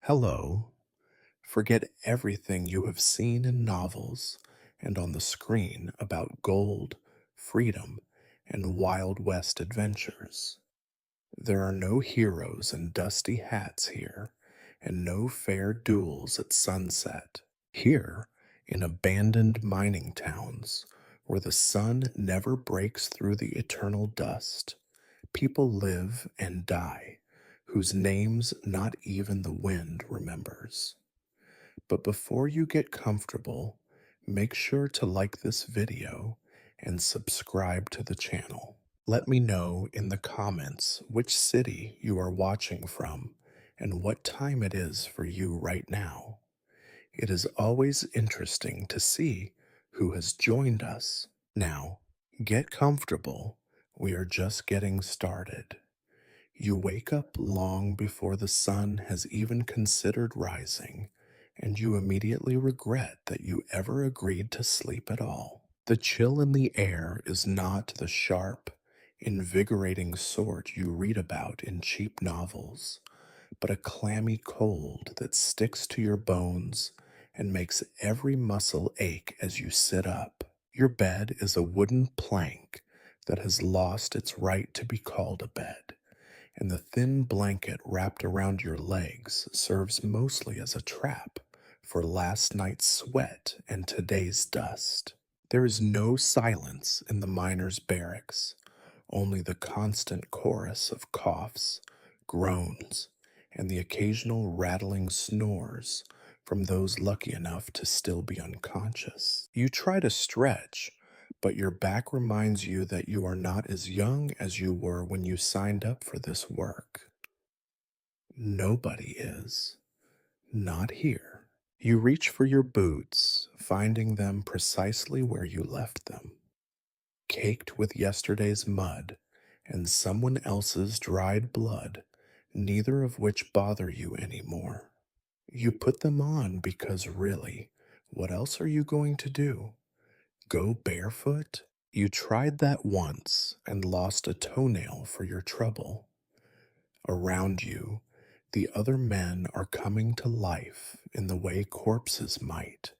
Hello. Forget everything you have seen in novels and on the screen about gold, freedom, and Wild West adventures. There are no heroes in dusty hats here, and no fair duels at sunset. Here, in abandoned mining towns, where the sun never breaks through the eternal dust, people live and die, whose names not even the wind remembers. But before you get comfortable, make sure to like this video and subscribe to the channel. Let me know in the comments which city you are watching from and what time it is for you right now. It is always interesting to see who has joined us. Now, get comfortable. We are just getting started. You wake up long before the sun has even considered rising, and you immediately regret that you ever agreed to sleep at all. The chill in the air is not the sharp, invigorating sort you read about in cheap novels, but a clammy cold that sticks to your bones and makes every muscle ache as you sit up. Your bed is a wooden plank that has lost its right to be called a bed, and the thin blanket wrapped around your legs serves mostly as a trap for last night's sweat and today's dust. There is no silence in the miners' barracks, only the constant chorus of coughs, groans, and the occasional rattling snores from those lucky enough to still be unconscious. You try to stretch, but your back reminds you that you are not as young as you were when you signed up for this work. Nobody is. Not here. You reach for your boots, finding them precisely where you left them, caked with yesterday's mud and someone else's dried blood, neither of which bother you anymore. You put them on because really, what else are you going to do? Go barefoot? You tried that once and lost a toenail for your trouble. Around you, the other men are coming to life in the way corpses might,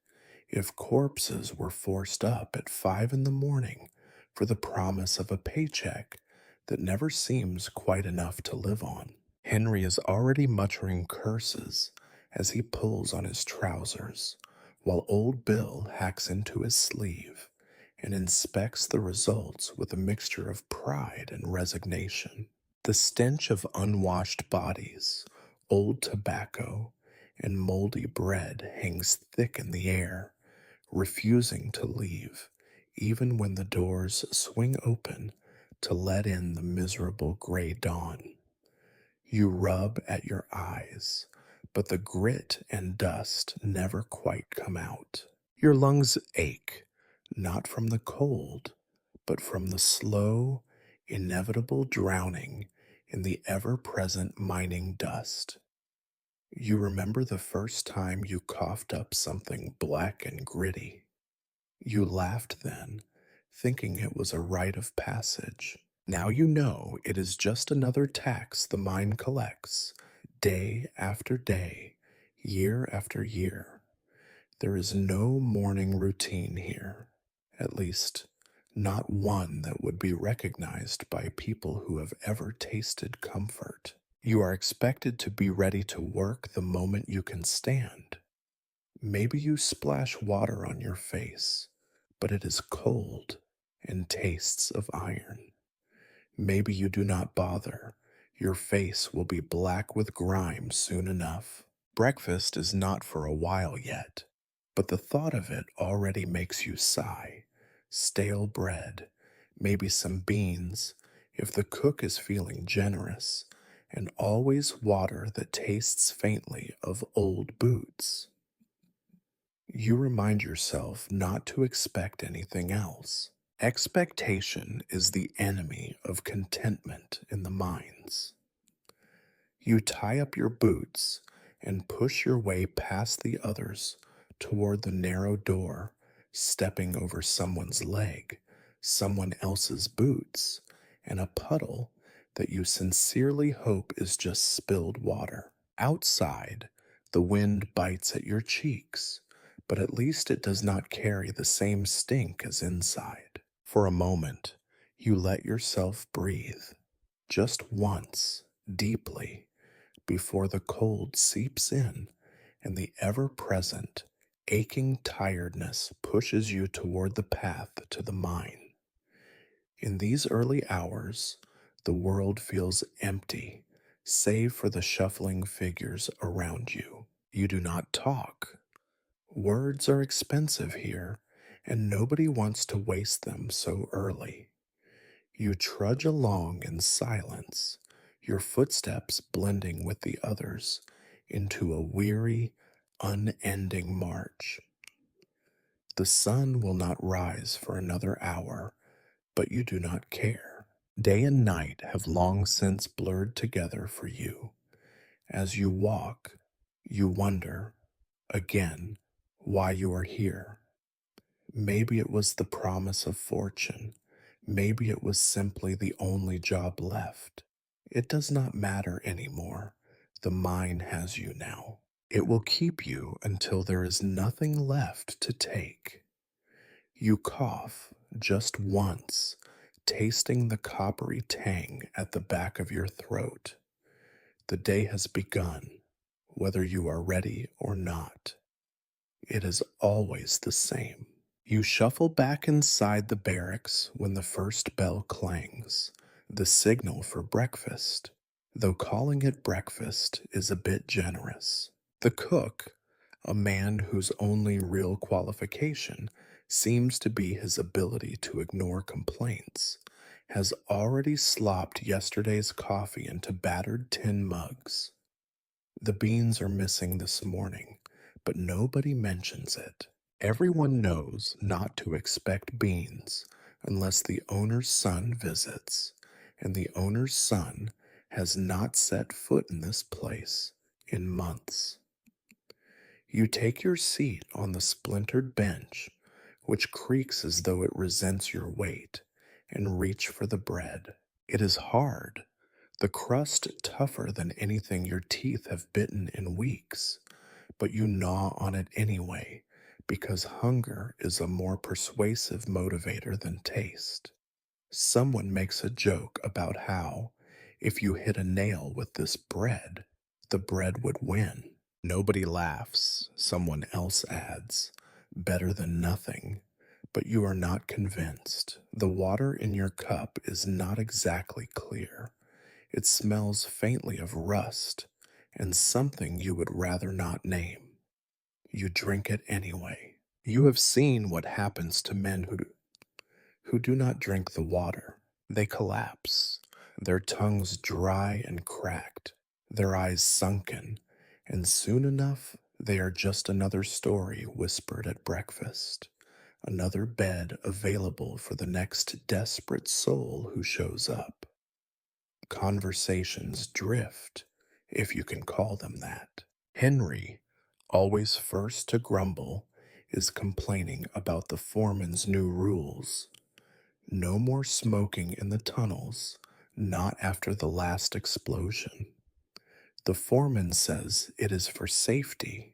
if corpses were forced up at 5 in the morning for the promise of a paycheck that never seems quite enough to live on. Henry is already muttering curses as he pulls on his trousers, while old Bill hacks into his sleeve and inspects the results with a mixture of pride and resignation. The stench of unwashed bodies, old tobacco, and moldy bread hangs thick in the air, refusing to leave, even when the doors swing open to let in the miserable gray dawn. You rub at your eyes, but the grit and dust never quite come out. Your lungs ache, not from the cold, but from the slow, inevitable drowning in the ever present mining dust. You remember the first time you coughed up something black and gritty. You laughed then, thinking it was a rite of passage. Now you know it is just another tax the mine collects, day after day, year after year. There is no morning routine here, at least, not one that would be recognized by people who have ever tasted comfort. You are expected to be ready to work the moment you can stand. Maybe you splash water on your face, but it is cold and tastes of iron. Maybe you do not bother. Your face will be black with grime soon enough. Breakfast is not for a while yet, but the thought of it already makes you sigh. Stale bread, maybe some beans, if the cook is feeling generous, and always water that tastes faintly of old boots. You remind yourself not to expect anything else. Expectation is the enemy of contentment in the mines. You tie up your boots and push your way past the others toward the narrow door, stepping over someone's leg, someone else's boots, and a puddle that you sincerely hope is just spilled water. Outside, The wind bites at your cheeks, but at least it does not carry the same stink as inside. For a moment, you let yourself breathe, just once, deeply, before the cold seeps in and the ever present, aching tiredness pushes you toward the path to the mine. In these early hours, the world feels empty, save for the shuffling figures around you. You do not talk. Words are expensive here, and nobody wants to waste them so early. You trudge along in silence, your footsteps blending with the others into a weary, unending march. The sun will not rise for another hour, but you do not care. Day and night have long since blurred together for you. As you walk, you wonder, again, why you are here. Maybe it was the promise of fortune. Maybe it was simply the only job left. It does not matter anymore. The mine has you now. It will keep you until there is nothing left to take. You cough just once, tasting the coppery tang at the back of your throat. The day has begun, whether you are ready or not. It is always the same. You shuffle back inside the barracks when the first bell clangs, the signal for breakfast, though calling it breakfast is a bit generous. The cook, a man whose only real qualification seems to be his ability to ignore complaints, has already slopped yesterday's coffee into battered tin mugs. The beans are missing this morning, but nobody mentions it. Everyone knows not to expect beans unless the owner's son visits, and the owner's son has not set foot in this place in months. You take your seat on the splintered bench, which creaks as though it resents your weight, and reach for the bread. It is hard, the crust tougher than anything your teeth have bitten in weeks, but you gnaw on it anyway, because hunger is a more persuasive motivator than taste. Someone makes a joke about how, if you hit a nail with this bread, the bread would win. Nobody laughs, someone else adds. Better than nothing. But you are not convinced. The water in your cup is not exactly clear. It smells faintly of rust and something you would rather not name. You drink it anyway. You have seen what happens to men who do not drink the water. They collapse, their tongues dry and cracked, their eyes sunken, and soon enough they are just another story whispered at breakfast, another bed available for the next desperate soul who shows up. Conversations drift, if you can call them that. Henry, always first to grumble, is complaining about the foreman's new rules. No more smoking in the tunnels, not after the last explosion. The foreman says it is for safety.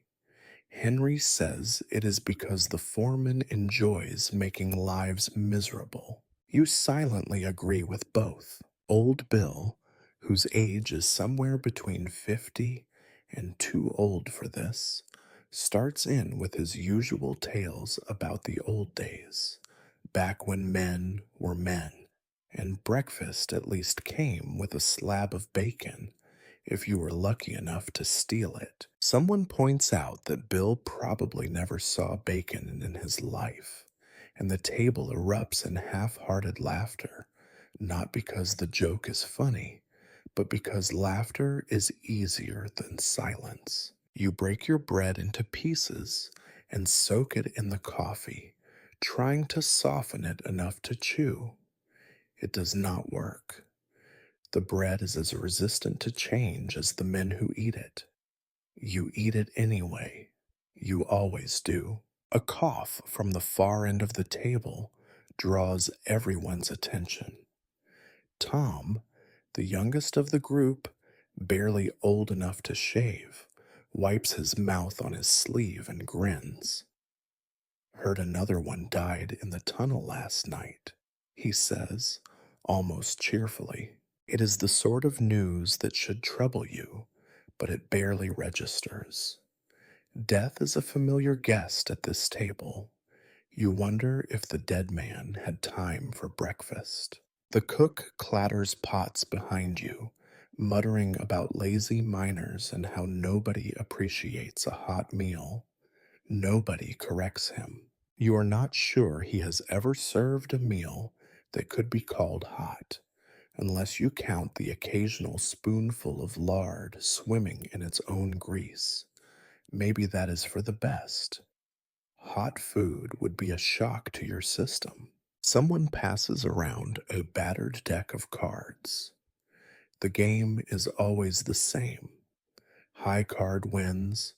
Henry says it is because the foreman enjoys making lives miserable. You silently agree with both. Old Bill, whose age is somewhere between 50 and too old for this, starts in with his usual tales about the old days, back when men were men, and breakfast at least came with a slab of bacon if you were lucky enough to steal it. Someone points out that Bill probably never saw bacon in his life, and the table erupts in half-hearted laughter, not because the joke is funny, but because laughter is easier than silence. You break your bread into pieces and soak it in the coffee, trying to soften it enough to chew. It does not work. The bread is as resistant to change as the men who eat it. You eat it anyway. You always do. A cough from the far end of the table draws everyone's attention. Tom, the youngest of the group, barely old enough to shave, wipes his mouth on his sleeve, and grins. Heard another one died in the tunnel last night, he says, almost cheerfully. It is the sort of news that should trouble you, but it barely registers. Death is a familiar guest at this table. You wonder if the dead man had time for breakfast. The cook clatters pots behind you, muttering about lazy miners and how nobody appreciates a hot meal. Nobody corrects him. You are not sure he has ever served a meal that could be called hot, unless you count the occasional spoonful of lard swimming in its own grease. Maybe that is for the best. Hot food would be a shock to your system. Someone passes around a battered deck of cards. The game is always the same. High card wins.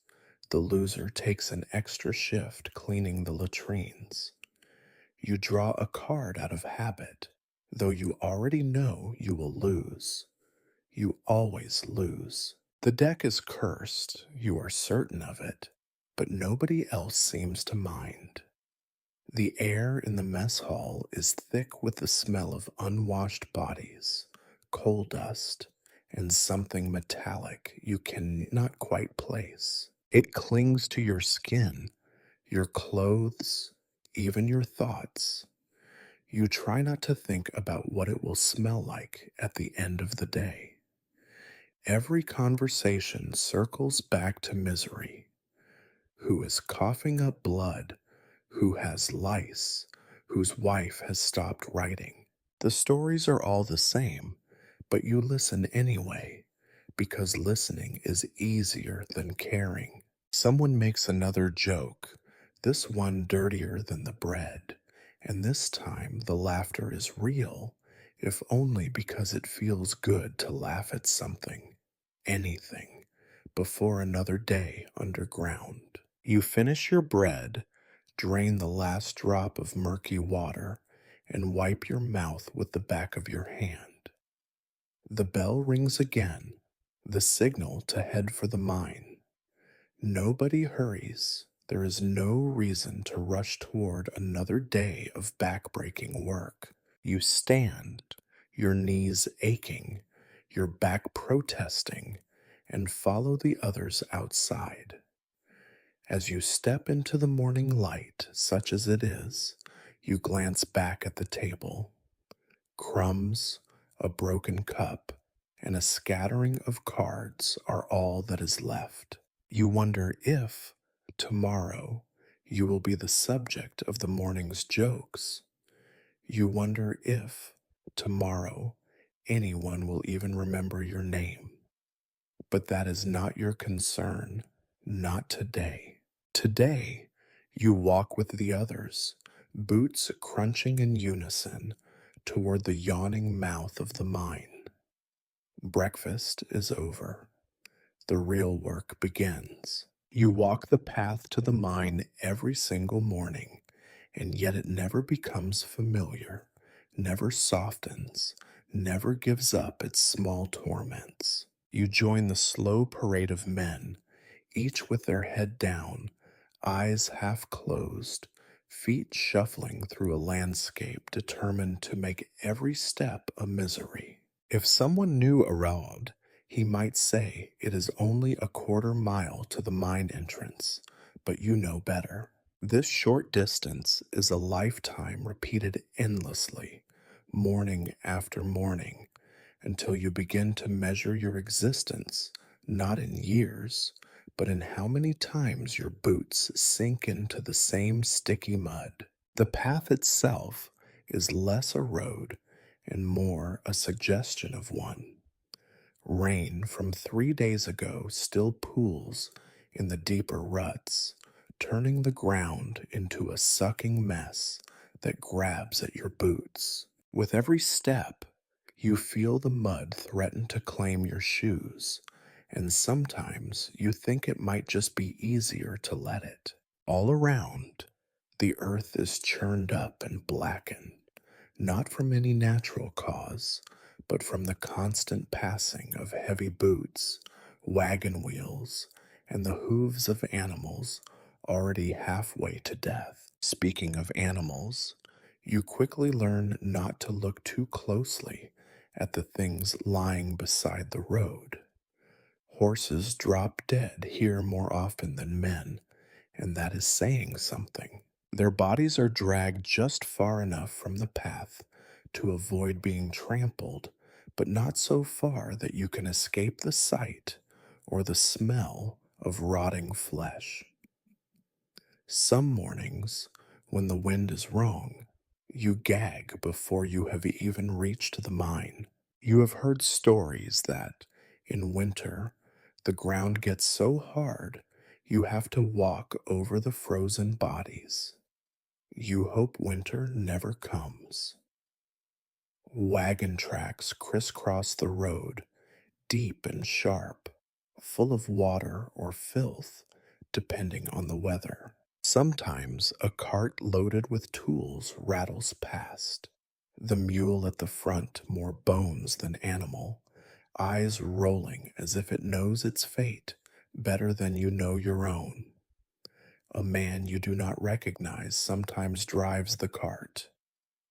The loser takes an extra shift cleaning the latrines. You draw a card out of habit, though you already know you will lose. You always lose. The deck is cursed, you are certain of it, but nobody else seems to mind. The air in the mess hall is thick with the smell of unwashed bodies, coal dust, and something metallic you cannot quite place. It clings to your skin, your clothes, even your thoughts. You try not to think about what it will smell like at the end of the day. Every conversation circles back to misery. Who is coughing up blood? Who has lice? Whose wife has stopped writing? The stories are all the same, but you listen anyway, because listening is easier than caring. Someone makes another joke, this one dirtier than the bread, and this time the laughter is real, if only because it feels good to laugh at something, anything, before another day underground. You finish your bread, drain the last drop of murky water, and wipe your mouth with the back of your hand. The bell rings again, the signal to head for the mine. Nobody hurries. There is no reason to rush toward another day of back-breaking work. You stand, your knees aching, your back protesting, and follow the others outside. As you step into the morning light, such as it is, you glance back at the table. Crumbs, a broken cup, and a scattering of cards are all that is left. You wonder if, tomorrow, you will be the subject of the morning's jokes. You wonder if, tomorrow, anyone will even remember your name. But that is not your concern, not today. Today, you walk with the others, boots crunching in unison, toward the yawning mouth of the mine. Breakfast is over. The real work begins. You walk the path to the mine every single morning, and yet it never becomes familiar, never softens, never gives up its small torments. You join the slow parade of men, each with their head down, eyes half closed, feet shuffling through a landscape determined to make every step a misery. If someone knew Arad, he might say it is only a quarter-mile to the mine entrance, but you know better. This short distance is a lifetime repeated endlessly, morning after morning, until you begin to measure your existence, not in years, but in how many times your boots sink into the same sticky mud. The path itself is less a road and more a suggestion of one. Rain from 3 days ago still pools in the deeper ruts, turning the ground into a sucking mess that grabs at your boots. With every step, you feel the mud threaten to claim your shoes, and sometimes you think it might just be easier to let it. All around, the earth is churned up and blackened, not from any natural cause, but from the constant passing of heavy boots, wagon wheels, and the hooves of animals already halfway to death. Speaking of animals, you quickly learn not to look too closely at the things lying beside the road. Horses drop dead here more often than men, and that is saying something. Their bodies are dragged just far enough from the path to avoid being trampled, but not so far that you can escape the sight or the smell of rotting flesh. Some mornings, when the wind is wrong, you gag before you have even reached the mine. You have heard stories that, in winter, the ground gets so hard you have to walk over the frozen bodies. You hope winter never comes. Wagon tracks crisscross the road, deep and sharp, full of water or filth, depending on the weather. Sometimes a cart loaded with tools rattles past, the mule at the front more bones than animal, eyes rolling as if it knows its fate better than you know your own. A man you do not recognize sometimes drives the cart.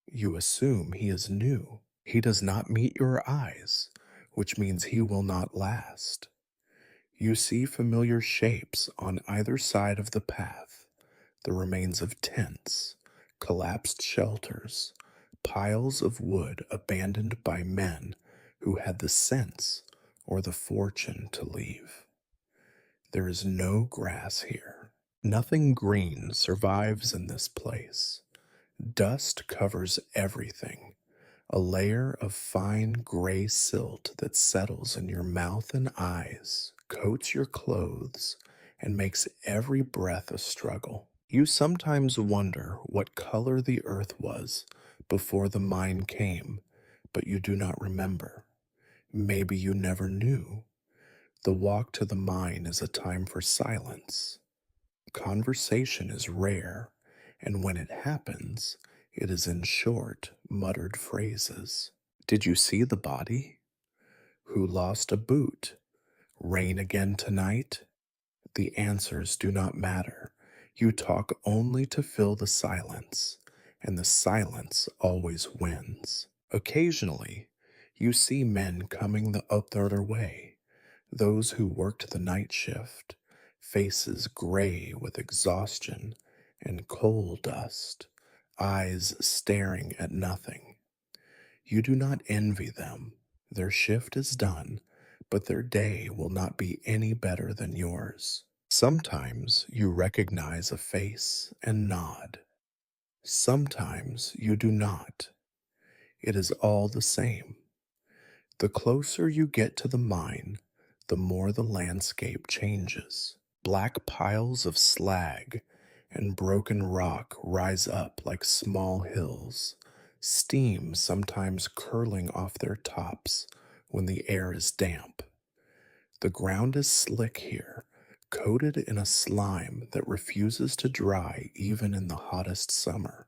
You assume he is new. He does not meet your eyes, which means he will not last. You see familiar shapes on either side of the path, the remains of tents, collapsed shelters, piles of wood abandoned by men who had the sense or the fortune to leave. There is no grass here. Nothing green survives in this place. Dust covers everything, a layer of fine gray silt that settles in your mouth and eyes, coats your clothes, and makes every breath a struggle. You sometimes wonder what color the earth was before the mine came, but you do not remember. Maybe you never knew. The walk to the mine is a time for silence. Conversation is rare, and when it happens, it is in short, muttered phrases. Did you see the body? Who lost a boot? Rain again tonight? The answers do not matter. You talk only to fill the silence, and the silence always wins. Occasionally, you see men coming the other way, those who worked the night shift, faces gray with exhaustion and coal dust, eyes staring at nothing. You do not envy them. Their shift is done, but their day will not be any better than yours. Sometimes you recognize a face and nod. Sometimes you do not. It is all the same. The closer you get to the mine, the more the landscape changes. Black piles of slag and broken rock rise up like small hills, steam sometimes curling off their tops when the air is damp. The ground is slick here, coated in a slime that refuses to dry even in the hottest summer.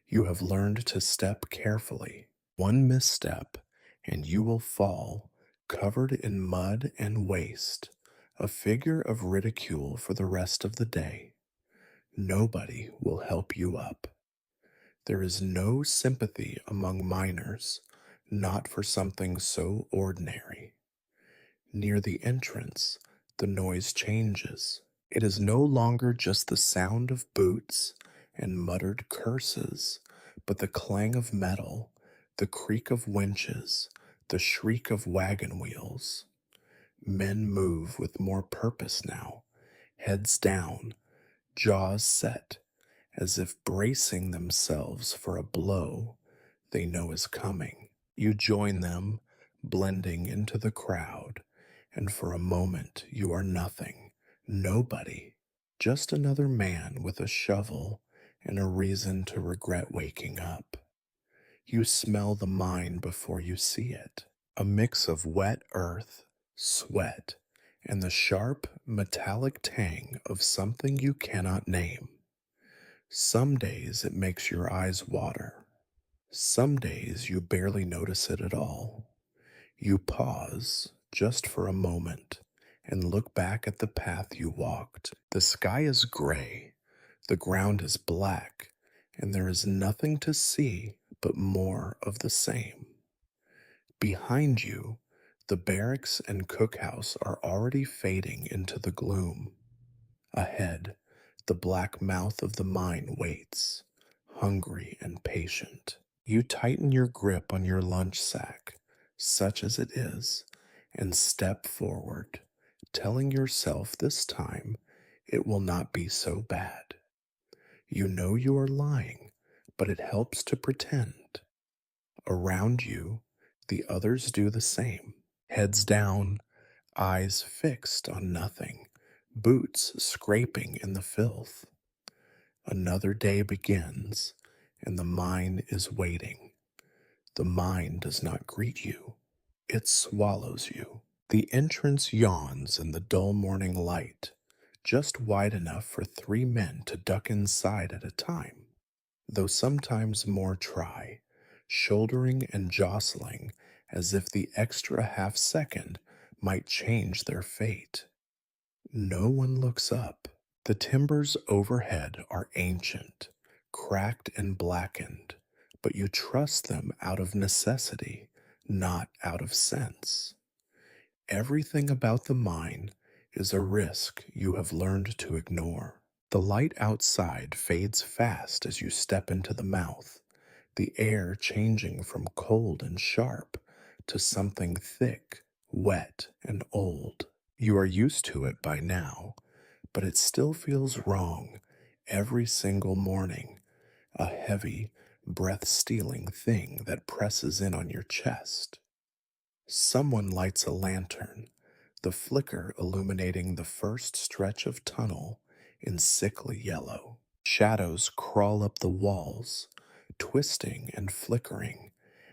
You have learned to step carefully. One misstep, and you will fall, covered in mud and waste, a figure of ridicule for the rest of the day. Nobody will help you up. There is no sympathy among miners, not for something so ordinary. Near the entrance, the noise changes. It is no longer just the sound of boots and muttered curses, but the clang of metal, the creak of winches, the shriek of wagon wheels. Men move with more purpose now, heads down, jaws set, as if bracing themselves for a blow they know is coming. You join them, blending into the crowd, and for a moment you are nothing, nobody, just another man with a shovel and a reason to regret waking up. You smell the mine before you see it, a mix of wet earth, sweat, and the sharp, metallic tang of something you cannot name. Some days it makes your eyes water. Some days you barely notice it at all. You pause just for a moment and look back at the path you walked. The sky is gray, the ground is black, and there is nothing to see but more of the same. Behind you, the barracks and cookhouse are already fading into the gloom. Ahead, the black mouth of the mine waits, hungry and patient. You tighten your grip on your lunch sack, such as it is, and step forward, telling yourself this time it will not be so bad. You know you are lying, but it helps to pretend. Around you, the others do the same, heads down, eyes fixed on nothing, boots scraping in the filth. Another day begins, and the mine is waiting. The mine does not greet you, it swallows you. The entrance yawns in the dull morning light, just wide enough for 3 men to duck inside at a time, though sometimes more try, shouldering and jostling as if the extra half second might change their fate. No one looks up. The timbers overhead are ancient, cracked and blackened, but you trust them out of necessity, not out of sense. Everything about the mine is a risk you have learned to ignore. The light outside fades fast as you step into the mouth, the air changing from cold and sharp to something thick, wet, and old. You are used to it by now, but it still feels wrong every single morning, a heavy, breath stealing thing that presses in on your chest. Someone lights a lantern, the flicker illuminating the first stretch of tunnel in sickly yellow. Shadows crawl up the walls, twisting and flickering,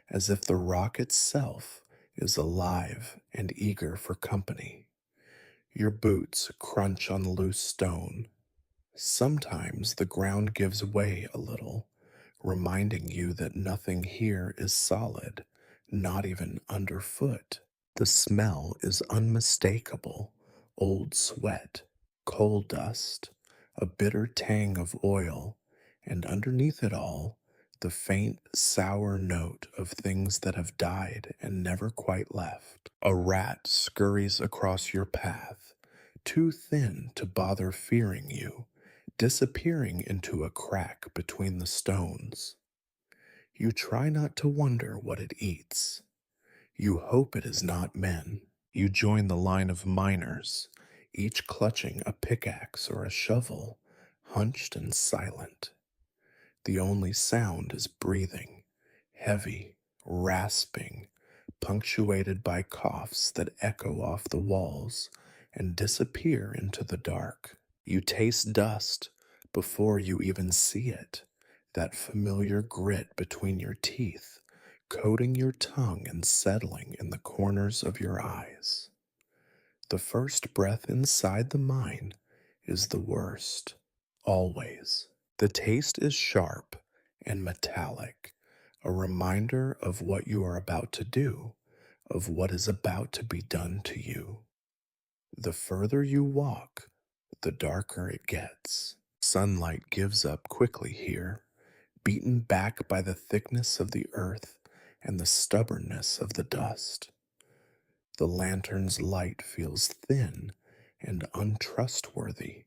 as if the rock itself is alive and eager for company. Your boots crunch on loose stone. Sometimes the ground gives way a little, reminding you that nothing here is solid, not even underfoot. The smell is unmistakable: old sweat, coal dust, a bitter tang of oil, and underneath it all, the faint, sour note of things that have died and never quite left. A rat scurries across your path, too thin to bother fearing you, disappearing into a crack between the stones. You try not to wonder what it eats. You hope it is not men. You join the line of miners, each clutching a pickaxe or a shovel, hunched and silent. The only sound is breathing, heavy, rasping, punctuated by coughs that echo off the walls and disappear into the dark. You taste dust before you even see it, that familiar grit between your teeth, coating your tongue and settling in the corners of your eyes. The first breath inside the mine is the worst, always. The taste is sharp and metallic, a reminder of what you are about to do, of what is about to be done to you. The further you walk, the darker it gets. Sunlight gives up quickly here, beaten back by the thickness of the earth and the stubbornness of the dust. The lantern's light feels thin and untrustworthy,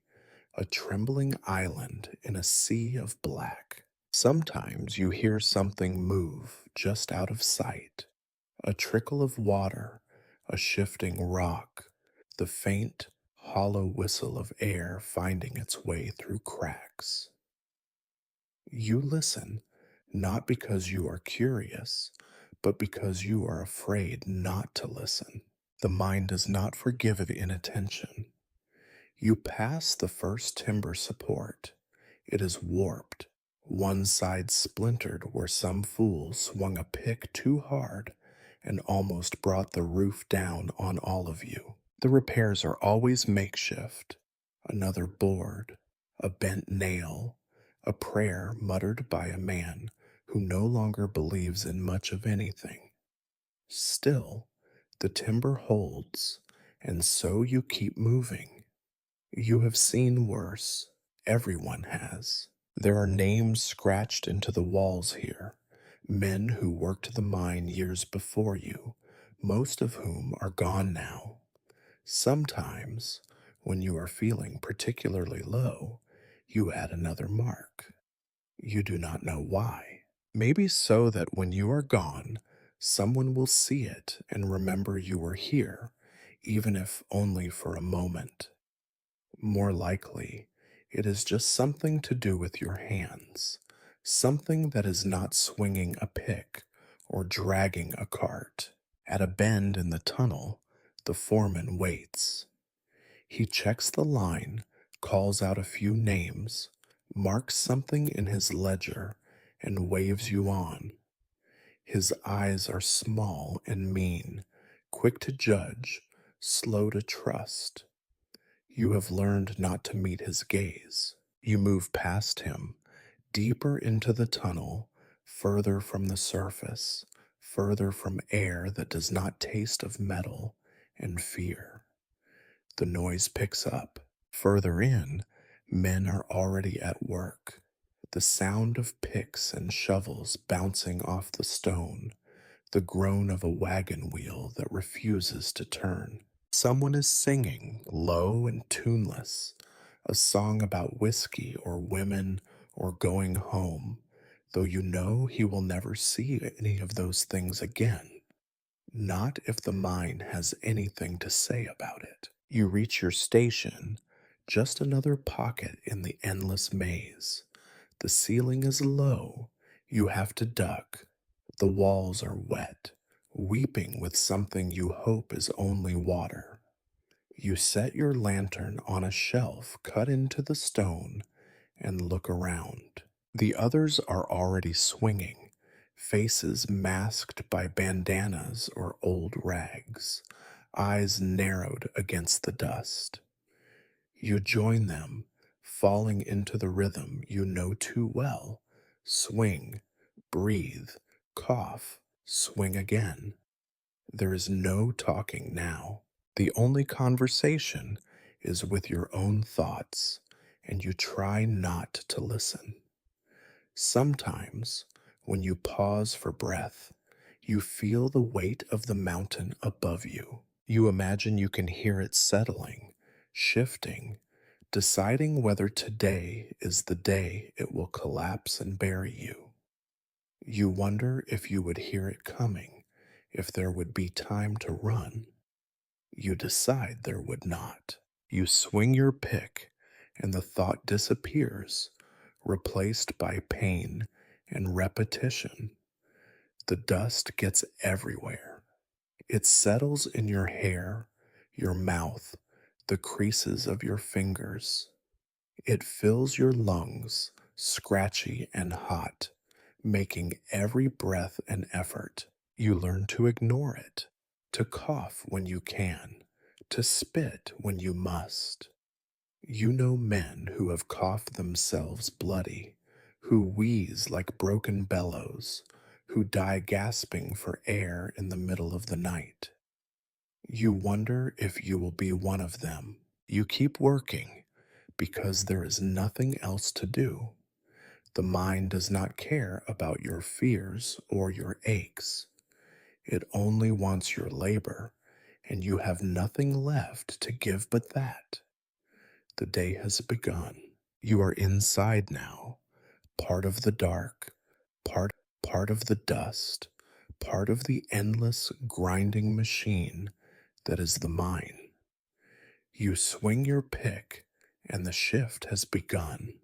a trembling island in a sea of black. Sometimes you hear something move just out of sight, a trickle of water, a shifting rock, the faint, hollow whistle of air finding its way through cracks. You listen, not because you are curious, but because you are afraid not to listen. The mind does not forgive inattention. You pass the first timber support. It is warped, one side splintered where some fool swung a pick too hard and almost brought the roof down on all of you. The repairs are always makeshift: another board, a bent nail, a prayer muttered by a man who no longer believes in much of anything. Still, the timber holds, and so you keep moving. You have seen worse. Everyone has. There are names scratched into the walls here, men who worked the mine years before you, most of whom are gone now. Sometimes, when you are feeling particularly low, you add another mark. You do not know why. Maybe so that when you are gone, someone will see it and remember you were here, even if only for a moment. More likely, it is just something to do with your hands, something that is not swinging a pick or dragging a cart. At a bend in the tunnel, the foreman waits. He checks the line, calls out a few names, marks something in his ledger, and waves you on. His eyes are small and mean, quick to judge, slow to trust. You have learned not to meet his gaze. You move past him, deeper into the tunnel, further from the surface, further from air that does not taste of metal and fear. The noise picks up. Further in, men are already at work. The sound of picks and shovels bouncing off the stone, the groan of a wagon wheel that refuses to turn. Someone is singing, low and tuneless, a song about whiskey or women or going home, though you know he will never see any of those things again. Not if the mind has anything to say about it. You reach your station, just another pocket in the endless maze. The ceiling is low. You have to duck. The walls are wet, weeping with something you hope is only water. You set your lantern on a shelf cut into the stone and look around. The others are already swinging, faces masked by bandanas or old rags, eyes narrowed against the dust. You join them, falling into the rhythm you know too well. Swing, breathe, cough, swing again. There is no talking now. The only conversation is with your own thoughts, and you try not to listen. Sometimes, when you pause for breath, you feel the weight of the mountain above you. You imagine you can hear it settling, shifting, deciding whether today is the day it will collapse and bury you. You wonder if you would hear it coming, if there would be time to run. You decide there would not. You swing your pick, and the thought disappears, replaced by pain and repetition. The dust gets everywhere. It settles in your hair, your mouth, the creases of your fingers. It fills your lungs, scratchy and hot, making every breath an effort. You learn to ignore it, to cough when you can, to spit when you must. You know men who have coughed themselves bloody, who wheeze like broken bellows, who die gasping for air in the middle of the night. You wonder if you will be one of them. You keep working because there is nothing else to do. The mind does not care about your fears or your aches. It only wants your labor, and you have nothing left to give but that. The day has begun. You are inside now, part of the dark, part part of the dust, part of the endless grinding machine that is the mine. You swing your pick, and the shift has begun.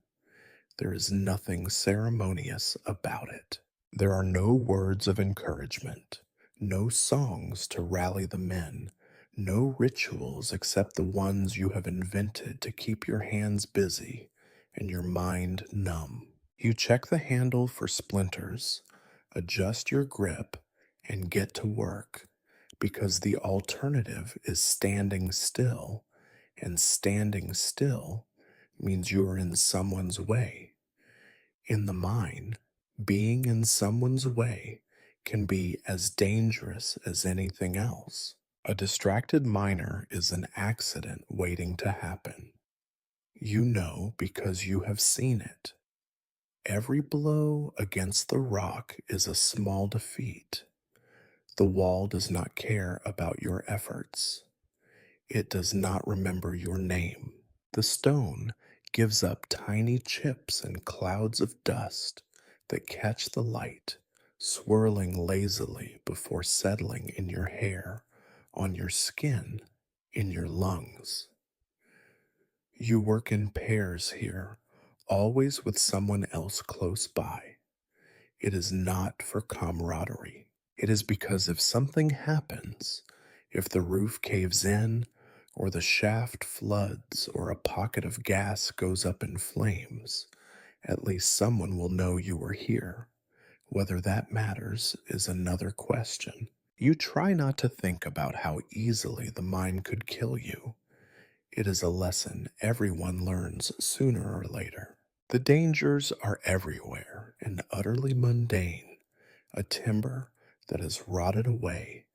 There is nothing ceremonious about it. There are no words of encouragement, no songs to rally the men, no rituals except the ones you have invented to keep your hands busy and your mind numb. You check the handle for splinters, adjust your grip, and get to work, because the alternative is standing still, and standing still means you are in someone's way. In the mine, being in someone's way can be as dangerous as anything else. A distracted miner is an accident waiting to happen. You know because you have seen it. Every blow against the rock is a small defeat. The wall does not care about your efforts. It does not remember your name. The stone gives up tiny chips and clouds of dust that catch the light, swirling lazily before settling in your hair, on your skin, in your lungs. You work in pairs here, always with someone else close by. It is not for camaraderie. It is because if something happens, if the roof caves in, or the shaft floods, or a pocket of gas goes up in flames, at least someone will know you were here. Whether that matters is another question. You try not to think about how easily the mine could kill you. It is a lesson everyone learns sooner or later. The dangers are everywhere and utterly mundane. A timber that has rotted away,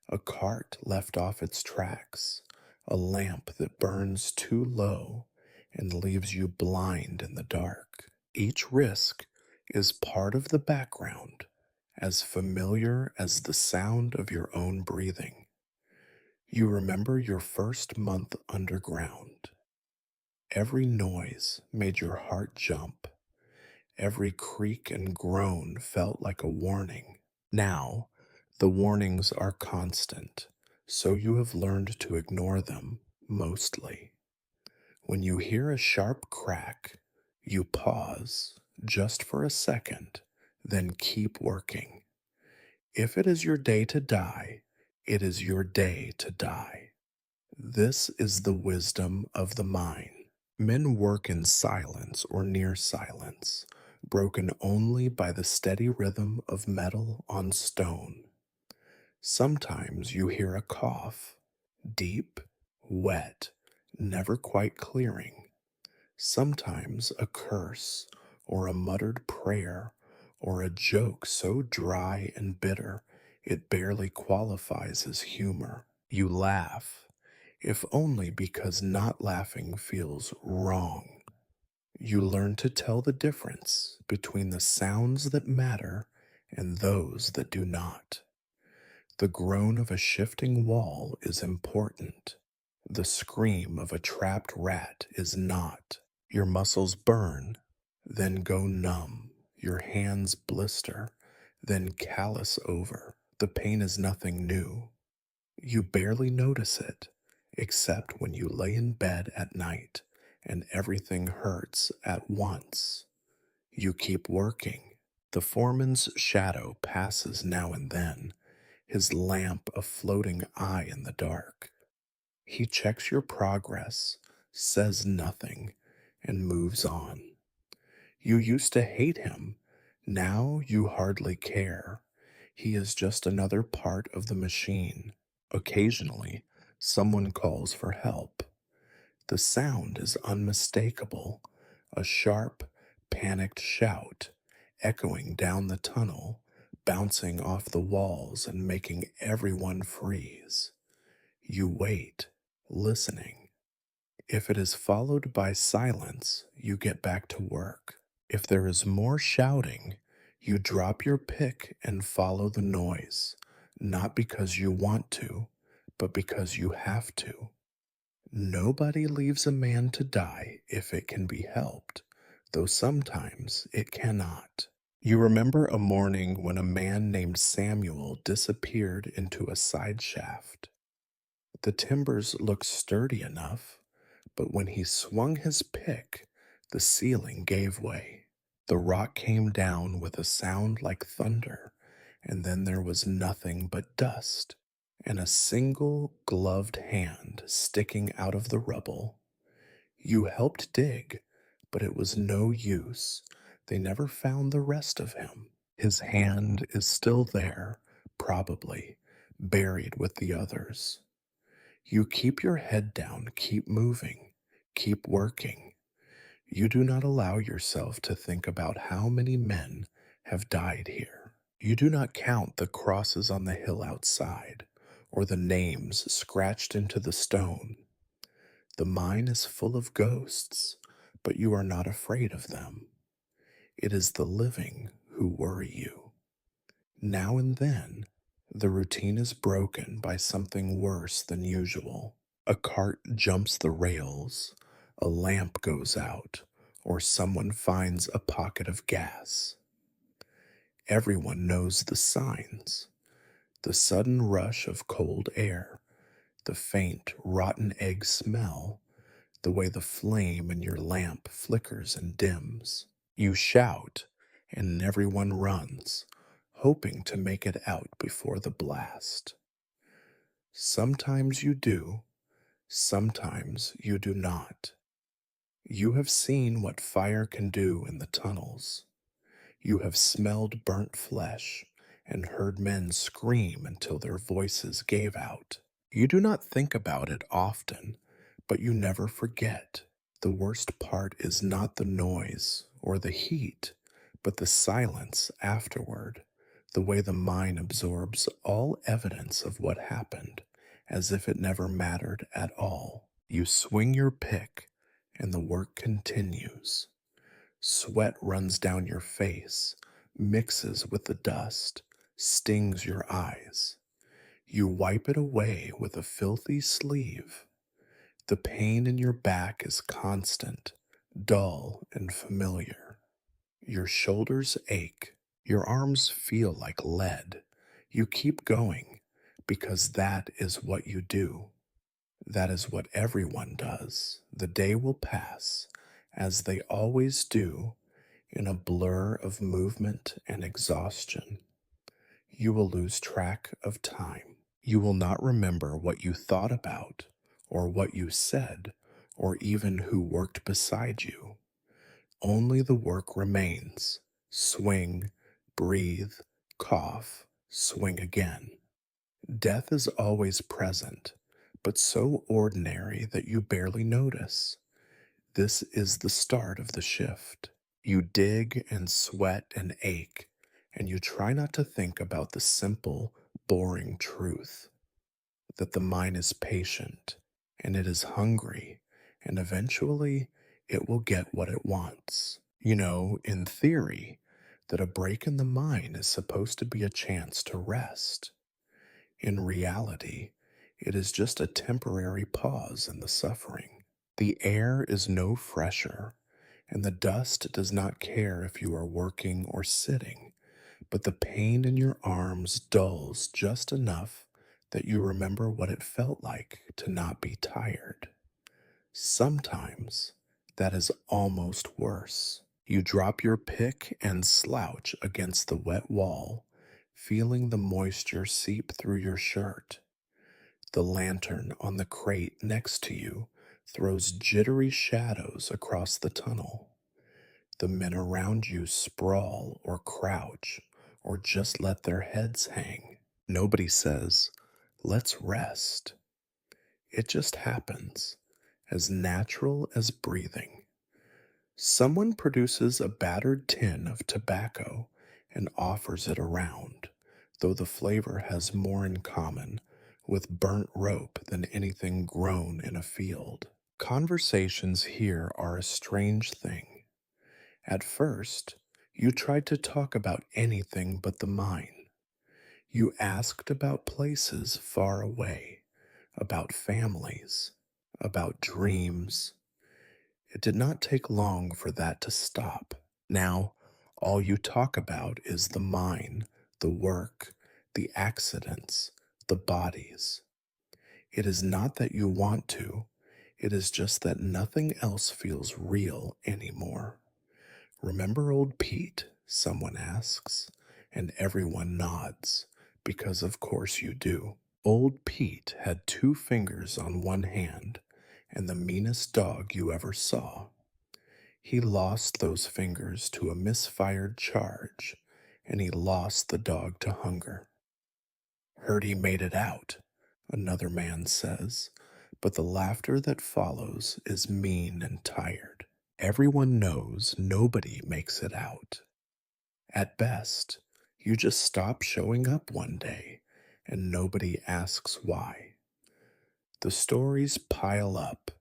a cart left off its tracks, a lamp that burns too low and leaves you blind in the dark. Each risk is part of the background, as familiar as the sound of your own breathing. You remember your first month underground. Every noise made your heart jump. Every creak and groan felt like a warning. Now, the warnings are constant, so you have learned to ignore them, mostly. When you hear a sharp crack, you pause, just for a second, then keep working. If it is your day to die, it is your day to die. This is the wisdom of the mine. Men work in silence or near silence, broken only by the steady rhythm of metal on stone. Sometimes you hear a cough, deep, wet, never quite clearing. Sometimes a curse, or a muttered prayer, or a joke so dry and bitter it barely qualifies as humor. You laugh, if only because not laughing feels wrong. You learn to tell the difference between the sounds that matter and those that do not. The groan of a shifting wall is important. The scream of a trapped rat is not. Your muscles burn, then go numb. Your hands blister, then callous over. The pain is nothing new. You barely notice it, except when you lay in bed at night and everything hurts at once. You keep working. The foreman's shadow passes now and then, his lamp a floating eye in the dark. He checks your progress, says nothing, and moves on. You used to hate him. Now you hardly care. He is just another part of the machine. Occasionally, someone calls for help. The sound is unmistakable, a sharp, panicked shout, echoing down the tunnel, bouncing off the walls and making everyone freeze. You wait, listening. If it is followed by silence, you get back to work. If there is more shouting, you drop your pick and follow the noise, not because you want to, but because you have to. Nobody leaves a man to die if it can be helped, though sometimes it cannot. You remember a morning when a man named Samuel disappeared into a side shaft. The timbers looked sturdy enough, but when he swung his pick, the ceiling gave way. The rock came down with a sound like thunder, and then there was nothing but dust and a single gloved hand sticking out of the rubble. You helped dig, but it was no use. They never found the rest of him. His hand is still there, probably, buried with the others. You keep your head down, keep moving, keep working. You do not allow yourself to think about how many men have died here. You do not count the crosses on the hill outside, or the names scratched into the stone. The mine is full of ghosts, but you are not afraid of them. It is the living who worry you. Now and then, the routine is broken by something worse than usual. A cart jumps the rails, a lamp goes out, or someone finds a pocket of gas. Everyone knows the signs: the sudden rush of cold air, the faint, rotten egg smell, the way the flame in your lamp flickers and dims. You shout, and everyone runs, hoping to make it out before the blast. Sometimes you do, sometimes you do not. You have seen what fire can do in the tunnels. You have smelled burnt flesh and heard men scream until their voices gave out. You do not think about it often, but you never forget. The worst part is not the noise or the heat, but the silence afterward, the way the mind absorbs all evidence of what happened, as if it never mattered at all. You swing your pick, and the work continues. Sweat runs down your face, mixes with the dust, stings your eyes. You wipe it away with a filthy sleeve. The pain in your back is constant, dull, and familiar. Your shoulders ache. Your arms feel like lead. You keep going because that is what you do. That is what everyone does. The day will pass, as they always do, in a blur of movement and exhaustion. You will lose track of time. You will not remember what you thought about, or what you said, or even who worked beside you. Only the work remains. Swing, breathe, cough, swing again. Death is always present, but so ordinary that you barely notice. This is the start of the shift. You dig and sweat and ache, and you try not to think about the simple, boring truth that the mind is patient and it is hungry, and eventually it will get what it wants. You know, in theory, that a break in the mind is supposed to be a chance to rest. In reality, it is just a temporary pause in the suffering. The air is no fresher, and the dust does not care if you are working or sitting, but the pain in your arms dulls just enough that you remember what it felt like to not be tired. Sometimes that is almost worse. You drop your pick and slouch against the wet wall, feeling the moisture seep through your shirt. The lantern on the crate next to you throws jittery shadows across the tunnel. The men around you sprawl or crouch or just let their heads hang. Nobody says, "Let's rest." It just happens, as natural as breathing. Someone produces a battered tin of tobacco and offers it around, though the flavor has more in common with burnt rope than anything grown in a field. Conversations here are a strange thing. At first, you tried to talk about anything but the mine. You asked about places far away, about families, about dreams. It did not take long for that to stop. Now, all you talk about is the mine, the work, the accidents, the bodies. It is not that you want to, it is just that nothing else feels real anymore. "Remember old Pete?" someone asks, and everyone nods, because of course you do. Old Pete had 2 fingers on one hand and the meanest dog you ever saw. He lost those fingers to a misfired charge, and he lost the dog to hunger. "Heard he made it out," another man says, but the laughter that follows is mean and tired. Everyone knows nobody makes it out. At best, you just stop showing up one day, and nobody asks why. The stories pile up,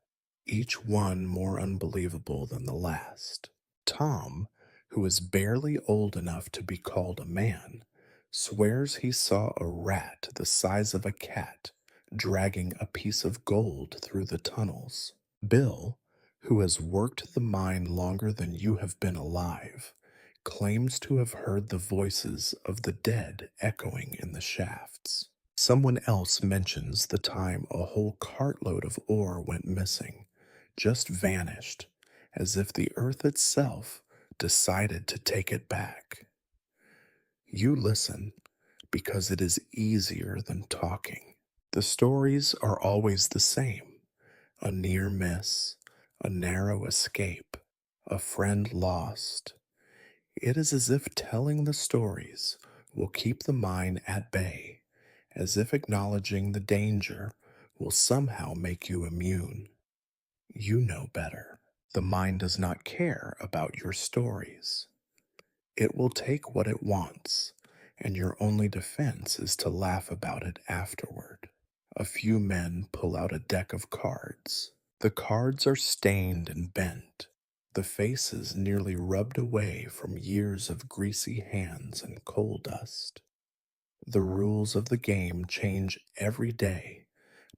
each one more unbelievable than the last. Tom, who is barely old enough to be called a man, swears he saw a rat the size of a cat dragging a piece of gold through the tunnels. Bill, who has worked the mine longer than you have been alive, claims to have heard the voices of the dead echoing in the shafts. Someone else mentions the time a whole cartload of ore went missing, just vanished, as if the earth itself decided to take it back. You listen because it is easier than talking. The stories are always the same: a near miss, a narrow escape, a friend lost. It is as if telling the stories will keep the mind at bay, as if acknowledging the danger will somehow make you immune. You know better. The mind does not care about your stories. It will take what it wants, and your only defense is to laugh about it afterward. A few men pull out a deck of cards. The cards are stained and bent, the faces nearly rubbed away from years of greasy hands and coal dust. The rules of the game change every day,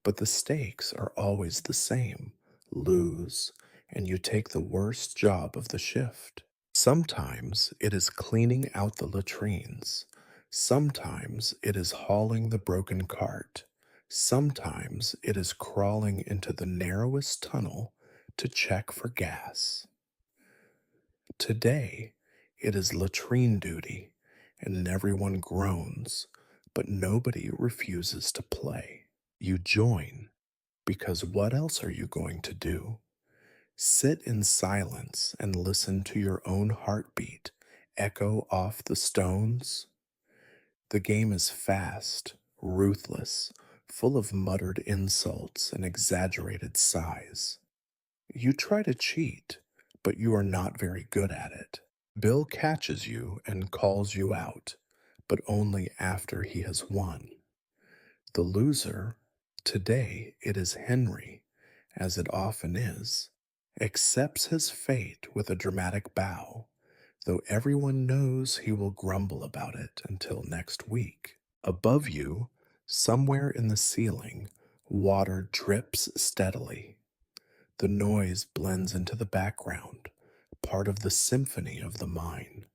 but the stakes are always the same: lose, and you take the worst job of the shift. Sometimes it is cleaning out the latrines. Sometimes it is hauling the broken cart. Sometimes it is crawling into the narrowest tunnel to check for gas. Today, it is latrine duty, and everyone groans, but nobody refuses to play. You join, because what else are you going to do? Sit in silence and listen to your own heartbeat echo off the stones? The game is fast, ruthless, full of muttered insults and exaggerated sighs. You try to cheat, but you are not very good at it. Bill catches you and calls you out, but only after he has won. The loser, today it is Henry, as it often is, accepts his fate with a dramatic bow, though everyone knows he will grumble about it until next week. Above you, somewhere in the ceiling, water drips steadily. The noise blends into the background, part of the symphony of the mine: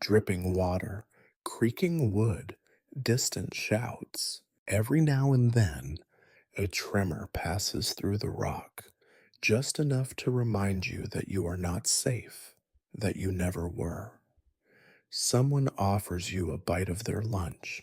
dripping water, creaking wood, distant shouts. Every now and then, a tremor passes through the rock, just enough to remind you that you are not safe, that you never were. Someone offers you a bite of their lunch,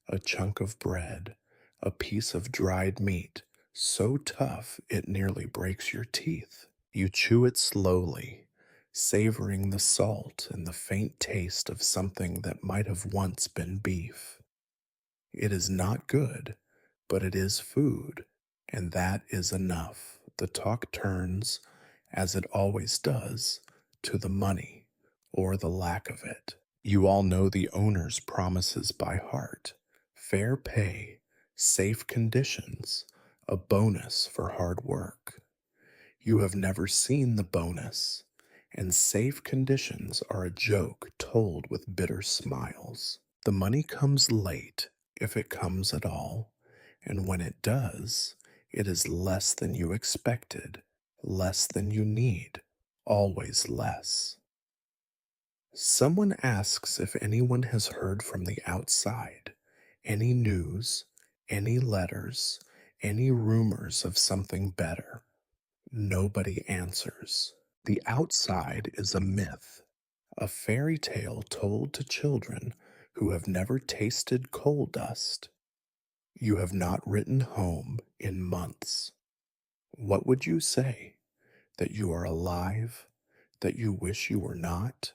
a chunk of bread, a piece of dried meat, so tough it nearly breaks your teeth. You chew it slowly, savoring the salt and the faint taste of something that might have once been beef. It is not good, but it is food, and that is enough. The talk turns, as it always does, to the money, or the lack of it. You all know the owner's promises by heart: fair pay, safe conditions, a bonus for hard work. You have never seen the bonus, and safe conditions are a joke told with bitter smiles. The money comes late, if it comes at all, and when it does, it is less than you expected, less than you need, always less. Someone asks if anyone has heard from the outside, any news, any letters, any rumors of something better. Nobody answers. The outside is a myth, a fairy tale told to children who have never tasted coal dust. You have not written home in months. What would you say? That you are alive? That you wish you were not?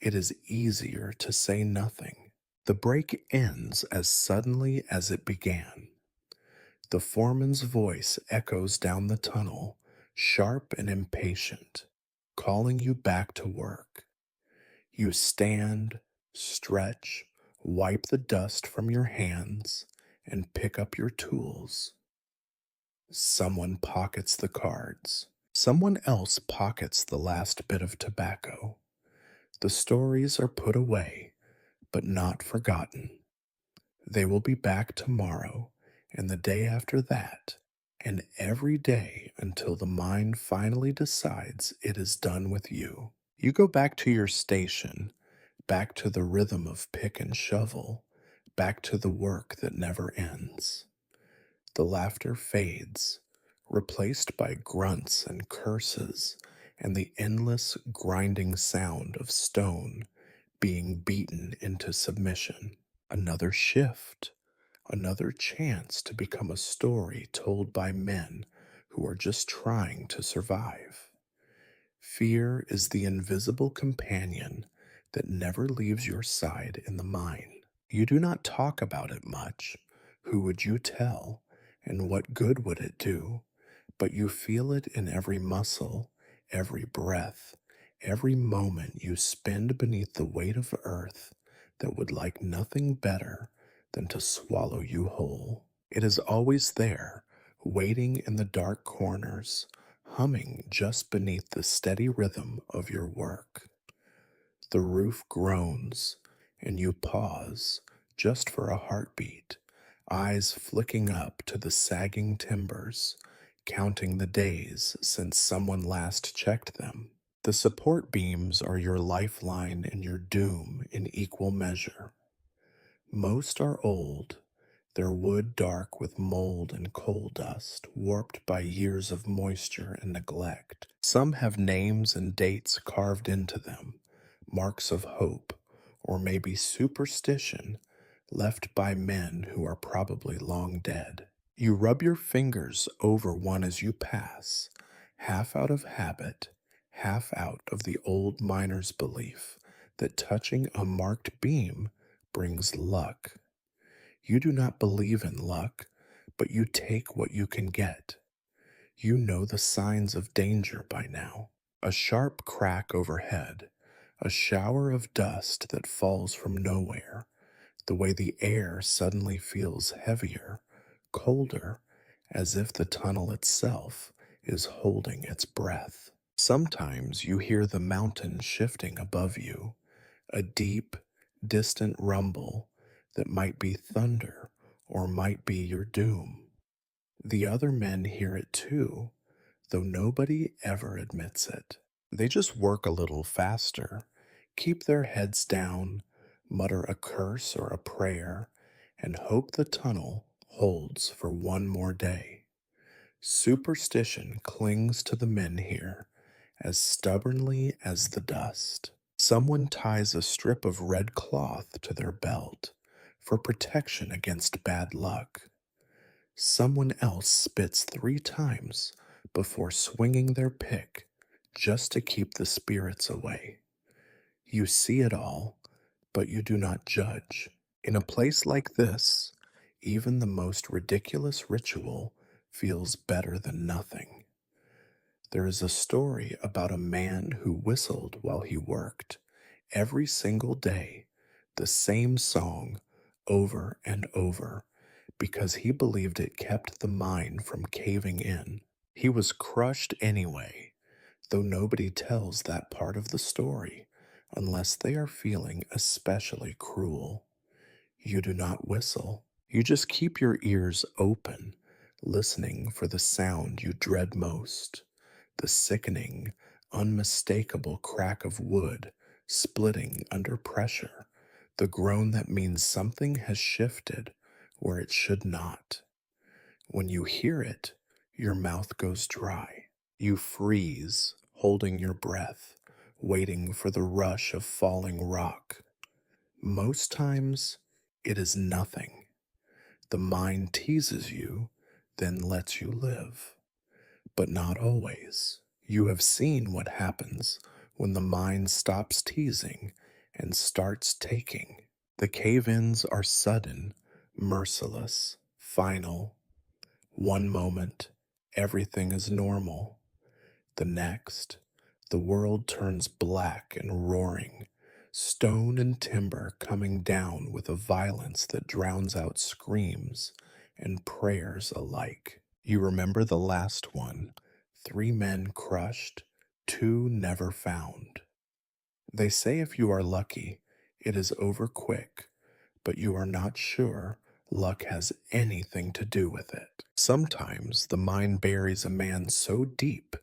It is easier to say nothing. The break ends as suddenly as it began. The foreman's voice echoes down the tunnel, sharp and impatient, calling you back to work. You stand, stretch, wipe the dust from your hands, and pick up your tools. Someone pockets the cards. Someone else pockets the last bit of tobacco. The stories are put away, but not forgotten. They will be back tomorrow and the day after that, and every day until the mind finally decides it is done with you. You go back to your station, back to the rhythm of pick and shovel, back to the work that never ends. The laughter fades, replaced by grunts and curses and the endless grinding sound of stone being beaten into submission. Another shift, another chance to become a story told by men who are just trying to survive. Fear is the invisible companion that never leaves your side in the mine. You do not talk about it much. Who would you tell? And what good would it do? But you feel it in every muscle, every breath, every moment you spend beneath the weight of earth that would like nothing better than to swallow you whole. It is always there, waiting in the dark corners, humming just beneath the steady rhythm of your work. The roof groans, and you pause just for a heartbeat, eyes flicking up to the sagging timbers, counting the days since someone last checked them. The support beams are your lifeline and your doom in equal measure. Most are old, their wood dark with mold and coal dust, warped by years of moisture and neglect. Some have names and dates carved into them, marks of hope, or maybe superstition, left by men who are probably long dead. You rub your fingers over one as you pass, half out of habit, half out of the old miner's belief that touching a marked beam brings luck. You do not believe in luck, but you take what you can get. You know the signs of danger by now. A sharp crack overhead, a shower of dust that falls from nowhere, the way the air suddenly feels heavier, colder, as if the tunnel itself is holding its breath. Sometimes you hear the mountain shifting above you, a deep, distant rumble that might be thunder or might be your doom. The other men hear it too, though nobody ever admits it. They just work a little faster, keep their heads down, mutter a curse or a prayer, and hope the tunnel holds for one more day. Superstition clings to the men here as stubbornly as the dust. Someone ties a strip of red cloth to their belt for protection against bad luck. Someone else spits 3 times before swinging their pick just to keep the spirits away. You see it all, but you do not judge. In a place like this, even the most ridiculous ritual feels better than nothing. There is a story about a man who whistled while he worked, every single day, the same song over and over, because he believed it kept the mind from caving in. He was crushed anyway, though nobody tells that part of the story unless they are feeling especially cruel. You do not whistle. You just keep your ears open, listening for the sound you dread most, the sickening, unmistakable crack of wood splitting under pressure, the groan that means something has shifted where it should not. When you hear it, your mouth goes dry. You freeze, holding your breath, waiting for the rush of falling rock. Most times, it is nothing. The mind teases you, then lets you live. But not always. You have seen what happens when the mind stops teasing and starts taking. The cave-ins are sudden, merciless, final. One moment, everything is normal. The next, the world turns black and roaring, Stone and timber coming down with a violence that drowns out screams and prayers alike. You remember the last one: 3 men crushed, 2 never found. They say if you are lucky, it is over quick, but you are not sure luck has anything to do with it. Sometimes the mind buries a man so deep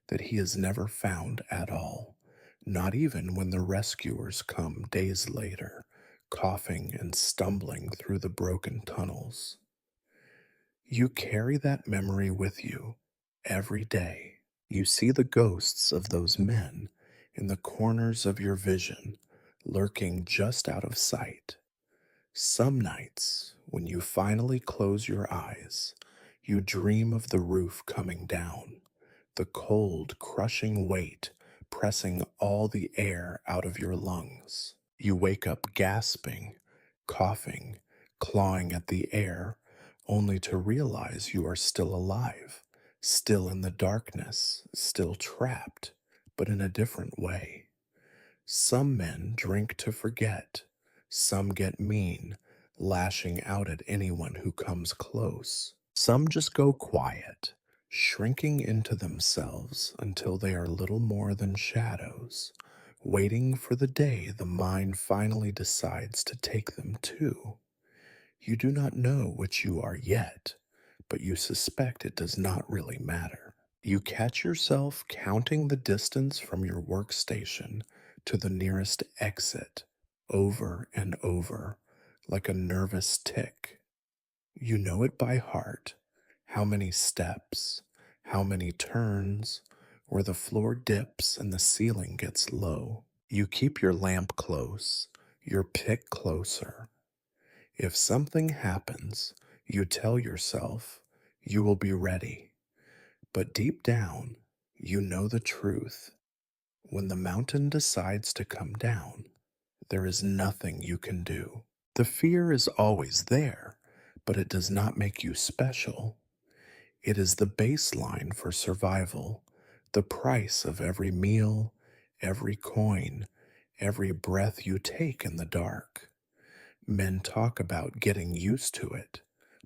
that he is never found at all, not even when the rescuers come days later, coughing and stumbling through the broken tunnels. You carry that memory with you every day. You see the ghosts of those men in the corners of your vision, lurking just out of sight. Some nights, when you finally close your eyes, you dream of the roof coming down, the cold, crushing weight pressing all the air out of your lungs. You wake up gasping, coughing, clawing at the air, only to realize you are still alive, still in the darkness, still trapped, but in a different way. Some men drink to forget. Some get mean, lashing out at anyone who comes close. Some just go quiet, shrinking into themselves until they are little more than shadows, waiting for the day the mind finally decides to take them too. You do not know which you are yet, but you suspect it does not really matter. You catch yourself counting the distance from your workstation to the nearest exit over and over, like a nervous tick. You know it by heart: how many steps, how many turns, where the floor dips and the ceiling gets low. You keep your lamp close, your pick closer. If something happens, you tell yourself you will be ready. But deep down, you know the truth. When the mountain decides to come down, there is nothing you can do. The fear is always there, but it does not make you special. It is the baseline for survival, the price of every meal, every coin, every breath you take in the dark. Men talk about getting used to it,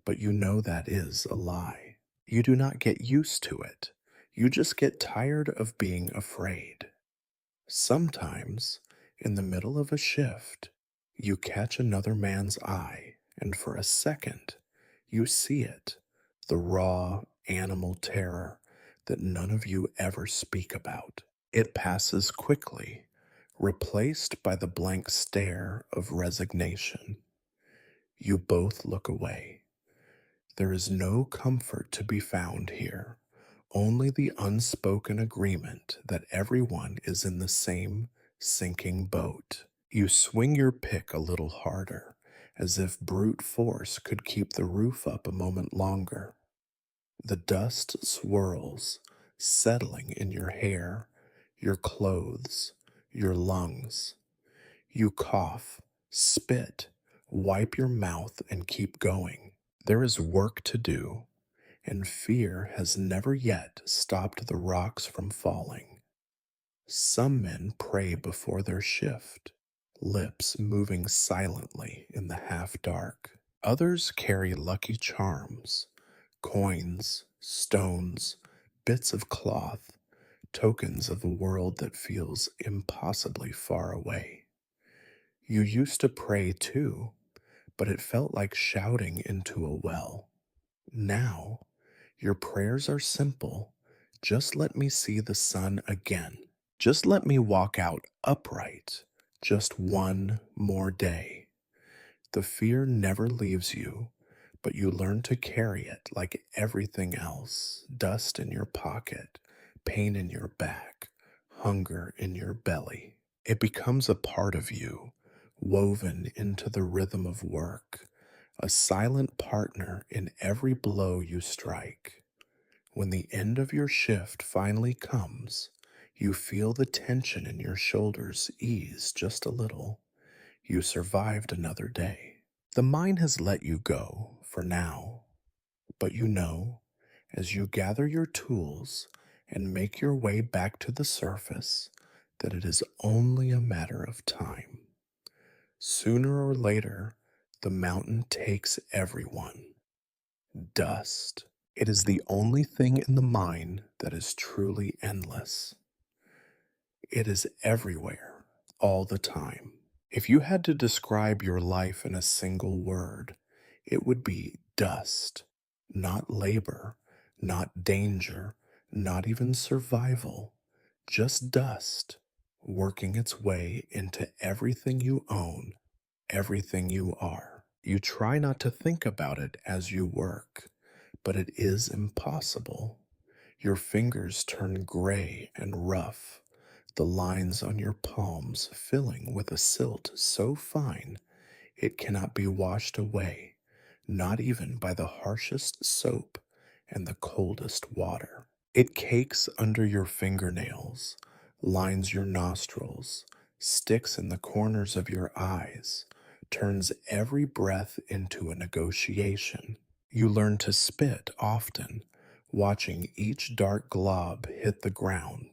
but you know that is a lie. You do not get used to it. You just get tired of being afraid. Sometimes, in the middle of a shift, you catch another man's eye, and for a second, you see it: the raw, animal terror that none of you ever speak about. It passes quickly, replaced by the blank stare of resignation. You both look away. There is no comfort to be found here, only the unspoken agreement that everyone is in the same sinking boat. You swing your pick a little harder, as if brute force could keep the roof up a moment longer. The dust swirls, settling in your hair, your clothes, your lungs. You cough, spit, wipe your mouth, and keep going. There is work to do, and fear has never yet stopped the rocks from falling. Some men pray before their shift, lips moving silently in the half dark. Others carry lucky charms: coins, stones, bits of cloth, tokens of a world that feels impossibly far away. You used to pray too, but it felt like shouting into a well. Now, your prayers are simple: just let me see the sun again. Just let me walk out upright. Just one more day. The fear never leaves you, but you learn to carry it like everything else: dust in your pocket, pain in your back, hunger in your belly. It becomes a part of you, woven into the rhythm of work, a silent partner in every blow you strike. When the end of your shift finally comes, you feel the tension in your shoulders ease just a little. You survived another day. The mind has let you go for now, but you know, as you gather your tools and make your way back to the surface, that it is only a matter of time. Sooner or later, the mountain takes everyone. Dust. It is the only thing in the mind that is truly endless. It is everywhere, all the time. If you had to describe your life in a single word, it would be dust. Not labor, not danger, not even survival. Just dust, working its way into everything you own, everything you are. You try not to think about it as you work, but it is impossible. Your fingers turn gray and rough, the lines on your palms filling with a silt so fine it cannot be washed away, not even by the harshest soap and the coldest water. It cakes under your fingernails, lines your nostrils, sticks in the corners of your eyes, turns every breath into a negotiation. You learn to spit often, watching each dark glob hit the ground,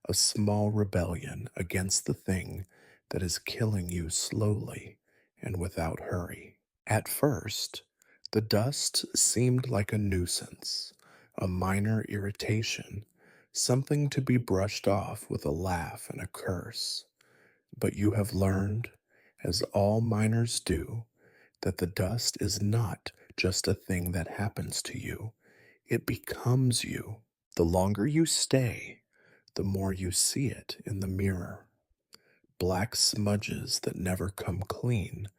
a small rebellion against the thing that is killing you slowly and without hurry. At first, the dust seemed like a nuisance, a minor irritation, something to be brushed off with a laugh and a curse. But you have learned, as all miners do, that the dust is not just a thing that happens to you, it becomes you. The longer you stay, the more you see it in the mirror. Black smudges that never come clean,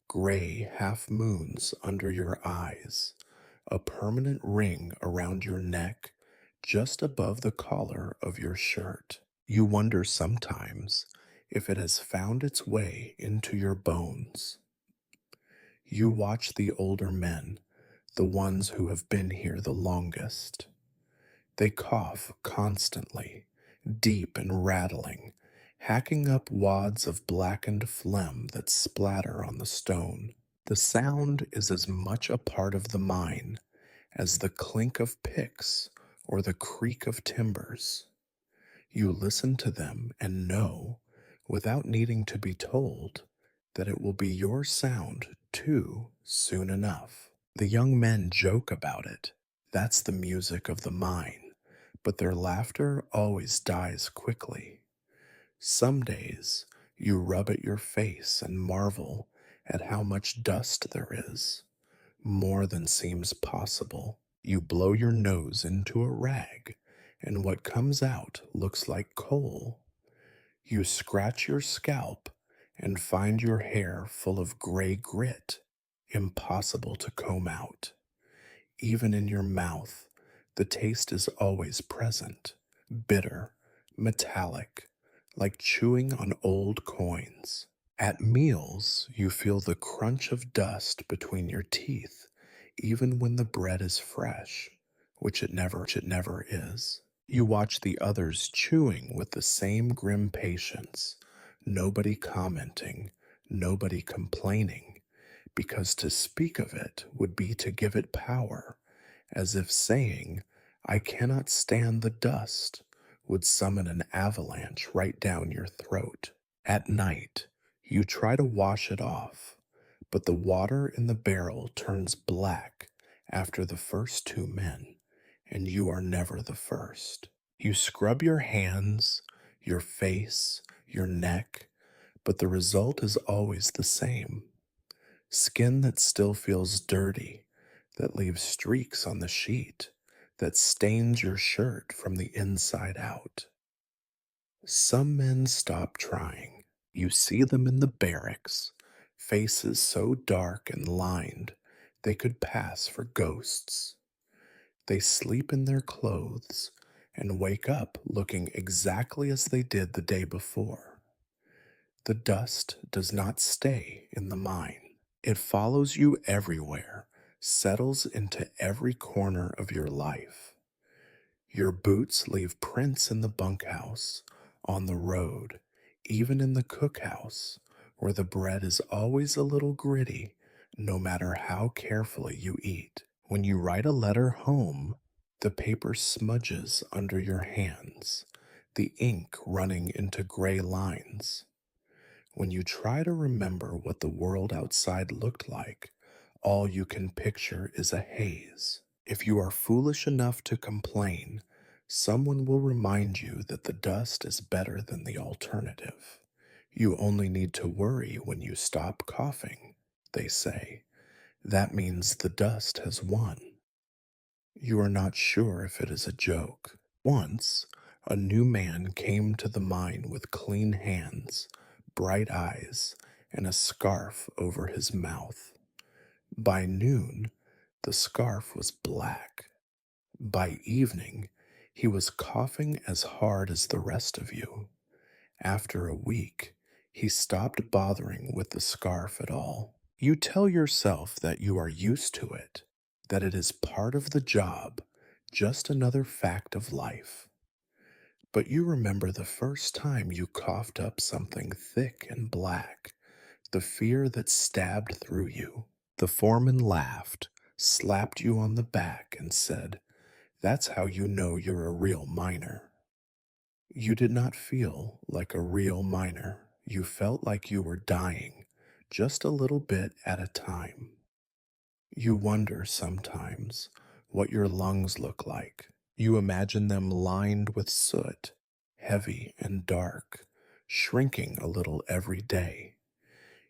gray half moons under your eyes, a permanent ring around your neck just above the collar of your shirt. You wonder sometimes if it has found its way into your bones. You watch the older men, the ones who have been here the longest. They cough constantly, deep and rattling, hacking up wads of blackened phlegm that splatter on the stone. The sound is as much a part of the mine as the clink of picks or the creak of timbers. You listen to them and know, without needing to be told, that it will be your sound too soon enough. The young men joke about it. That's the music of the mine, but their laughter always dies quickly. Some days you rub at your face and marvel at how much dust there is, more than seems possible. You blow your nose into a rag, and what comes out looks like coal. You scratch your scalp and find your hair full of gray grit, impossible to comb out. Even in your mouth, the taste is always present, bitter, metallic, like chewing on old coins. At meals, you feel the crunch of dust between your teeth, even when the bread is fresh, which it never is. You watch the others chewing with the same grim patience, nobody commenting, nobody complaining, because to speak of it would be to give it power, as if saying, I cannot stand the dust, would summon an avalanche right down your throat. At night, you try to wash it off, but the water in the barrel turns black after the first two men, and you are never the first. You scrub your hands, your face, your neck, but the result is always the same. Skin that still feels dirty, that leaves streaks on the sheet, that stains your shirt from the inside out. Some men stop trying. You see them in the barracks, faces so dark and lined they could pass for ghosts. They sleep in their clothes and wake up looking exactly as they did the day before. The dust does not stay in the mine. It follows you everywhere, settles into every corner of your life. Your boots leave prints in the bunkhouse, on the road, even in the cookhouse, where the bread is always a little gritty, no matter how carefully you eat. When you write a letter home, the paper smudges under your hands, the ink running into gray lines. When you try to remember what the world outside looked like, all you can picture is a haze. If you are foolish enough to complain, someone will remind you that the dust is better than the alternative. You only need to worry when you stop coughing, they say. That means the dust has won. You are not sure if it is a joke. Once, a new man came to the mine with clean hands, bright eyes, and a scarf over his mouth. By noon, the scarf was black. By evening, he was coughing as hard as the rest of you. After a week, he stopped bothering with the scarf at all. You tell yourself that you are used to it, that it is part of the job, just another fact of life. But you remember the first time you coughed up something thick and black, the fear that stabbed through you. The foreman laughed, slapped you on the back, and said, "That's how you know you're a real miner." You did not feel like a real miner. You felt like you were dying, just a little bit at a time. You wonder sometimes what your lungs look like. You imagine them lined with soot, heavy and dark, shrinking a little every day.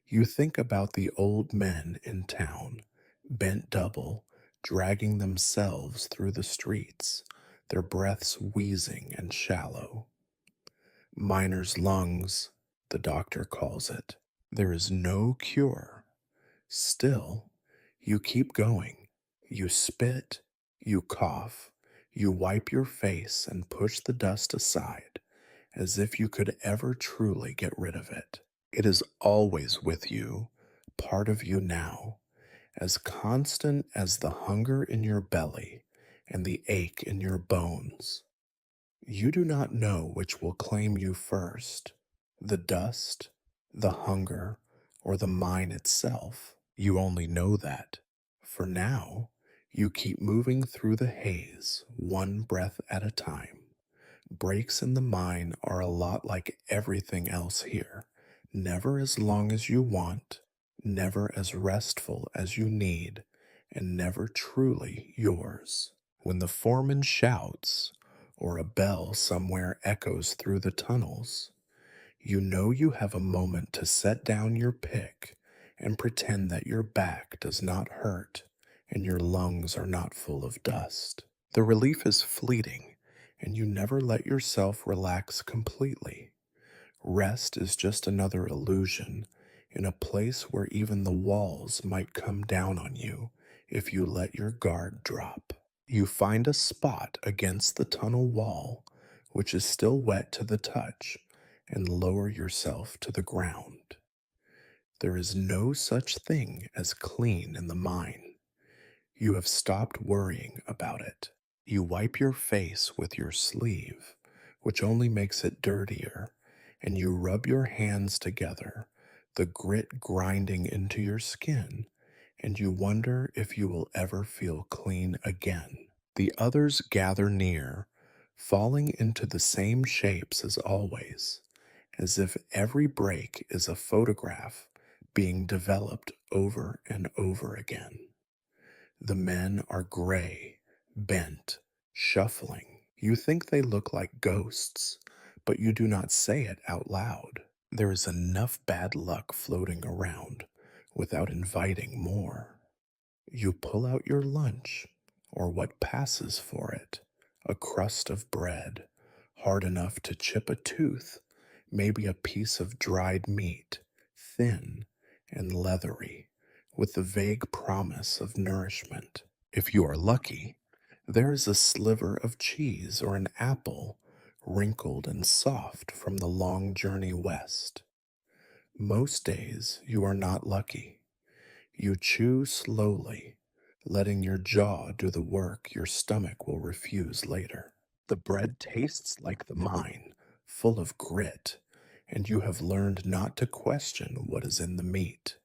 You think about the old men in town, bent double, dragging themselves through the streets, their breaths wheezing and shallow. Miner's lungs, the doctor calls it. There is no cure. Still, you keep going. You spit, you cough, you wipe your face and push the dust aside as if you could ever truly get rid of it. It is always with you, part of you now, as constant as the hunger in your belly and the ache in your bones. You do not know which will claim you first, the dust, the hunger, or the mine itself. You only know that. For now, you keep moving through the haze, one breath at a time. Breaks in the mine are a lot like everything else here. Never as long as you want, never as restful as you need, and never truly yours. When the foreman shouts, or a bell somewhere echoes through the tunnels, you know you have a moment to set down your pick and pretend that your back does not hurt and your lungs are not full of dust. The relief is fleeting, and you never let yourself relax completely. Rest is just another illusion in a place where even the walls might come down on you if you let your guard drop. You find a spot against the tunnel wall, which is still wet to the touch, and lower yourself to the ground. There is no such thing as clean in the mine. You have stopped worrying about it. You wipe your face with your sleeve, which only makes it dirtier, and you rub your hands together, the grit grinding into your skin, and you wonder if you will ever feel clean again. The others gather near, falling into the same shapes as always, as if every break is a photograph being developed over and over again. The men are gray, bent, shuffling. You think they look like ghosts, but you do not say it out loud. There is enough bad luck floating around without inviting more. You pull out your lunch, or what passes for it, a crust of bread, hard enough to chip a tooth, maybe a piece of dried meat, thin and leathery, with the vague promise of nourishment. If you are lucky, there is a sliver of cheese or an apple, wrinkled and soft from the long journey west. Most days you are not lucky. You chew slowly, letting your jaw do the work your stomach will refuse later. The bread tastes like the mine, full of grit, and you have learned not to question what is in the meat.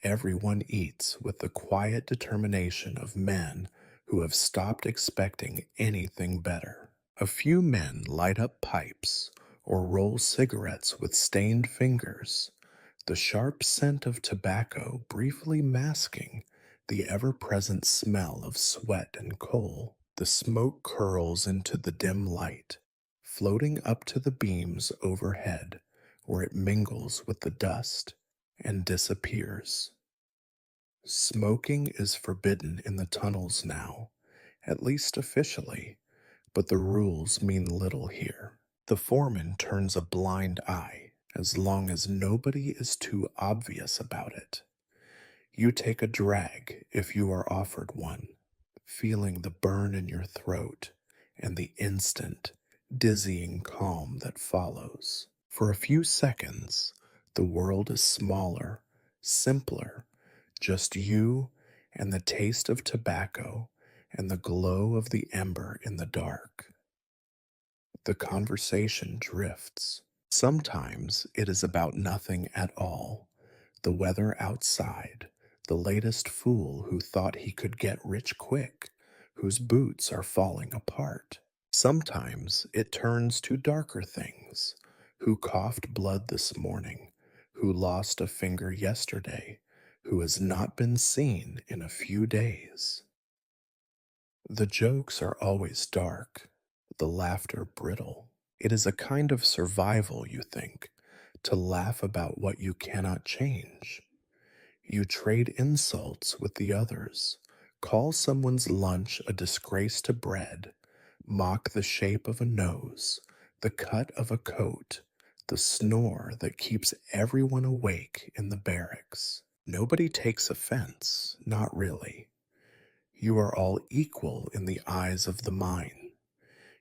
Everyone eats with the quiet determination of men who have stopped expecting anything better. A few men light up pipes or roll cigarettes with stained fingers, the sharp scent of tobacco briefly masking the ever present smell of sweat and coal. The smoke curls into the dim light, floating up to the beams overhead, where it mingles with the dust and disappears. Smoking is forbidden in the tunnels now, at least officially, but the rules mean little here. The foreman turns a blind eye as long as nobody is too obvious about it. You take a drag if you are offered one, feeling the burn in your throat and the instant, dizzying calm that follows. For a few seconds, the world is smaller, simpler, just you and the taste of tobacco and the glow of the ember in the dark. The conversation drifts. Sometimes it is about nothing at all. The weather outside, the latest fool who thought he could get rich quick, whose boots are falling apart. Sometimes it turns to darker things. Who coughed blood this morning, who lost a finger yesterday, who has not been seen in a few days. The jokes are always dark, the laughter brittle. It is a kind of survival, you think, to laugh about what you cannot change. You trade insults with the others, call someone's lunch a disgrace to bread, mock the shape of a nose, the cut of a coat, the snore that keeps everyone awake in the barracks. Nobody takes offense, not really. You are all equal in the eyes of the mine.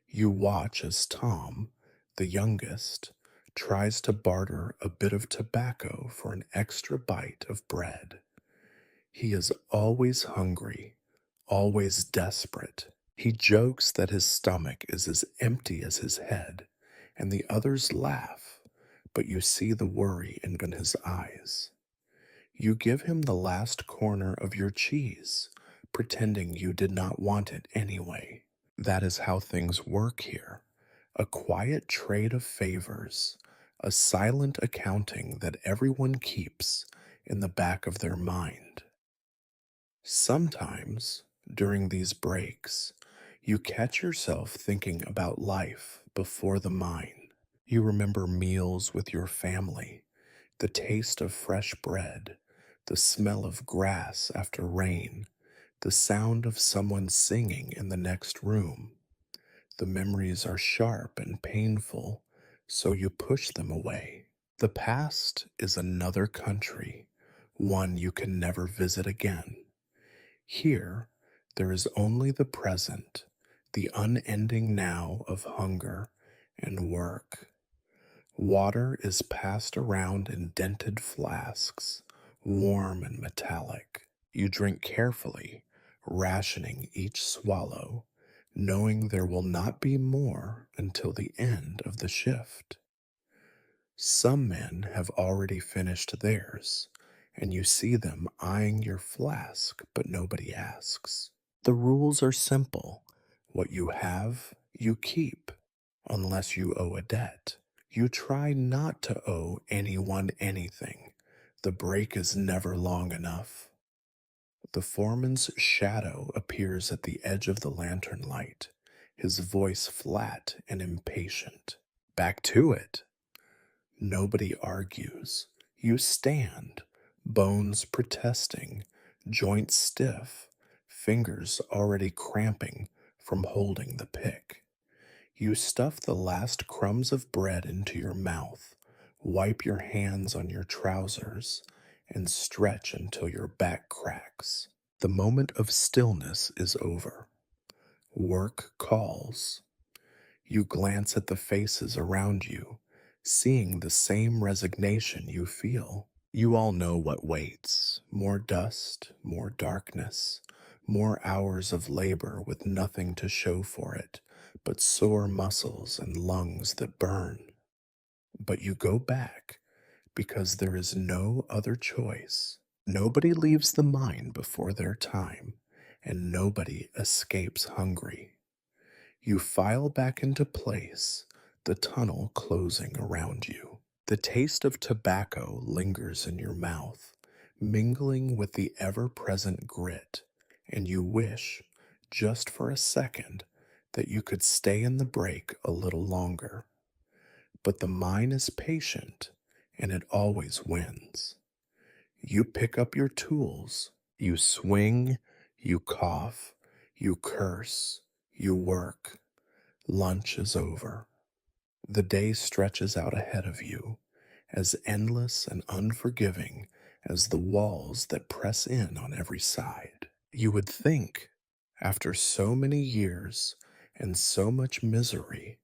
You watch as Tom, the youngest, tries to barter a bit of tobacco for an extra bite of bread. He is always hungry, always desperate. He jokes that his stomach is as empty as his head, and the others laugh, but you see the worry in his eyes. You give him the last corner of your cheese, pretending you did not want it anyway. That is how things work here. A quiet trade of favors, a silent accounting that everyone keeps in the back of their mind. Sometimes, during these breaks, you catch yourself thinking about life before the mine. You remember meals with your family, the taste of fresh bread, the smell of grass after rain, the sound of someone singing in the next room. The memories are sharp and painful, so you push them away. The past is another country, one you can never visit again. Here, there is only the present, the unending now of hunger and work. Water is passed around in dented flasks, warm and metallic. You drink carefully, rationing each swallow, knowing there will not be more until the end of the shift. Some men have already finished theirs, and you see them eyeing your flask, but nobody asks. The rules are simple. What you have, you keep, unless you owe a debt. You try not to owe anyone anything. The break is never long enough. The foreman's shadow appears at the edge of the lantern light, his voice flat and impatient. Back to it. Nobody argues. You stand, bones protesting, joints stiff, fingers already cramping from holding the pick. You stuff the last crumbs of bread into your mouth, wipe your hands on your trousers, and stretch until your back cracks. The moment of stillness is over. Work calls. You glance at the faces around you, seeing the same resignation you feel. You all know what waits: more dust, more darkness, more hours of labor with nothing to show for it but sore muscles and lungs that burn. But you go back because there is no other choice. Nobody leaves the mine before their time, and nobody escapes hungry. You file back into place, the tunnel closing around you. The taste of tobacco lingers in your mouth, mingling with the ever present grit, and you wish, just for a second, that you could stay in the break a little longer. But the mine is patient, and it always wins. You pick up your tools, you swing, you cough, you curse, you work. Lunch is over. The day stretches out ahead of you, as endless and unforgiving as the walls that press in on every side. You would think, after so many years and so much misery,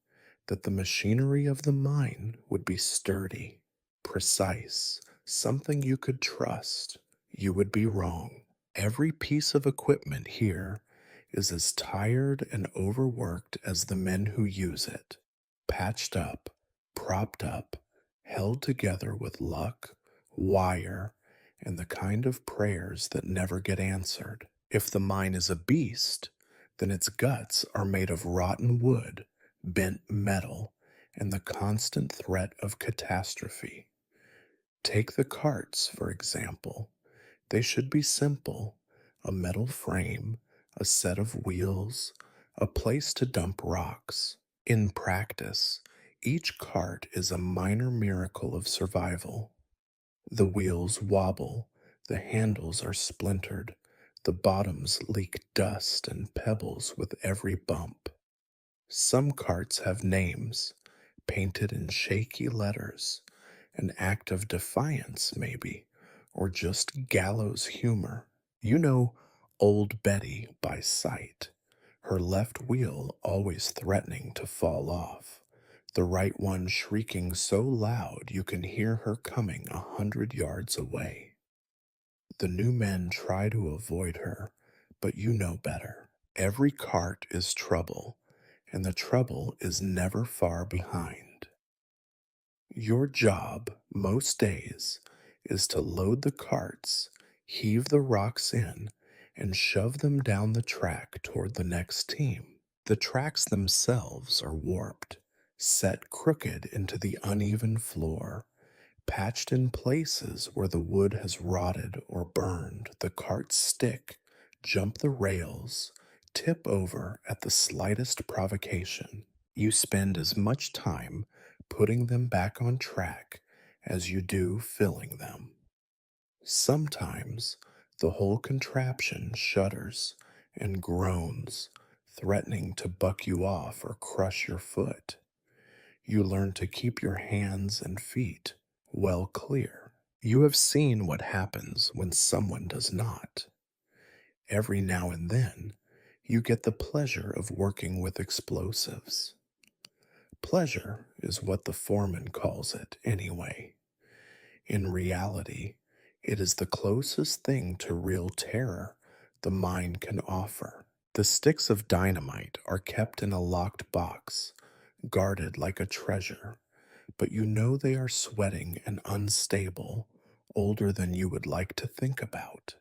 that the machinery of the mine would be sturdy, precise, something you could trust. You would be wrong. Every piece of equipment here is as tired and overworked as the men who use it, patched up, propped up, held together with luck, wire, and the kind of prayers that never get answered. If the mine is a beast, then its guts are made of rotten wood, bent metal, and the constant threat of catastrophe. Take the carts, for example. They should be simple: a metal frame, a set of wheels, a place to dump rocks. In practice, each cart is a minor miracle of survival. The wheels wobble, the handles are splintered, the bottoms leak dust and pebbles with every bump. Some carts have names, painted in shaky letters, an act of defiance, maybe, or just gallows humor. You know Old Betty by sight, her left wheel always threatening to fall off, the right one shrieking so loud you can hear her coming 100 yards away. The new men try to avoid her, but you know better. Every cart is trouble, and the trouble is never far behind. Your job, most days, is to load the carts, heave the rocks in, and shove them down the track toward the next team. The tracks themselves are warped, set crooked into the uneven floor, patched in places where the wood has rotted or burned. The carts stick, jump the rails, tip over at the slightest provocation. You spend as much time putting them back on track as you do filling them. Sometimes the whole contraption shudders and groans, threatening to buck you off or crush your foot. You learn to keep your hands and feet well clear. You have seen what happens when someone does not. Every now and then, you get the pleasure of working with explosives. Pleasure is what the foreman calls it, anyway. In reality, it is the closest thing to real terror the mind can offer. The sticks of dynamite are kept in a locked box, guarded like a treasure, but you know they are sweating and unstable, older than you would like to think about.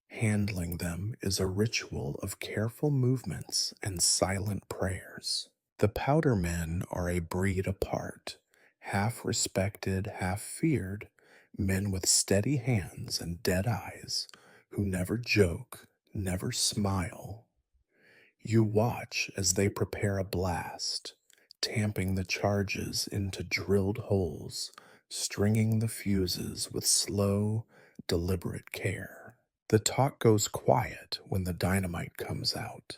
Handling them is a ritual of careful movements and silent prayers. The powder men are a breed apart, half respected, half feared, men with steady hands and dead eyes, who never joke, never smile. You watch as they prepare a blast, tamping the charges into drilled holes, stringing the fuses with slow, deliberate care. The talk goes quiet when the dynamite comes out.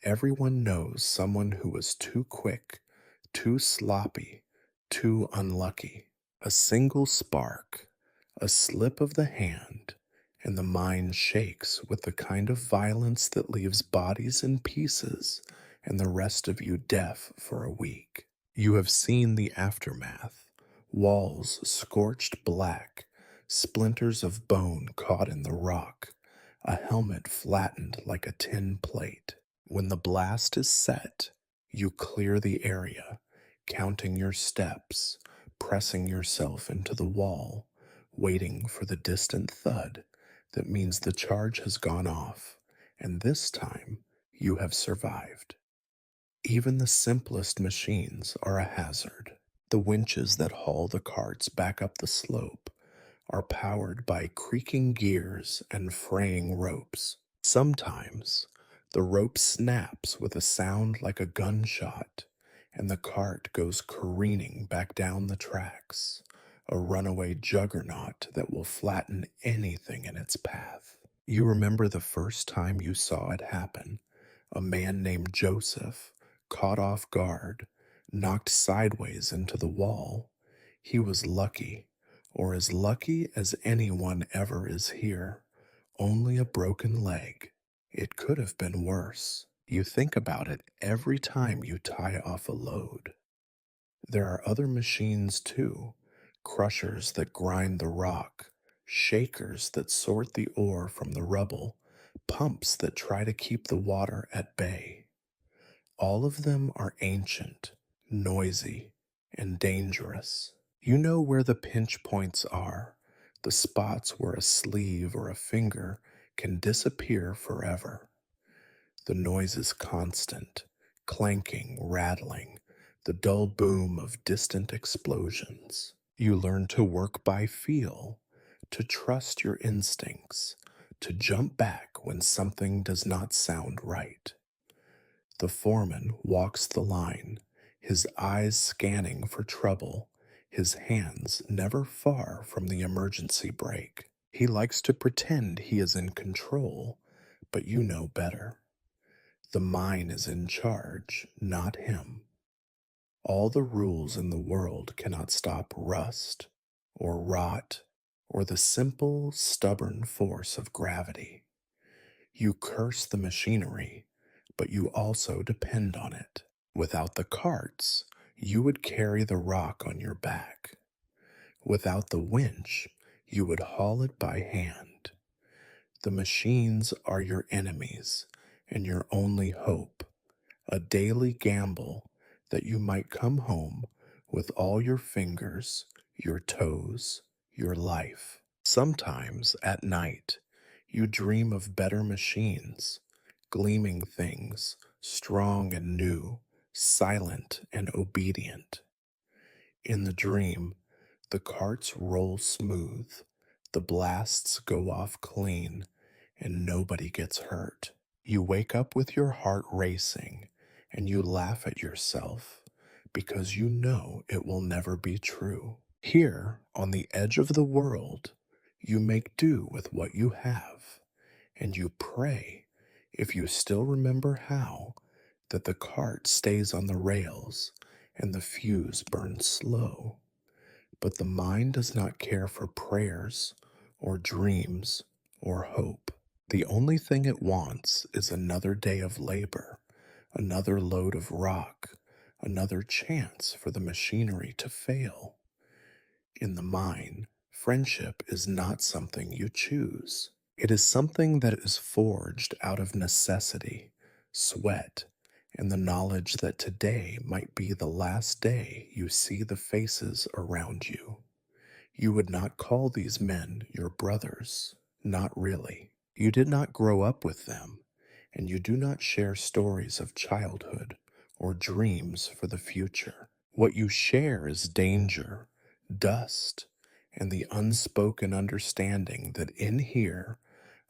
Everyone knows someone who was too quick, too sloppy, too unlucky. A single spark, a slip of the hand, and the mind shakes with the kind of violence that leaves bodies in pieces and the rest of you deaf for a week. You have seen the aftermath: walls scorched black, splinters of bone caught in the rock, a helmet flattened like a tin plate. When the blast is set, you clear the area, counting your steps, pressing yourself into the wall, waiting for the distant thud that means the charge has gone off, and this time you have survived. Even the simplest machines are a hazard. The winches that haul the carts back up the slope are powered by creaking gears and fraying ropes. Sometimes the rope snaps with a sound like a gunshot, and the cart goes careening back down the tracks, a runaway juggernaut that will flatten anything in its path. You remember the first time you saw it happen? A man named Joseph, caught off guard, knocked sideways into the wall. He was lucky, or as lucky as anyone ever is here. Only a broken leg. It could have been worse. You think about it every time you tie off a load. There are other machines too, crushers that grind the rock, shakers that sort the ore from the rubble, pumps that try to keep the water at bay. All of them are ancient, noisy, and dangerous. You know where the pinch points are, the spots where a sleeve or a finger can disappear forever. The noise is constant, clanking, rattling, the dull boom of distant explosions. You learn to work by feel, to trust your instincts, to jump back when something does not sound right. The foreman walks the line, his eyes scanning for trouble, his hands never far from the emergency brake. He likes to pretend he is in control, but you know better. The mine is in charge, not him. All the rules in the world cannot stop rust, or rot, or the simple, stubborn force of gravity. You curse the machinery, but you also depend on it. Without the carts, you would carry the rock on your back. Without the winch, you would haul it by hand. The machines are your enemies and your only hope, a daily gamble that you might come home with all your fingers, your toes, your life. Sometimes at night, you dream of better machines, gleaming things, strong and new, silent and obedient. In the dream, the carts roll smooth, the blasts go off clean, and nobody gets hurt. You wake up with your heart racing, and you laugh at yourself because you know it will never be true. Here, on the edge of the world, you make do with what you have, and you pray, if you still remember how, that the cart stays on the rails and the fuse burns slow. But the mind does not care for prayers or dreams or hope. The only thing it wants is another day of labor, another load of rock, another chance for the machinery to fail. In the mine, friendship is not something you choose. It is something that is forged out of necessity, sweat, and the knowledge that today might be the last day you see the faces around you. You would not call these men your brothers, not really. You did not grow up with them, and you do not share stories of childhood or dreams for the future. What you share is danger, dust, and the unspoken understanding that in here,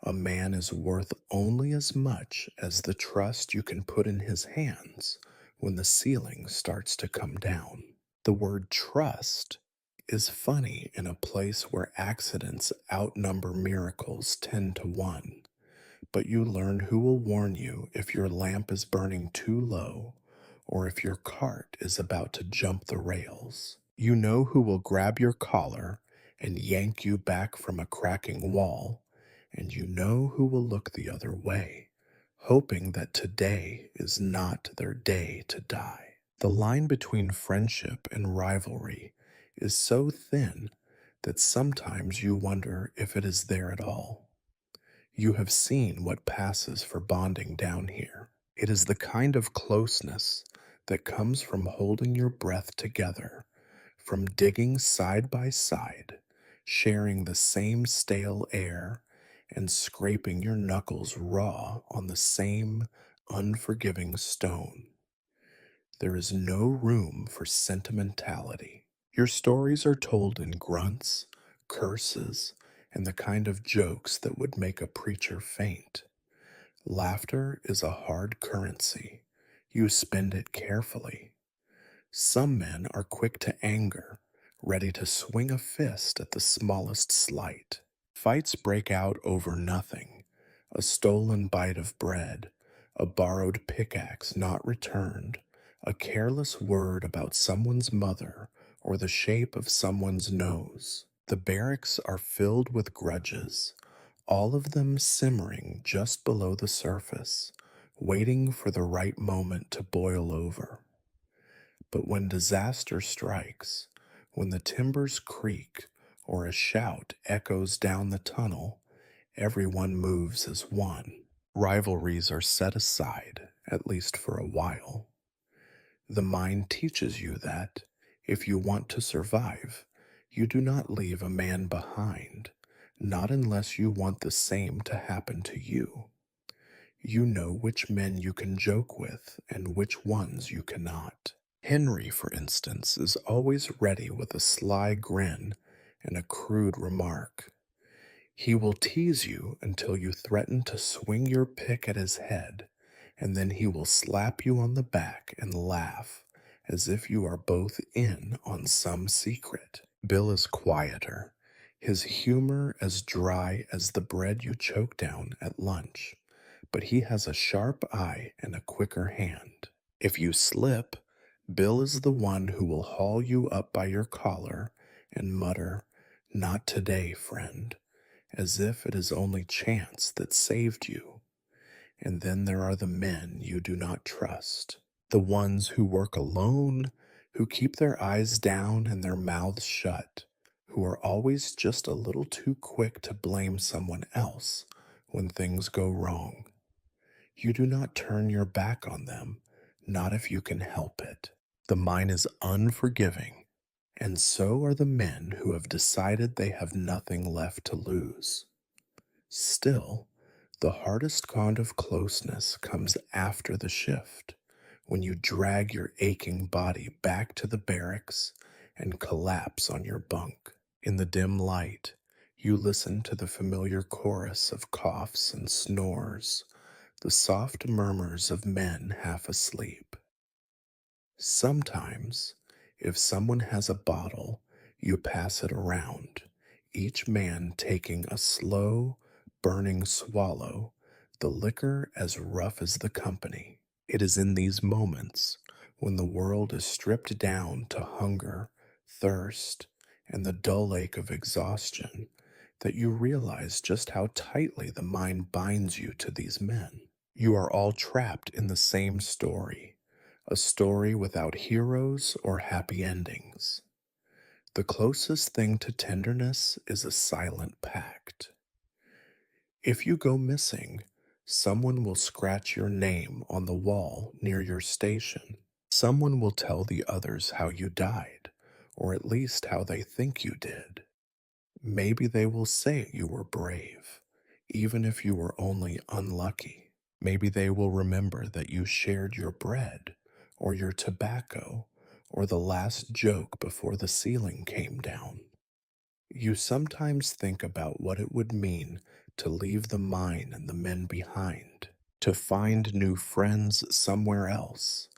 a man is worth only as much as the trust you can put in his hands when the ceiling starts to come down. The word trust is funny in a place where accidents outnumber miracles 10 to 1, but you learn who will warn you if your lamp is burning too low or if your cart is about to jump the rails. You know who will grab your collar and yank you back from a cracking wall, and you know who will look the other way, hoping that today is not their day to die. The line between friendship and rivalry is so thin that sometimes you wonder if it is there at all. You have seen what passes for bonding down here. It is the kind of closeness that comes from holding your breath together, from digging side by side, sharing the same stale air, and scraping your knuckles raw on the same unforgiving stone. There is no room for sentimentality. Your stories are told in grunts, curses, and the kind of jokes that would make a preacher faint. Laughter is a hard currency. You spend it carefully. Some men are quick to anger, ready to swing a fist at the smallest slight. Fights break out over nothing: a stolen bite of bread, a borrowed pickaxe not returned, a careless word about someone's mother, or the shape of someone's nose. The barracks are filled with grudges, all of them simmering just below the surface, waiting for the right moment to boil over. But when disaster strikes, when the timbers creak or a shout echoes down the tunnel, everyone moves as one. Rivalries are set aside, at least for a while. The mind teaches you that, if you want to survive, you do not leave a man behind, not unless you want the same to happen to you. You know which men you can joke with and which ones you cannot. Henry, for instance, is always ready with a sly grin and a crude remark. He will tease you until you threaten to swing your pick at his head, and then he will slap you on the back and laugh as if you are both in on some secret. Bill is quieter, his humor as dry as the bread you choke down at lunch, but he has a sharp eye and a quicker hand. If you slip, Bill is the one who will haul you up by your collar and mutter, "Not today, friend," as if it is only chance that saved you. And then there are the men you do not trust, the ones who work alone, who keep their eyes down and their mouths shut, who are always just a little too quick to blame someone else when things go wrong. You do not turn your back on them, not if you can help it. The mind is unforgiving, and so are the men who have decided they have nothing left to lose. Still, the hardest kind of closeness comes after the shift, when you drag your aching body back to the barracks and collapse on your bunk. In the dim light, you listen to the familiar chorus of coughs and snores, the soft murmurs of men half asleep. Sometimes, if someone has a bottle, you pass it around, each man taking a slow, burning swallow, the liquor as rough as the company. It is in these moments, when the world is stripped down to hunger, thirst, and the dull ache of exhaustion, that you realize just how tightly the mind binds you to these men. You are all trapped in the same story, a story without heroes or happy endings. The closest thing to tenderness is a silent pact. If you go missing, someone will scratch your name on the wall near your station. Someone will tell the others how you died, or at least how they think you did. Maybe they will say you were brave, even if you were only unlucky. Maybe they will remember that you shared your bread, or your tobacco, or the last joke before the ceiling came down. You sometimes think about what it would mean to leave the mine and the men behind, to find new friends somewhere else,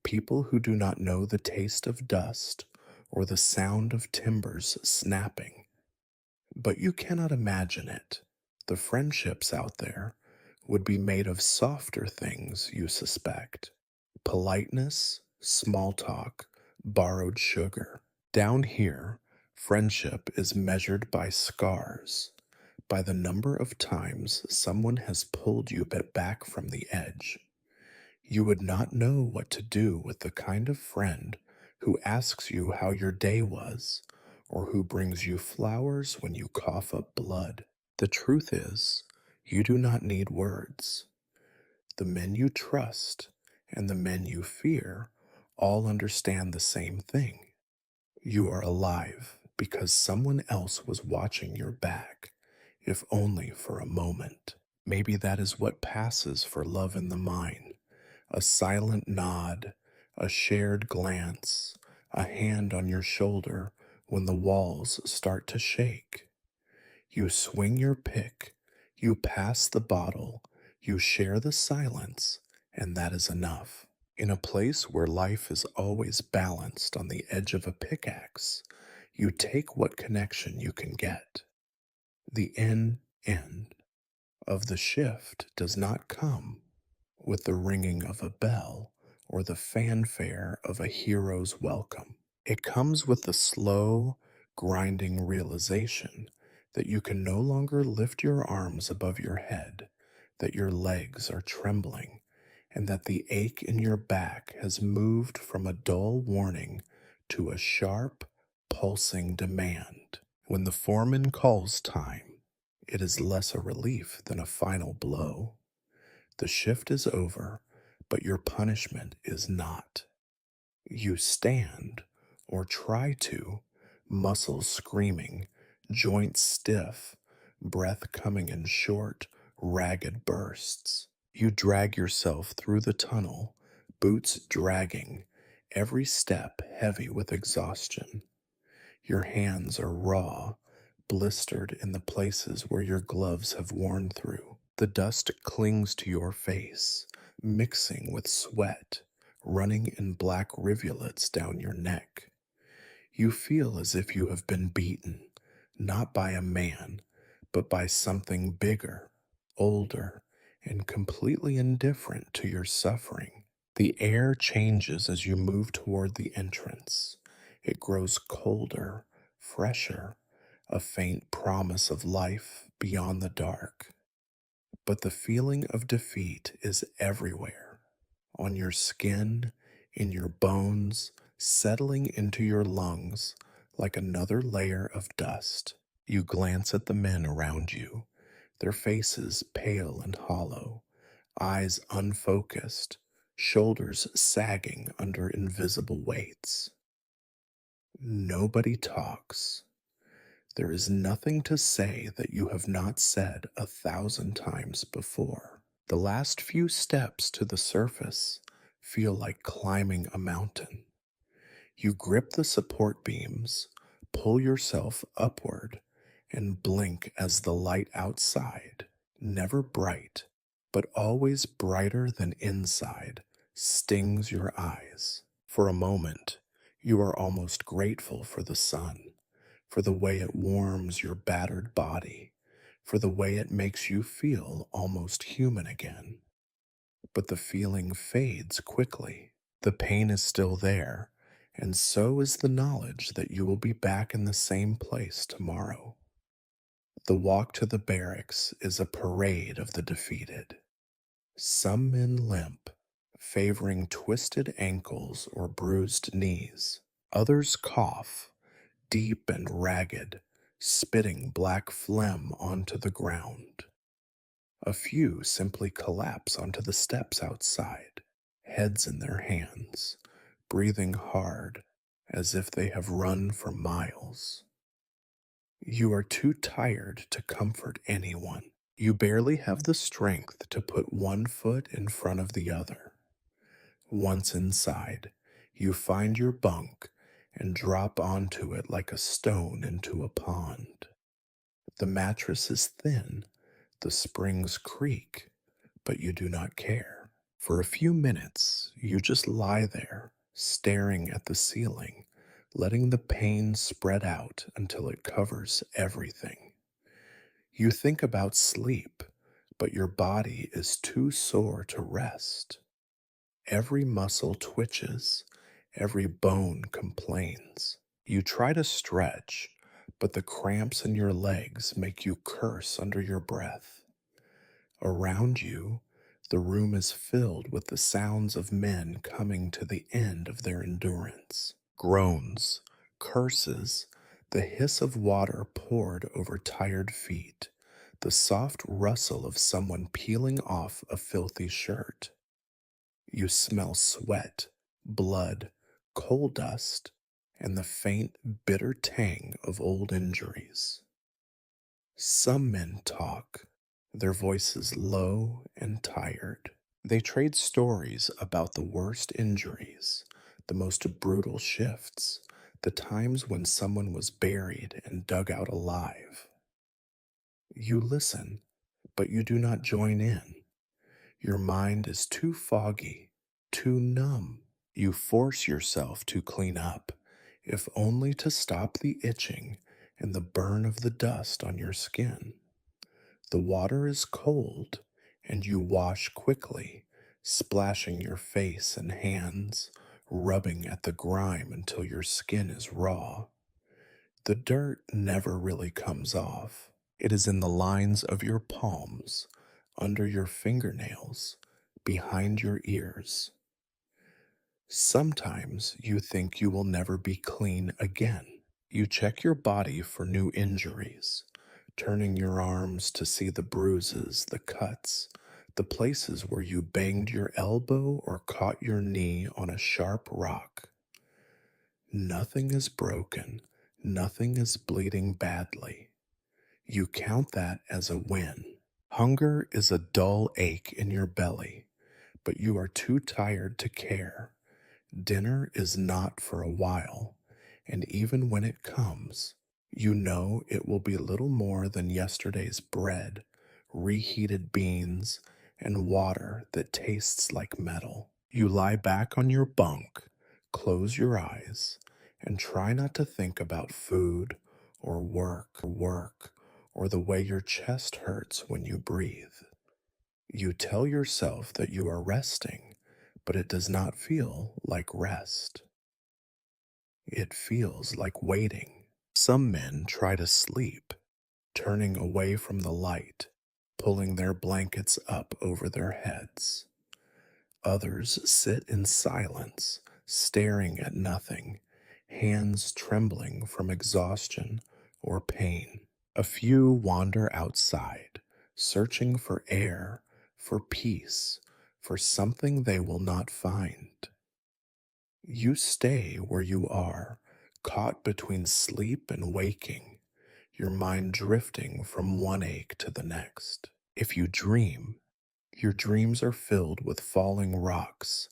people who do not know the taste of dust or the sound of timbers snapping. But you cannot imagine it. The friendships out there would be made of softer things, you suspect: politeness, small talk, borrowed sugar. Down here, friendship is measured by scars, by the number of times someone has pulled you back from the edge. You would not know what to do with the kind of friend who asks you how your day was, or who brings you flowers when you cough up blood. The truth is, you do not need words. The men you trust and the men you fear all understand the same thing. You are alive because someone else was watching your back, if only for a moment. Maybe that is what passes for love in the mine: a silent nod, A shared glance, a hand on your shoulder when the walls start to shake. You swing your pick, you pass the bottle, you share the silence, and that is enough. In a place where life is always balanced on the edge of a pickaxe, you take what connection you can get. The end of the shift does not come with the ringing of a bell or the fanfare of a hero's welcome. It comes with the slow, grinding realization that you can no longer lift your arms above your head, that your legs are trembling, and that the ache in your back has moved from a dull warning to a sharp, pulsing demand. When the foreman calls time, it is less a relief than a final blow. The shift is over, but your punishment is not. You stand, or try to, muscles screaming, joints stiff, breath coming in short, ragged bursts. You drag yourself through the tunnel, boots dragging, every step heavy with exhaustion. Your hands are raw, blistered in the places where your gloves have worn through. The dust clings to your face, mixing with sweat, running in black rivulets down your neck. You feel as if you have been beaten, not by a man, but by something bigger, older, and completely indifferent to your suffering. The air changes as you move toward the entrance. It grows colder, fresher, a faint promise of life beyond the dark. But the feeling of defeat is everywhere, on your skin, in your bones, settling into your lungs like another layer of dust. You glance at the men around you, their faces pale and hollow, eyes unfocused, shoulders sagging under invisible weights. Nobody talks. There is nothing to say that you have not said 1,000 times before. The last few steps to the surface feel like climbing a mountain. You grip the support beams, pull yourself upward, and blink as the light outside, never bright, but always brighter than inside, stings your eyes. For a moment, you are almost grateful for the sun, for the way it warms your battered body, for the way it makes you feel almost human again. But the feeling fades quickly. The pain is still there, and so is the knowledge that you will be back in the same place tomorrow. The walk to the barracks is a parade of the defeated. Some men limp, favoring twisted ankles or bruised knees. Others cough, deep and ragged, spitting black phlegm onto the ground. A few simply collapse onto the steps outside, heads in their hands, breathing hard as if they have run for miles. You are too tired to comfort anyone. You barely have the strength to put one foot in front of the other. Once inside, you find your bunk and drop onto it like a stone into a pond. The mattress is thin, the springs creak, but you do not care. For a few minutes, you just lie there, staring at the ceiling, letting the pain spread out until it covers everything. You think about sleep, but your body is too sore to rest. Every muscle twitches, every bone complains. You try to stretch, but the cramps in your legs make you curse under your breath. Around you, the room is filled with the sounds of men coming to the end of their endurance. Groans, curses, the hiss of water poured over tired feet, the soft rustle of someone peeling off a filthy shirt. You smell sweat, blood, coal dust, and the faint, bitter tang of old injuries. Some men talk, their voices low and tired. They trade stories about the worst injuries, the most brutal shifts, the times when someone was buried and dug out alive. You listen, but you do not join in. Your mind is too foggy, too numb. You force yourself to clean up, if only to stop the itching and the burn of the dust on your skin. The water is cold, and you wash quickly, splashing your face and hands, rubbing at the grime until your skin is raw. The dirt never really comes off. It is in the lines of your palms, under your fingernails, behind your ears. Sometimes you think you will never be clean again. You check your body for new injuries, turning your arms to see the bruises, the cuts, the places where you banged your elbow or caught your knee on a sharp rock. Nothing is broken, nothing is bleeding badly. You count that as a win. Hunger is a dull ache in your belly, but you are too tired to care. Dinner is not for a while, and even when it comes, you know it will be little more than yesterday's bread, reheated beans, and water that tastes like metal. You lie back on your bunk, close your eyes, and try not to think about food or work or the way your chest hurts when you breathe. You tell yourself that you are resting, but it does not feel like rest. It feels like waiting. Some men try to sleep, turning away from the light, pulling their blankets up over their heads. Others sit in silence, staring at nothing, hands trembling from exhaustion or pain. A few wander outside, searching for air, for peace, for something they will not find. You stay where you are, caught between sleep and waking, your mind drifting from one ache to the next. If you dream, your dreams are filled with falling rocks,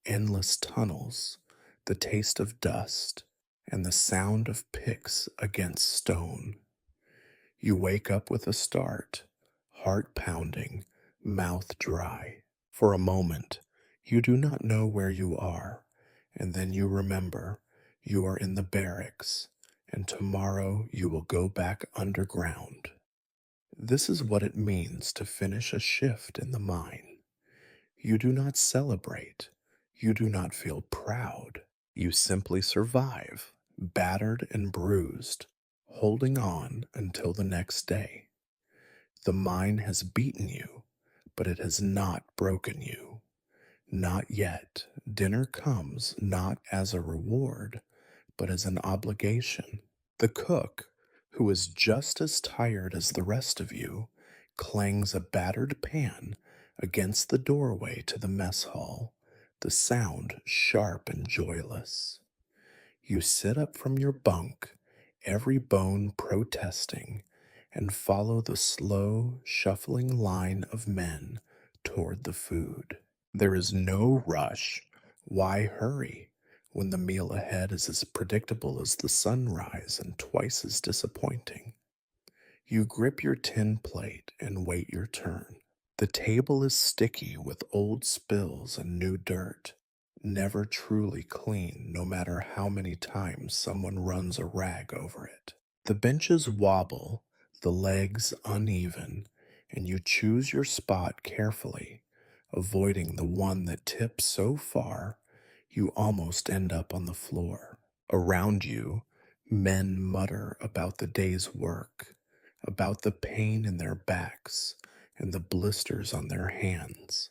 endless tunnels, the taste of dust, and the sound of picks against stone. You wake up with a start, heart pounding, mouth dry. For a moment, you do not know where you are, and then you remember you are in the barracks, and tomorrow you will go back underground. This is what it means to finish a shift in the mine. You do not celebrate. You do not feel proud. You simply survive, battered and bruised, holding on until the next day. The mine has beaten you, but it has not broken you. Not yet. Dinner comes not as a reward, but as an obligation. The cook, who is just as tired as the rest of you, clangs a battered pan against the doorway to the mess hall, the sound sharp and joyless. You sit up from your bunk, every bone protesting, and follow the slow, shuffling line of men toward the food. There is no rush. Why hurry when the meal ahead is as predictable as the sunrise and twice as disappointing? You grip your tin plate and wait your turn. The table is sticky with old spills and new dirt, never truly clean no matter how many times someone runs a rag over it. The benches wobble, the legs uneven, and you choose your spot carefully, avoiding the one that tips so far you almost end up on the floor. Around you, men mutter about the day's work, about the pain in their backs and the blisters on their hands,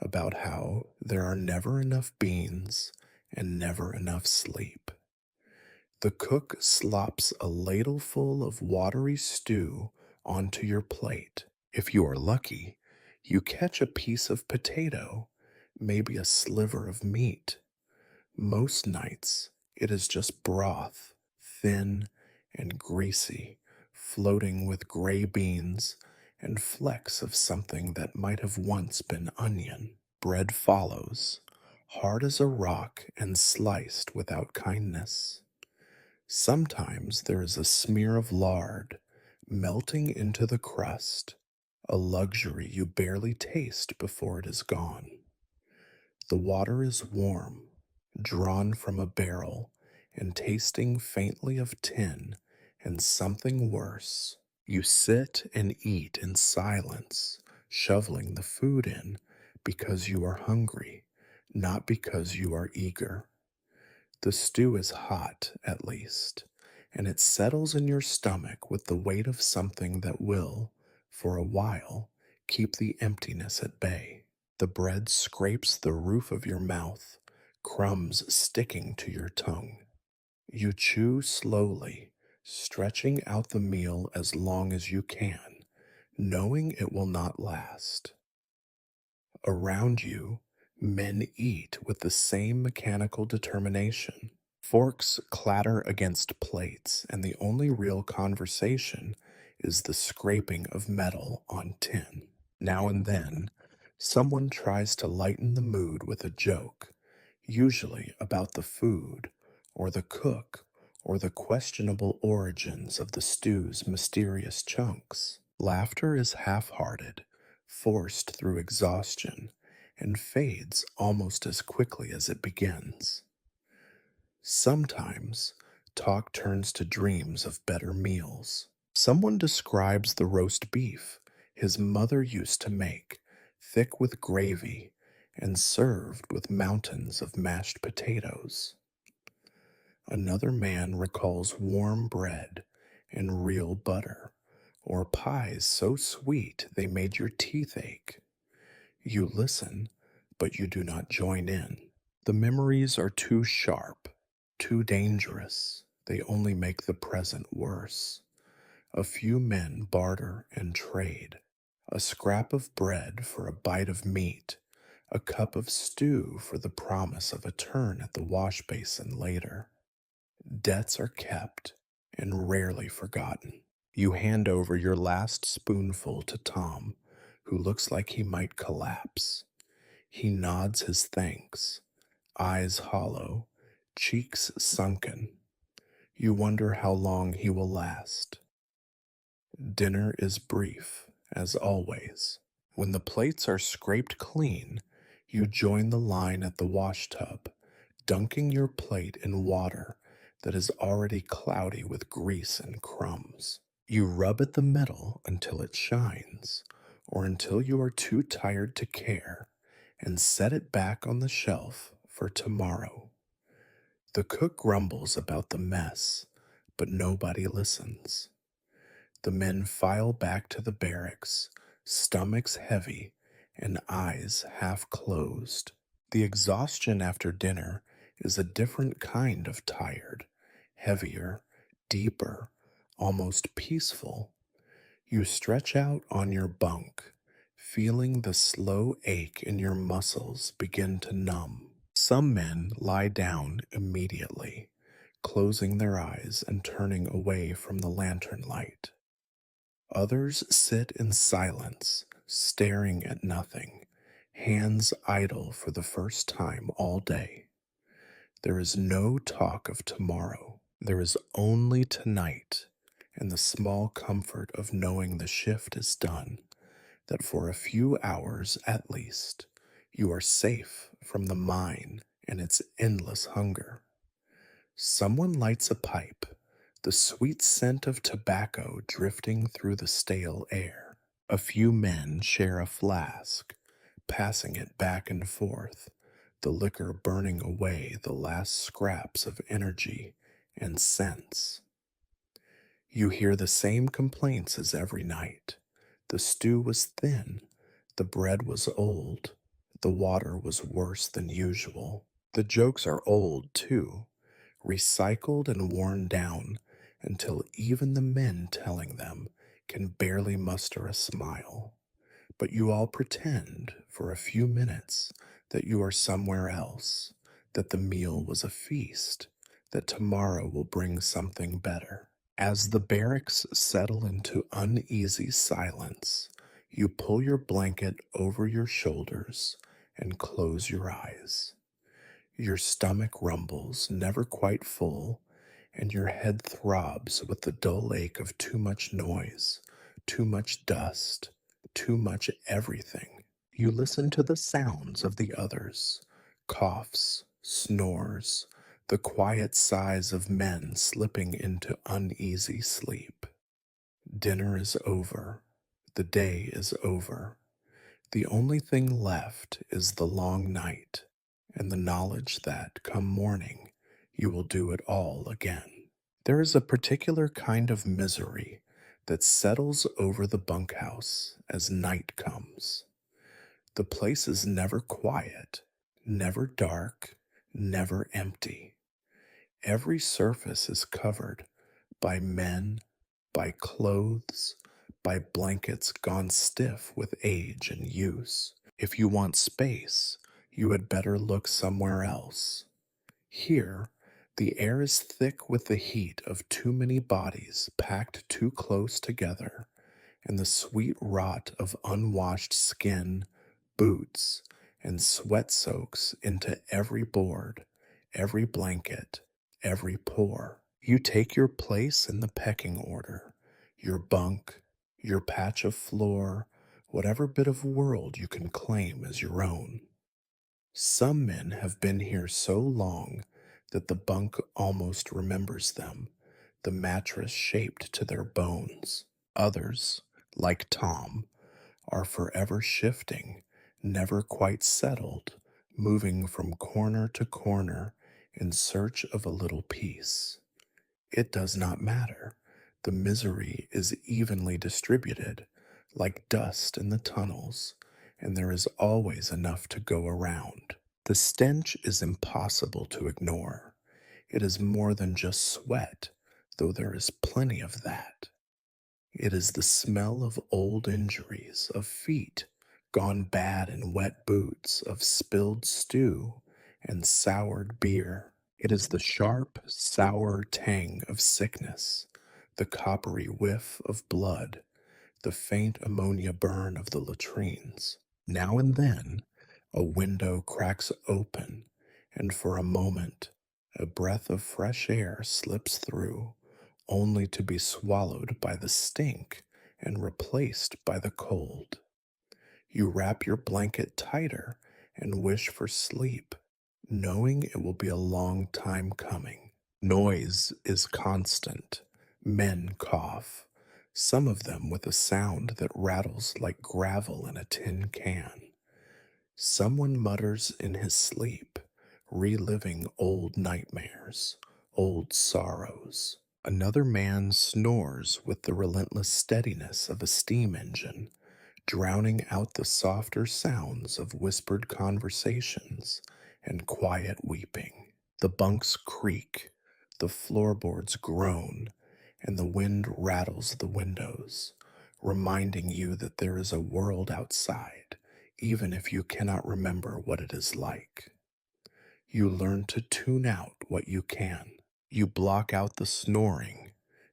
about how there are never enough beans and never enough sleep. The cook slops a ladleful of watery stew onto your plate. If you are lucky, you catch a piece of potato, maybe a sliver of meat. Most nights, it is just broth, thin and greasy, floating with gray beans and flecks of something that might have once been onion. Bread follows, hard as a rock and sliced without kindness. Sometimes there is a smear of lard melting into the crust, a luxury you barely taste before it is gone. The water is warm, drawn from a barrel, and tasting faintly of tin and something worse. You sit and eat in silence, shoveling the food in because you are hungry, not because you are eager. The stew is hot, at least, and it settles in your stomach with the weight of something that will, for a while, keep the emptiness at bay. The bread scrapes the roof of your mouth, crumbs sticking to your tongue. You chew slowly, stretching out the meal as long as you can, knowing it will not last. Around you, men eat with the same mechanical determination. Forks clatter against plates, and the only real conversation is the scraping of metal on tin. Now and then, someone tries to lighten the mood with a joke, usually about the food, or the cook, or the questionable origins of the stew's mysterious chunks. Laughter is half hearted, forced through exhaustion, and fades almost as quickly as it begins. Sometimes talk turns to dreams of better meals. Someone describes the roast beef his mother used to make, thick with gravy and served with mountains of mashed potatoes. Another man recalls warm bread and real butter, or pies so sweet they made your teeth ache. You listen, but you do not join in. The memories are too sharp, too dangerous. They only make the present worse. A few men barter and trade. A scrap of bread for a bite of meat, a cup of stew for the promise of a turn at the wash basin later. Debts are kept and rarely forgotten. You hand over your last spoonful to Tom, who looks like he might collapse. He nods his thanks, eyes hollow, cheeks sunken. You wonder how long he will last. Dinner is brief, as always. When the plates are scraped clean, you join the line at the washtub, dunking your plate in water that is already cloudy with grease and crumbs. You rub at the metal until it shines, or until you are too tired to care, and set it back on the shelf for tomorrow. The cook grumbles about the mess, but nobody listens. The men file back to the barracks, stomachs heavy and eyes half closed. The exhaustion after dinner is a different kind of tired, heavier, deeper, almost peaceful. You stretch out on your bunk, feeling the slow ache in your muscles begin to numb. Some men lie down immediately, closing their eyes and turning away from the lantern light. Others sit in silence, staring at nothing, hands idle for the first time all day. There is no talk of tomorrow. There is only tonight, and the small comfort of knowing the shift is done, that for a few hours at least, you are safe from the mine and its endless hunger. Someone lights a pipe, the sweet scent of tobacco drifting through the stale air. A few men share a flask, passing it back and forth, the liquor burning away the last scraps of energy and sense. You hear the same complaints as every night. The stew was thin, the bread was old, the water was worse than usual. The jokes are old, too, recycled and worn down until even the men telling them can barely muster a smile. But you all pretend for a few minutes that you are somewhere else, that the meal was a feast, that tomorrow will bring something better. As the barracks settle into uneasy silence, you pull your blanket over your shoulders and close your eyes. Your stomach rumbles, never quite full, and your head throbs with the dull ache of too much noise, too much dust, too much everything. You listen to the sounds of the others, coughs, snores, the quiet sighs of men slipping into uneasy sleep. Dinner is over. The day is over. The only thing left is the long night and the knowledge that, come morning, you will do it all again. There is a particular kind of misery that settles over the bunkhouse as night comes. The place is never quiet, never dark, never empty. Every surface is covered by men, by clothes, by blankets gone stiff with age and use. If you want space, you had better look somewhere else. Here, the air is thick with the heat of too many bodies packed too close together, and the sweet rot of unwashed skin, boots, and sweat soaks into every board, every blanket, every pore. You take your place in the pecking order, your bunk, your patch of floor, whatever bit of world you can claim as your own. Some men have been here so long that the bunk almost remembers them, the mattress shaped to their bones. Others, like Tom, are forever shifting, never quite settled, moving from corner to corner in search of a little peace. It does not matter. The misery is evenly distributed, like dust in the tunnels, and there is always enough to go around. The stench is impossible to ignore. It is more than just sweat, though there is plenty of that. It is the smell of old injuries, of feet gone bad in wet boots, of spilled stew and soured beer. It is the sharp, sour tang of sickness, the coppery whiff of blood, the faint ammonia burn of the latrines. Now and then, a window cracks open, and for a moment, a breath of fresh air slips through, only to be swallowed by the stink and replaced by the cold. You wrap your blanket tighter and wish for sleep, knowing it will be a long time coming. Noise is constant. Men cough, some of them with a sound that rattles like gravel in a tin can. Someone mutters in his sleep, reliving old nightmares, old sorrows. Another man snores with the relentless steadiness of a steam engine, drowning out the softer sounds of whispered conversations and quiet weeping. The bunks creak, the floorboards groan, and the wind rattles the windows, reminding you that there is a world outside, even if you cannot remember what it is like. You learn to tune out what you can. You block out the snoring,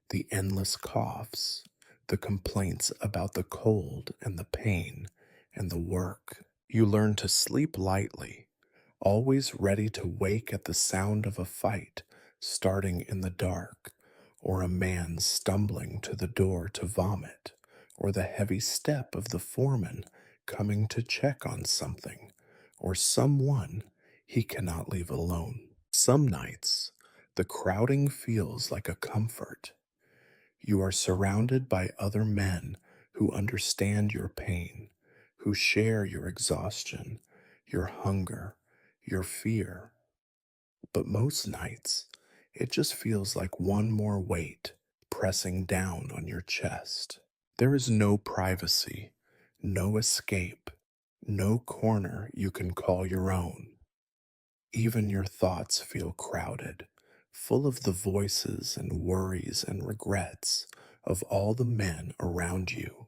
the endless coughs, the complaints about the cold and the pain and the work. You learn to sleep lightly, always ready to wake at the sound of a fight starting in the dark, or a man stumbling to the door to vomit, or the heavy step of the foreman coming to check on something, or someone he cannot leave alone. Some nights, the crowding feels like a comfort. You are surrounded by other men who understand your pain, who share your exhaustion, your hunger, your fear. But most nights, it just feels like one more weight pressing down on your chest. There is no privacy, no escape, no corner you can call your own. Even your thoughts feel crowded, full of the voices and worries and regrets of all the men around you.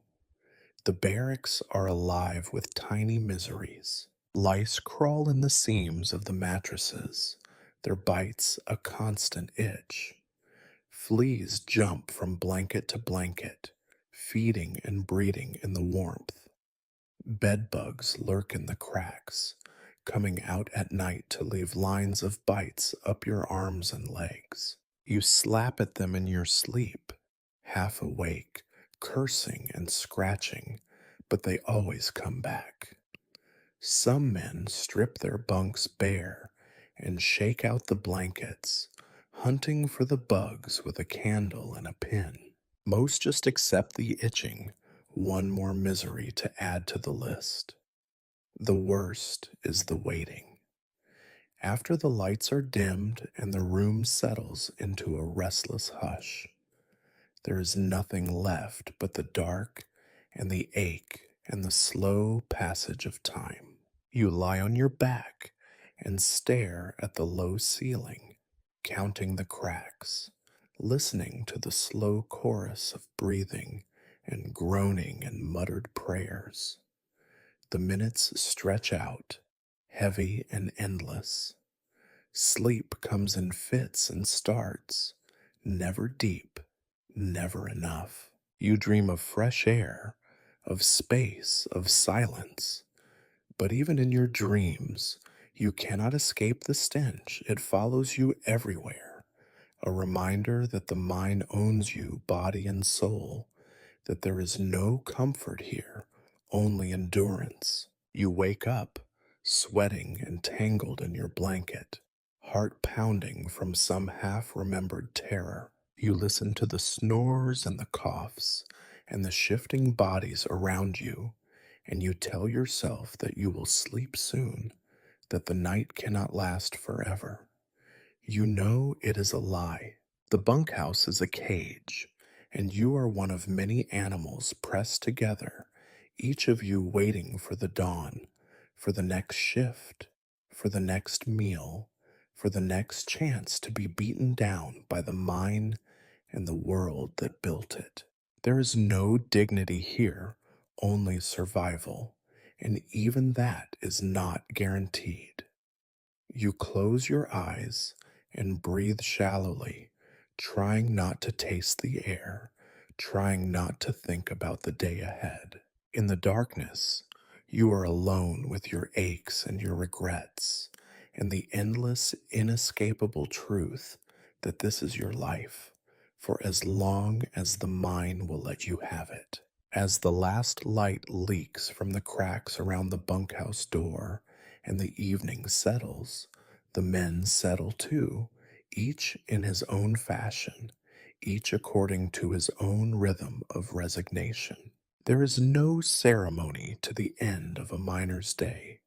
The barracks are alive with tiny miseries. Lice crawl in the seams of the mattresses, their bites a constant itch. Fleas jump from blanket to blanket, feeding and breeding in the warmth. Bed bugs lurk in the cracks, coming out at night to leave lines of bites up your arms and legs. You slap at them in your sleep, half awake, cursing and scratching, but they always come back. Some men strip their bunks bare and shake out the blankets, hunting for the bugs with a candle and a pin. Most just accept the itching, one more misery to add to the list. The worst is the waiting. After the lights are dimmed and the room settles into a restless hush, there is nothing left but the dark and the ache and the slow passage of time. You lie on your back and stare at the low ceiling, counting the cracks, listening to the slow chorus of breathing and groaning and muttered prayers. The minutes stretch out, heavy and endless. Sleep comes in fits and starts, never deep, never enough. You dream of fresh air, of space, of silence. But even in your dreams, you cannot escape the stench. It follows you everywhere. A reminder that the mind owns you, body and soul, that there is no comfort here, only endurance. You wake up, sweating and tangled in your blanket, heart pounding from some half remembered terror. You listen to the snores and the coughs and the shifting bodies around you, and you tell yourself that you will sleep soon, that the night cannot last forever. You know it is a lie. The bunkhouse is a cage, and you are one of many animals pressed together, each of you waiting for the dawn, for the next shift, for the next meal, for the next chance to be beaten down by the mind and the world that built it. There is no dignity here, only survival, and even that is not guaranteed. You close your eyes and breathe shallowly, trying not to taste the air, trying not to think about the day ahead. In the darkness, you are alone with your aches and your regrets, and the endless, inescapable truth that this is your life, for as long as the mind will let you have it. As the last light leaks from the cracks around the bunkhouse door and the evening settles, the men settle too, each in his own fashion, each according to his own rhythm of resignation. There is no ceremony to the end of a miner's day,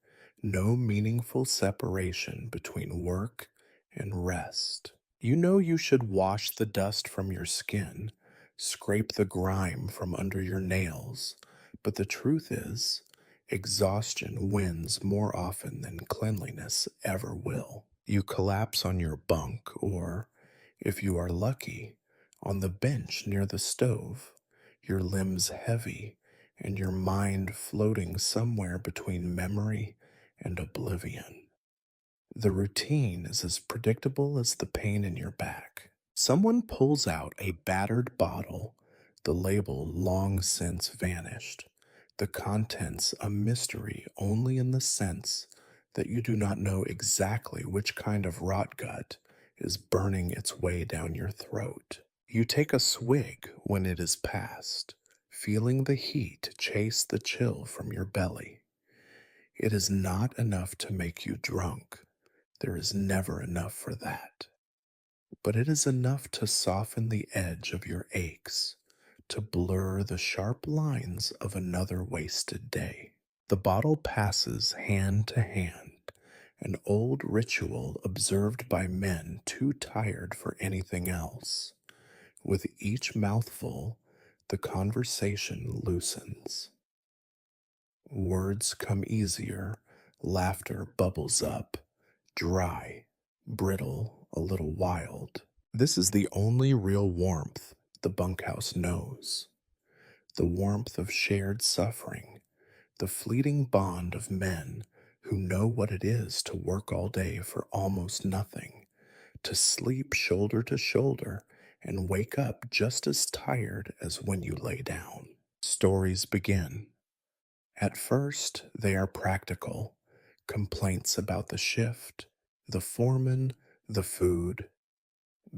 no meaningful separation between work and rest. You know you should wash the dust from your skin, scrape the grime from under your nails, but the truth is, exhaustion wins more often than cleanliness ever will. You collapse on your bunk, or, if you are lucky, on the bench near the stove, your limbs heavy and your mind floating somewhere between memory and oblivion. The routine is as predictable as the pain in your back. Someone pulls out a battered bottle, the label long since vanished, the contents a mystery only in the sense that you do not know exactly which kind of rot gut is burning its way down your throat. You take a swig when it is past, feeling the heat chase the chill from your belly. It is not enough to make you drunk. There is never enough for that. But it is enough to soften the edge of your aches, to blur the sharp lines of another wasted day. The bottle passes hand to hand, an old ritual observed by men too tired for anything else. With each mouthful, the conversation loosens. Words come easier, laughter bubbles up, dry, brittle, a little wild. This is the only real warmth the bunkhouse knows. The warmth of shared suffering, the fleeting bond of men who know what it is to work all day for almost nothing, to sleep shoulder to shoulder and wake up just as tired as when you lay down. Stories begin. At first, they are practical, Complaints about the shift, the foreman, the food.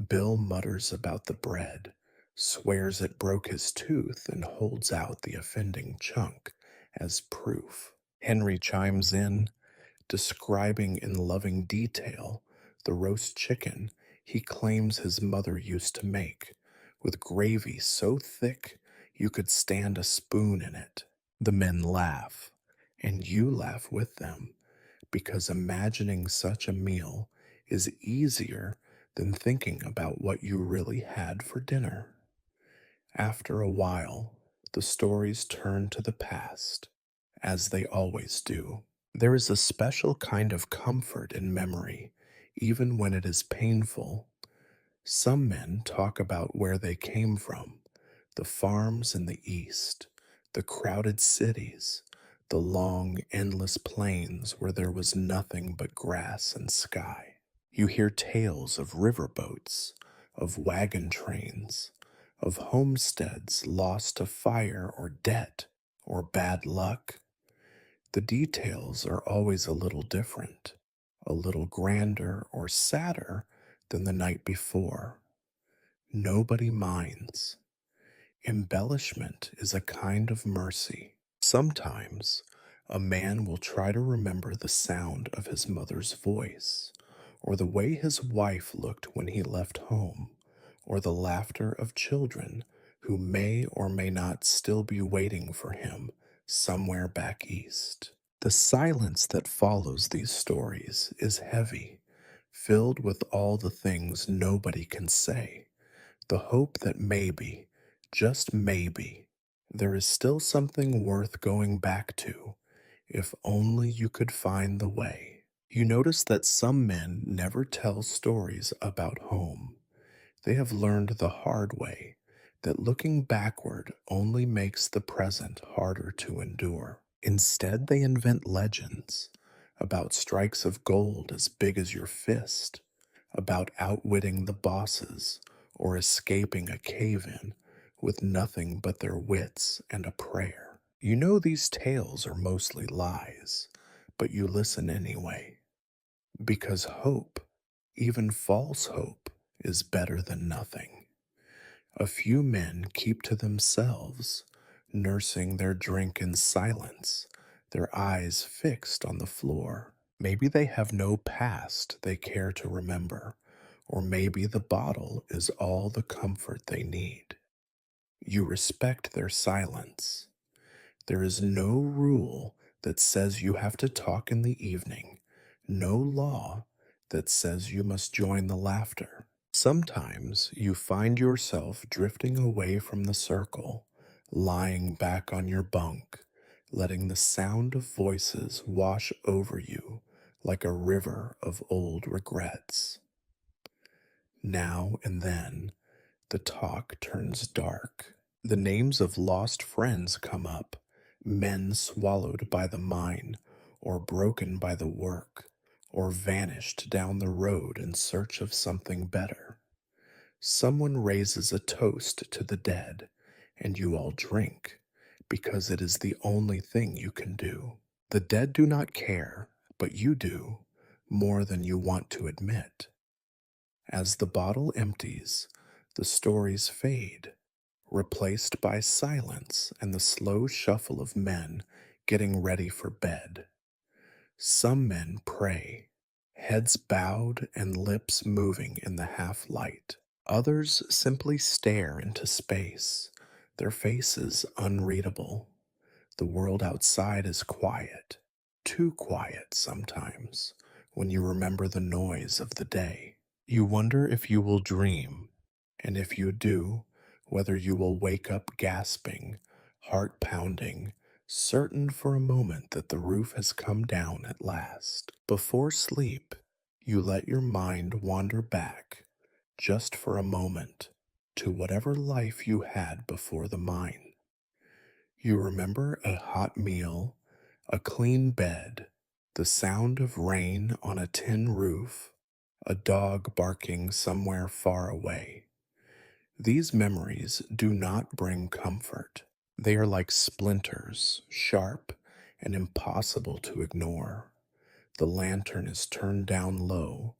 Bill mutters about the bread, swears it broke his tooth, and holds out the offending chunk as proof. Henry chimes in, describing in loving detail the roast chicken he claims his mother used to make, with gravy so thick you could stand a spoon in it. The men laugh, and you laugh with them, because imagining such a meal is easier than thinking about what you really had for dinner. After a while, the stories turn to the past, as they always do. There is a special kind of comfort in memory, even when it is painful. Some men talk about where they came from, the farms in the east, the crowded cities, the long, endless plains where there was nothing but grass and sky. You hear tales of riverboats, of wagon trains, of homesteads lost to fire or debt or bad luck. The details are always a little different, a little grander or sadder than the night before. Nobody minds. Embellishment is a kind of mercy. Sometimes a man will try to remember the sound of his mother's voice, or the way his wife looked when he left home, or the laughter of children who may or may not still be waiting for him somewhere back east. The silence that follows these stories is heavy, filled with all the things nobody can say, the hope that maybe, just maybe, there is still something worth going back to, if only you could find the way. You notice that some men never tell stories about home. They have learned the hard way that looking backward only makes the present harder to endure. Instead, they invent legends about strikes of gold as big as your fist, about outwitting the bosses or escaping a cave in with nothing but their wits and a prayer. You know these tales are mostly lies, but you listen anyway, because hope, even false hope, is better than nothing. A few men keep to themselves, nursing their drink in silence, their eyes fixed on the floor. Maybe they have no past they care to remember, or maybe the bottle is all the comfort they need. You respect their silence. There is no rule that says you have to talk in the evening, no law that says you must join the laughter. Sometimes you find yourself drifting away from the circle, lying back on your bunk, letting the sound of voices wash over you like a river of old regrets. Now and then, the talk turns dark. The names of lost friends come up, men swallowed by the mine, or broken by the work, or vanished down the road in search of something better. Someone raises a toast to the dead, and you all drink, because it is the only thing you can do. The dead do not care, but you do, more than you want to admit. As the bottle empties, the stories fade, replaced by silence and the slow shuffle of men getting ready for bed. Some men pray, heads bowed and lips moving in the half light. Others simply stare into space, their faces unreadable. The world outside is quiet, too quiet sometimes, when you remember the noise of the day. You wonder if you will dream, and if you do, whether you will wake up gasping, heart pounding, certain for a moment that the roof has come down at last. Before sleep, you let your mind wander back, just for a moment, to whatever life you had before the mine. You remember a hot meal, a clean bed, the sound of rain on a tin roof, a dog barking somewhere far away. These memories do not bring comfort. They are like splinters, sharp and impossible to ignore. The lantern is turned down low,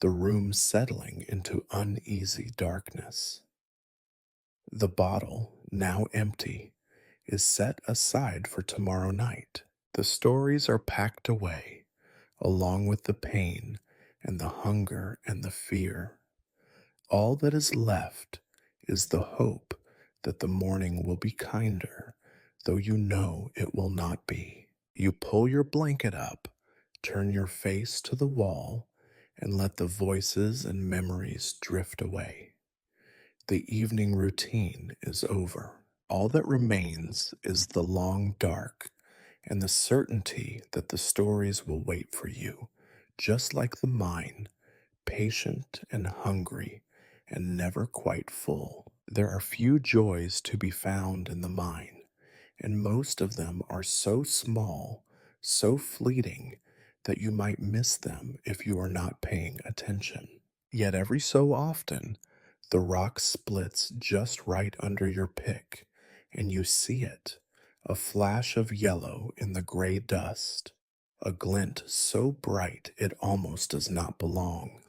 the room settling into uneasy darkness. The bottle, now empty, is set aside for tomorrow night. The stories are packed away, along with the pain and the hunger and the fear. All that is left is the hope that the morning will be kinder, though you know it will not be. You pull your blanket up, turn your face to the wall, and let the voices and memories drift away. The evening routine is over. All that remains is the long dark and the certainty that the stories will wait for you, just like the mine, patient and hungry and never quite full. There are few joys to be found in the mine, and most of them are so small, so fleeting, that you might miss them if you are not paying attention. Yet every so often, the rock splits just right under your pick, and you see it, a flash of yellow in the gray dust, a glint so bright it almost does not belong.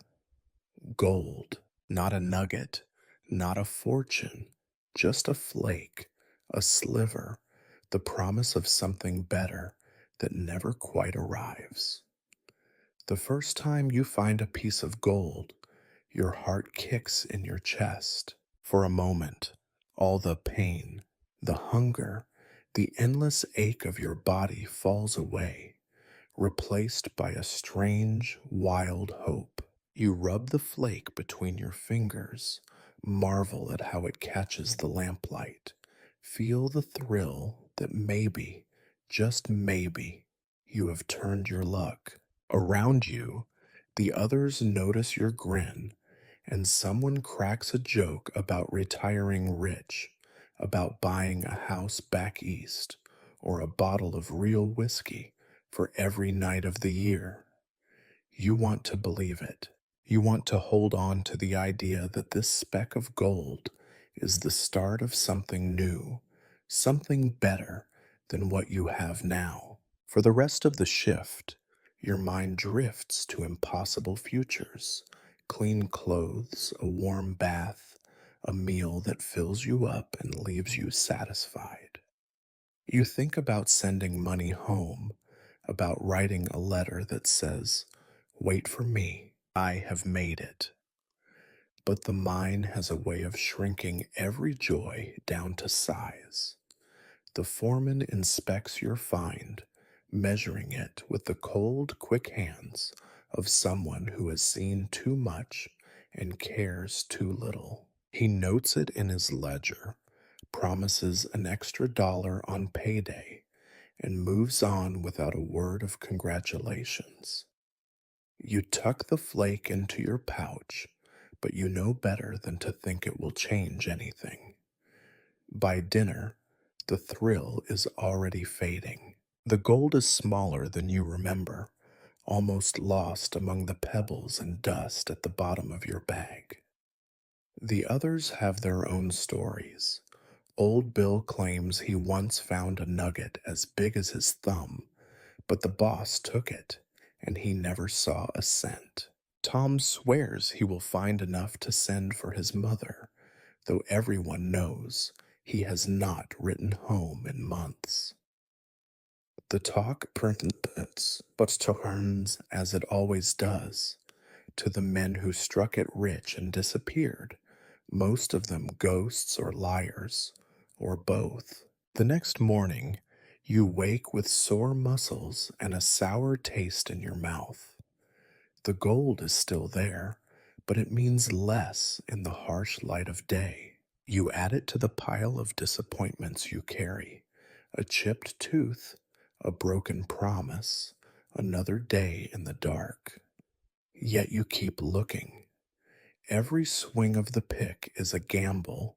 Gold, not a nugget, not a fortune, just a flake, a sliver, the promise of something better that never quite arrives. The first time you find a piece of gold, your heart kicks in your chest. For a moment, all the pain, the hunger, the endless ache of your body falls away, replaced by a strange, wild hope. You rub the flake between your fingers, marvel at how it catches the lamplight, feel the thrill that maybe, just maybe, you have turned your luck. Around you, the others notice your grin, and someone cracks a joke about retiring rich, about buying a house back east, or a bottle of real whiskey for every night of the year. You want to believe it. You want to hold on to the idea that this speck of gold is the start of something new, something better than what you have now. For the rest of the shift, your mind drifts to impossible futures: clean clothes, a warm bath, a meal that fills you up and leaves you satisfied. You think about sending money home, about writing a letter that says, "Wait for me, I have made it." But the mind has a way of shrinking every joy down to size. The foreman inspects your find, measuring it with the cold, quick hands of someone who has seen too much and cares too little. He notes it in his ledger, promises an extra dollar on payday, and moves on without a word of congratulations. You tuck the flake into your pouch, but you know better than to think it will change anything. By dinner, the thrill is already fading. The gold is smaller than you remember, almost lost among the pebbles and dust at the bottom of your bag. The others have their own stories. Old Bill claims he once found a nugget as big as his thumb, but the boss took it, and he never saw a cent. Tom swears he will find enough to send for his mother, though everyone knows he has not written home in months. The talk turns, but turns as it always does, to the men who struck it rich and disappeared, most of them ghosts or liars, or both. The next morning, you wake with sore muscles and a sour taste in your mouth. The gold is still there, but it means less in the harsh light of day. You add it to the pile of disappointments you carry: a chipped tooth, a broken promise, another day in the dark. Yet you keep looking. Every swing of the pick is a gamble,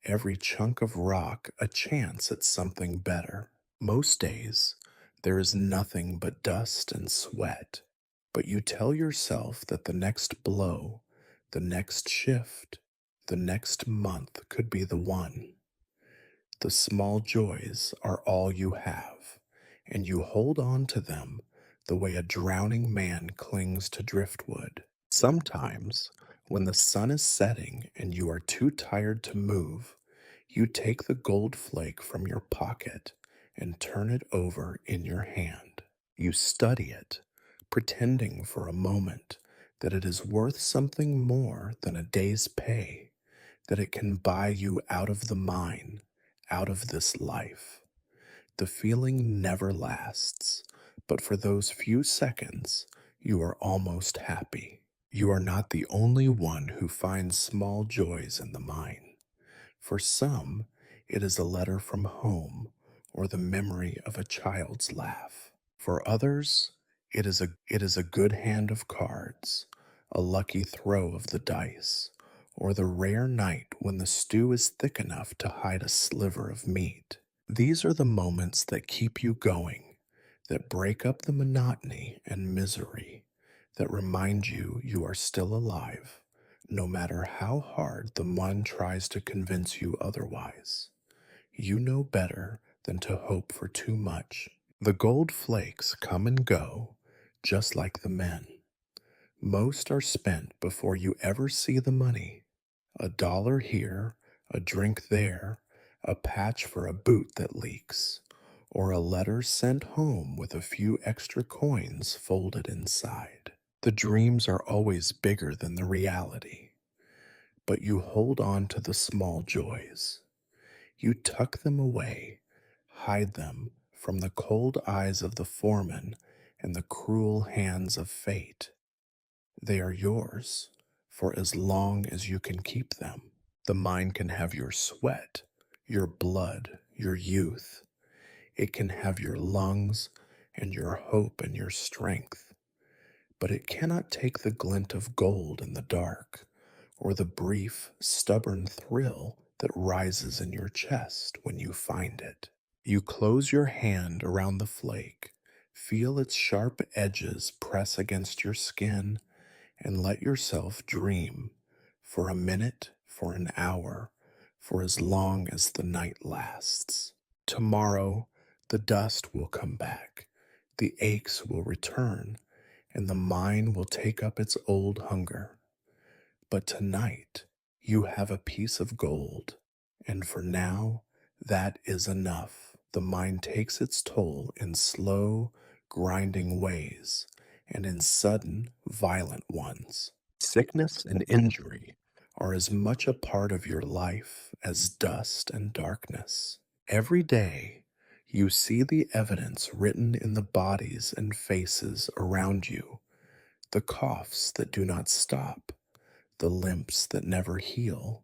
every chunk of rock a chance at something better. Most days, there is nothing but dust and sweat, but you tell yourself that the next blow, the next shift, the next month could be the one. The small joys are all you have, and you hold on to them the way a drowning man clings to driftwood. Sometimes, when the sun is setting and you are too tired to move, you take the gold flake from your pocket and turn it over in your hand. You study it, pretending for a moment that it is worth something more than a day's pay, that it can buy you out of the mine, out of this life. The feeling never lasts, but for those few seconds, you are almost happy. You are not the only one who finds small joys in the mine. For some, it is a letter from home or the memory of a child's laugh. For others, it is a good hand of cards, a lucky throw of the dice, or the rare night when the stew is thick enough to hide a sliver of meat. These are the moments that keep you going, that break up the monotony and misery, that remind you you are still alive, no matter how hard the mind tries to convince you otherwise. You know better than to hope for too much. The gold flakes come and go, just like the men. Most are spent before you ever see the money. A dollar here, a drink there, a patch for a boot that leaks, or a letter sent home with a few extra coins folded inside. The dreams are always bigger than the reality, but you hold on to the small joys. You tuck them away, hide them from the cold eyes of the foreman and the cruel hands of fate. They are yours for as long as you can keep them. The mind can have your sweat, your blood, your youth. It can have your lungs and your hope and your strength. But it cannot take the glint of gold in the dark, or the brief, stubborn thrill that rises in your chest when you find it. You close your hand around the flake, feel its sharp edges press against your skin, and let yourself dream for a minute, for an hour, for as long as the night lasts. Tomorrow, the dust will come back, the aches will return, and the mind will take up its old hunger. But tonight, you have a piece of gold, and for now, that is enough. The mind takes its toll in slow, grinding ways, and in sudden, violent ones. Sickness and injury are as much a part of your life as dust and darkness. Every day, you see the evidence written in the bodies and faces around you, the coughs that do not stop, the limps that never heal,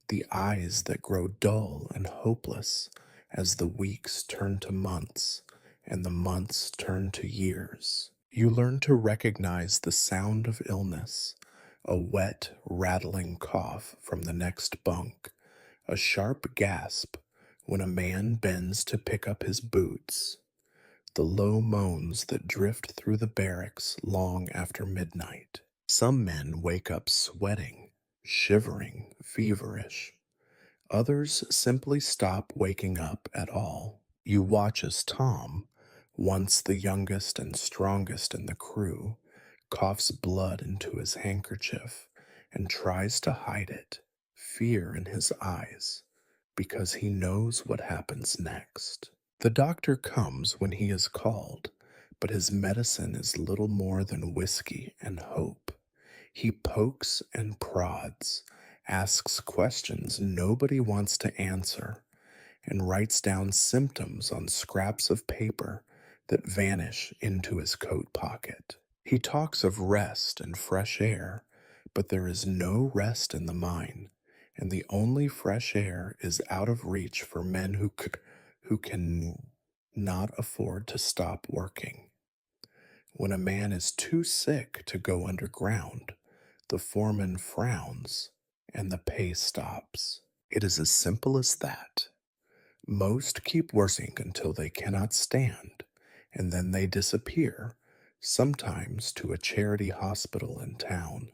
the eyes that grow dull and hopeless as the weeks turn to months and the months turn to years. You learn to recognize the sound of illness, a wet, rattling cough from the next bunk, a sharp gasp when a man bends to pick up his boots, the low moans that drift through the barracks long after midnight. Some men wake up sweating, shivering, feverish. Others simply stop waking up at all. You watch as Tom, once the youngest and strongest in the crew, coughs blood into his handkerchief and tries to hide it, fear in his eyes, because he knows what happens next. The doctor comes when he is called, but his medicine is little more than whiskey and hope. He pokes and prods, asks questions nobody wants to answer, and writes down symptoms on scraps of paper that vanish into his coat pocket. He talks of rest and fresh air, but there is no rest in the mine, and the only fresh air is out of reach for men who can not afford to stop working. When a man is too sick to go underground, the foreman frowns and the pay stops. It is as simple as that. Most keep working until they cannot stand, and then they disappear, sometimes to a charity hospital in town,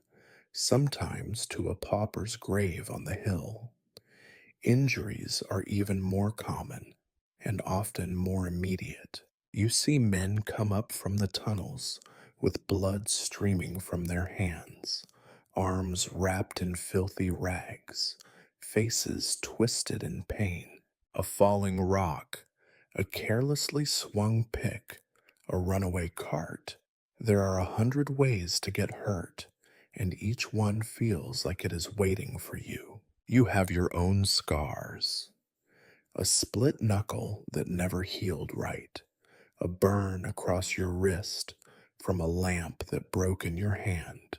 sometimes to a pauper's grave on the hill. Injuries are even more common and often more immediate. You see men come up from the tunnels with blood streaming from their hands, arms wrapped in filthy rags, faces twisted in pain. A falling rock, a carelessly swung pick, a runaway cart. There are 100 ways to get hurt, and each one feels like it is waiting for you. You have your own scars, a split knuckle that never healed right, a burn across your wrist from a lamp that broke in your hand,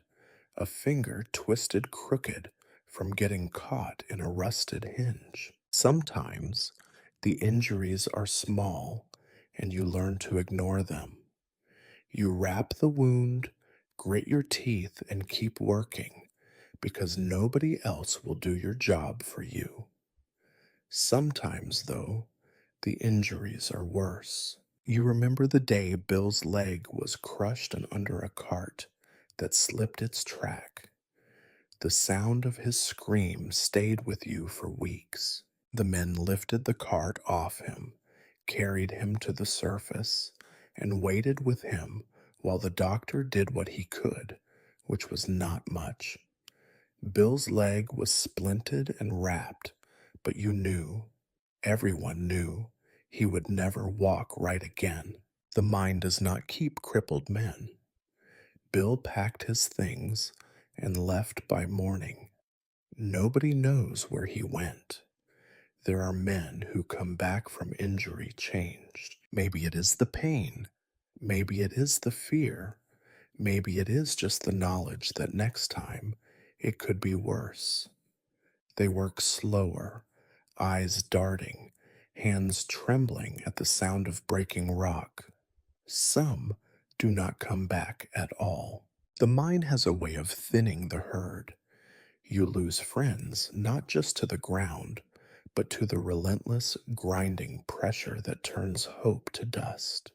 a finger twisted crooked from getting caught in a rusted hinge. Sometimes the injuries are small and you learn to ignore them. You wrap the wound, grit your teeth, and keep working because nobody else will do your job for you. Sometimes, though, the injuries are worse. You remember the day Bill's leg was crushed and under a cart that slipped its track. The sound of his scream stayed with you for weeks. The men lifted the cart off him, carried him to the surface, and waited with him while the doctor did what he could, which was not much. Bill's leg was splinted and wrapped, but you knew, everyone knew, he would never walk right again. The mind does not keep crippled men. Bill packed his things and left by morning. Nobody knows where he went. There are men who come back from injury changed. Maybe it is the pain. Maybe it is the fear. Maybe it is just the knowledge that next time it could be worse. They work slower, eyes darting, hands trembling at the sound of breaking rock. Some do not come back at all. The mind has a way of thinning the herd. You lose friends not just to the ground, but to the relentless, grinding pressure that turns hope to dust.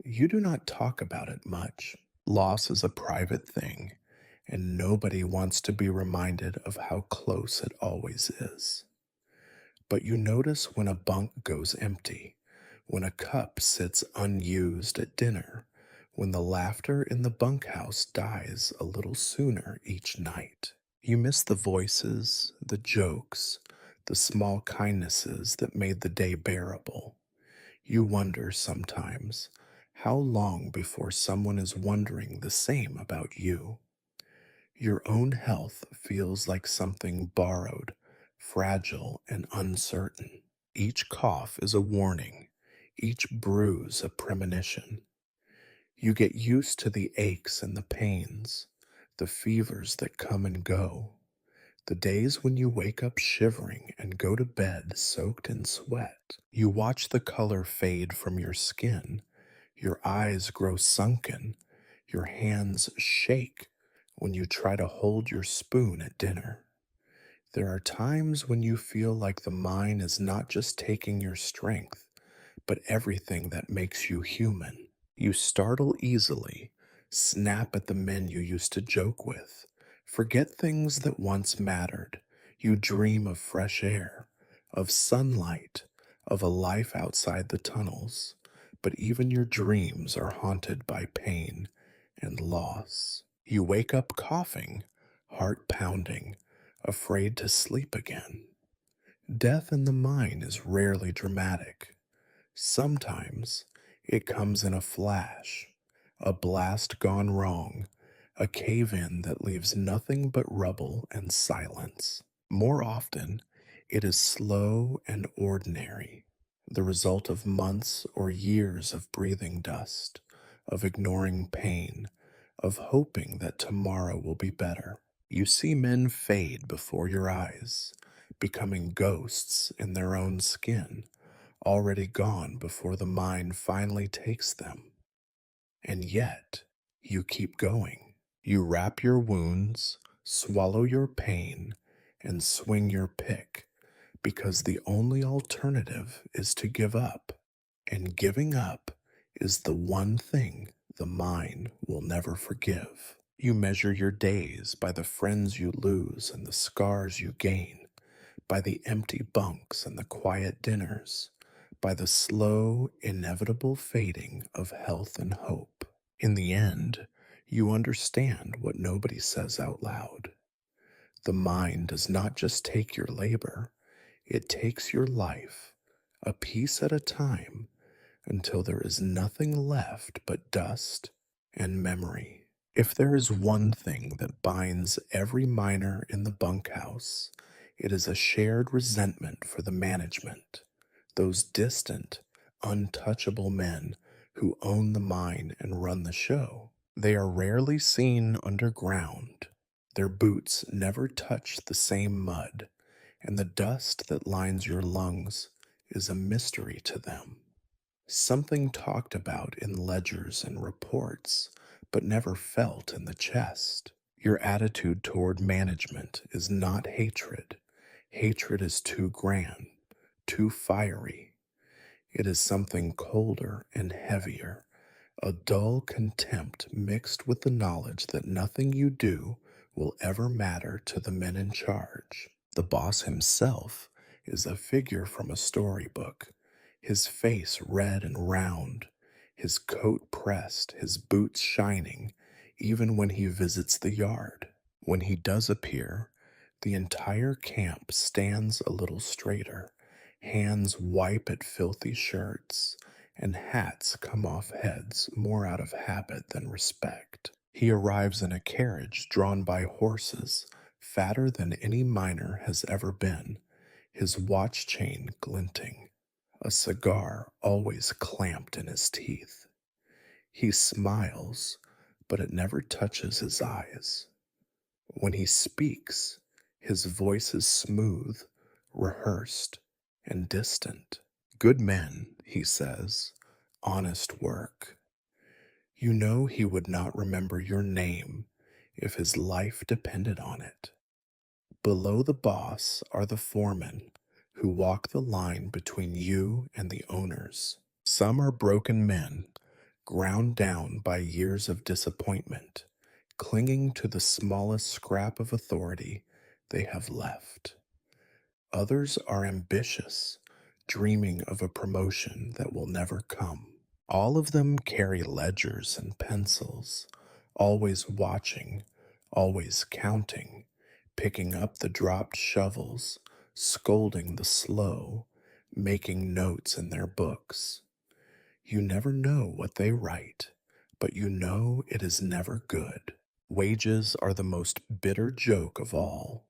You do not talk about it much. Loss is a private thing, and nobody wants to be reminded of how close it always is. But you notice when a bunk goes empty, when a cup sits unused at dinner, when the laughter in the bunkhouse dies a little sooner each night. You miss the voices, the jokes, the small kindnesses that made the day bearable. You wonder sometimes how long before someone is wondering the same about you. Your own health feels like something borrowed, fragile, and uncertain. Each cough is a warning, each bruise a premonition. You get used to the aches and the pains, the fevers that come and go, the days when you wake up shivering and go to bed soaked in sweat. You watch the color fade from your skin, your eyes grow sunken, your hands shake when you try to hold your spoon at dinner. There are times when you feel like the mine is not just taking your strength, but everything that makes you human. You startle easily, snap at the men you used to joke with, forget things that once mattered. You dream of fresh air, of sunlight, of a life outside the tunnels, but even your dreams are haunted by pain and loss. You wake up coughing, heart pounding, afraid to sleep again. Death in the mine is rarely dramatic. Sometimes it comes in a flash, a blast gone wrong, a cave in that leaves nothing but rubble and silence. More often, it is slow and ordinary, the result of months or years of breathing dust, of ignoring pain, of hoping that tomorrow will be better. You see men fade before your eyes, becoming ghosts in their own skin, already gone before the mind finally takes them. And yet, you keep going. You wrap your wounds, swallow your pain, and swing your pick, because the only alternative is to give up. And giving up is the one thing the mind will never forgive. You measure your days by the friends you lose and the scars you gain, by the empty bunks and the quiet dinners, by the slow, inevitable fading of health and hope. In the end, you understand what nobody says out loud. The mind does not just take your labor, it takes your life, a piece at a time, until there is nothing left but dust and memory. If there is one thing that binds every miner in the bunkhouse, it is a shared resentment for the management, those distant, untouchable men who own the mine and run the show. They are rarely seen underground. Their boots never touch the same mud, and the dust that lines your lungs is a mystery to them. Something talked about in ledgers and reports, but never felt in the chest. Your attitude toward management is not hatred. Hatred is too grand, too fiery. It is something colder and heavier, a dull contempt mixed with the knowledge that nothing you do will ever matter to the men in charge. The boss himself is a figure from a storybook, his face red and round, his coat pressed, his boots shining, even when he visits the yard. When he does appear, the entire camp stands a little straighter, hands wipe at filthy shirts, and hats come off heads more out of habit than respect. He arrives in a carriage drawn by horses, fatter than any miner has ever been, his watch chain glinting, a cigar always clamped in his teeth. He smiles, but it never touches his eyes. When he speaks, his voice is smooth, rehearsed, and distant. Good men, he says, honest work. You know he would not remember your name if his life depended on it. Below the boss are the foremen who walk the line between you and the owners. Some are broken men, ground down by years of disappointment, clinging to the smallest scrap of authority they have left. Others are ambitious, dreaming of a promotion that will never come. All of them carry ledgers and pencils, always watching, always counting, picking up the dropped shovels, scolding the slow, making notes in their books. You never know what they write, but you know it is never good. Wages are the most bitter joke of all.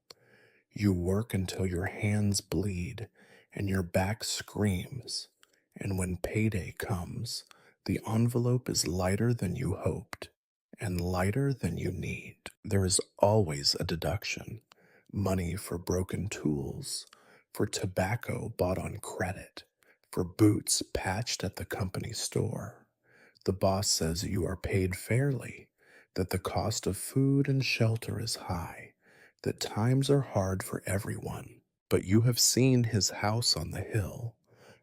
You work until your hands bleed and your back screams, and when payday comes, the envelope is lighter than you hoped and lighter than you need. There is always a deduction, money for broken tools, for tobacco bought on credit, for boots patched at the company store. The boss says you are paid fairly, that the cost of food and shelter is high, that times are hard for everyone. But you have seen his house on the hill,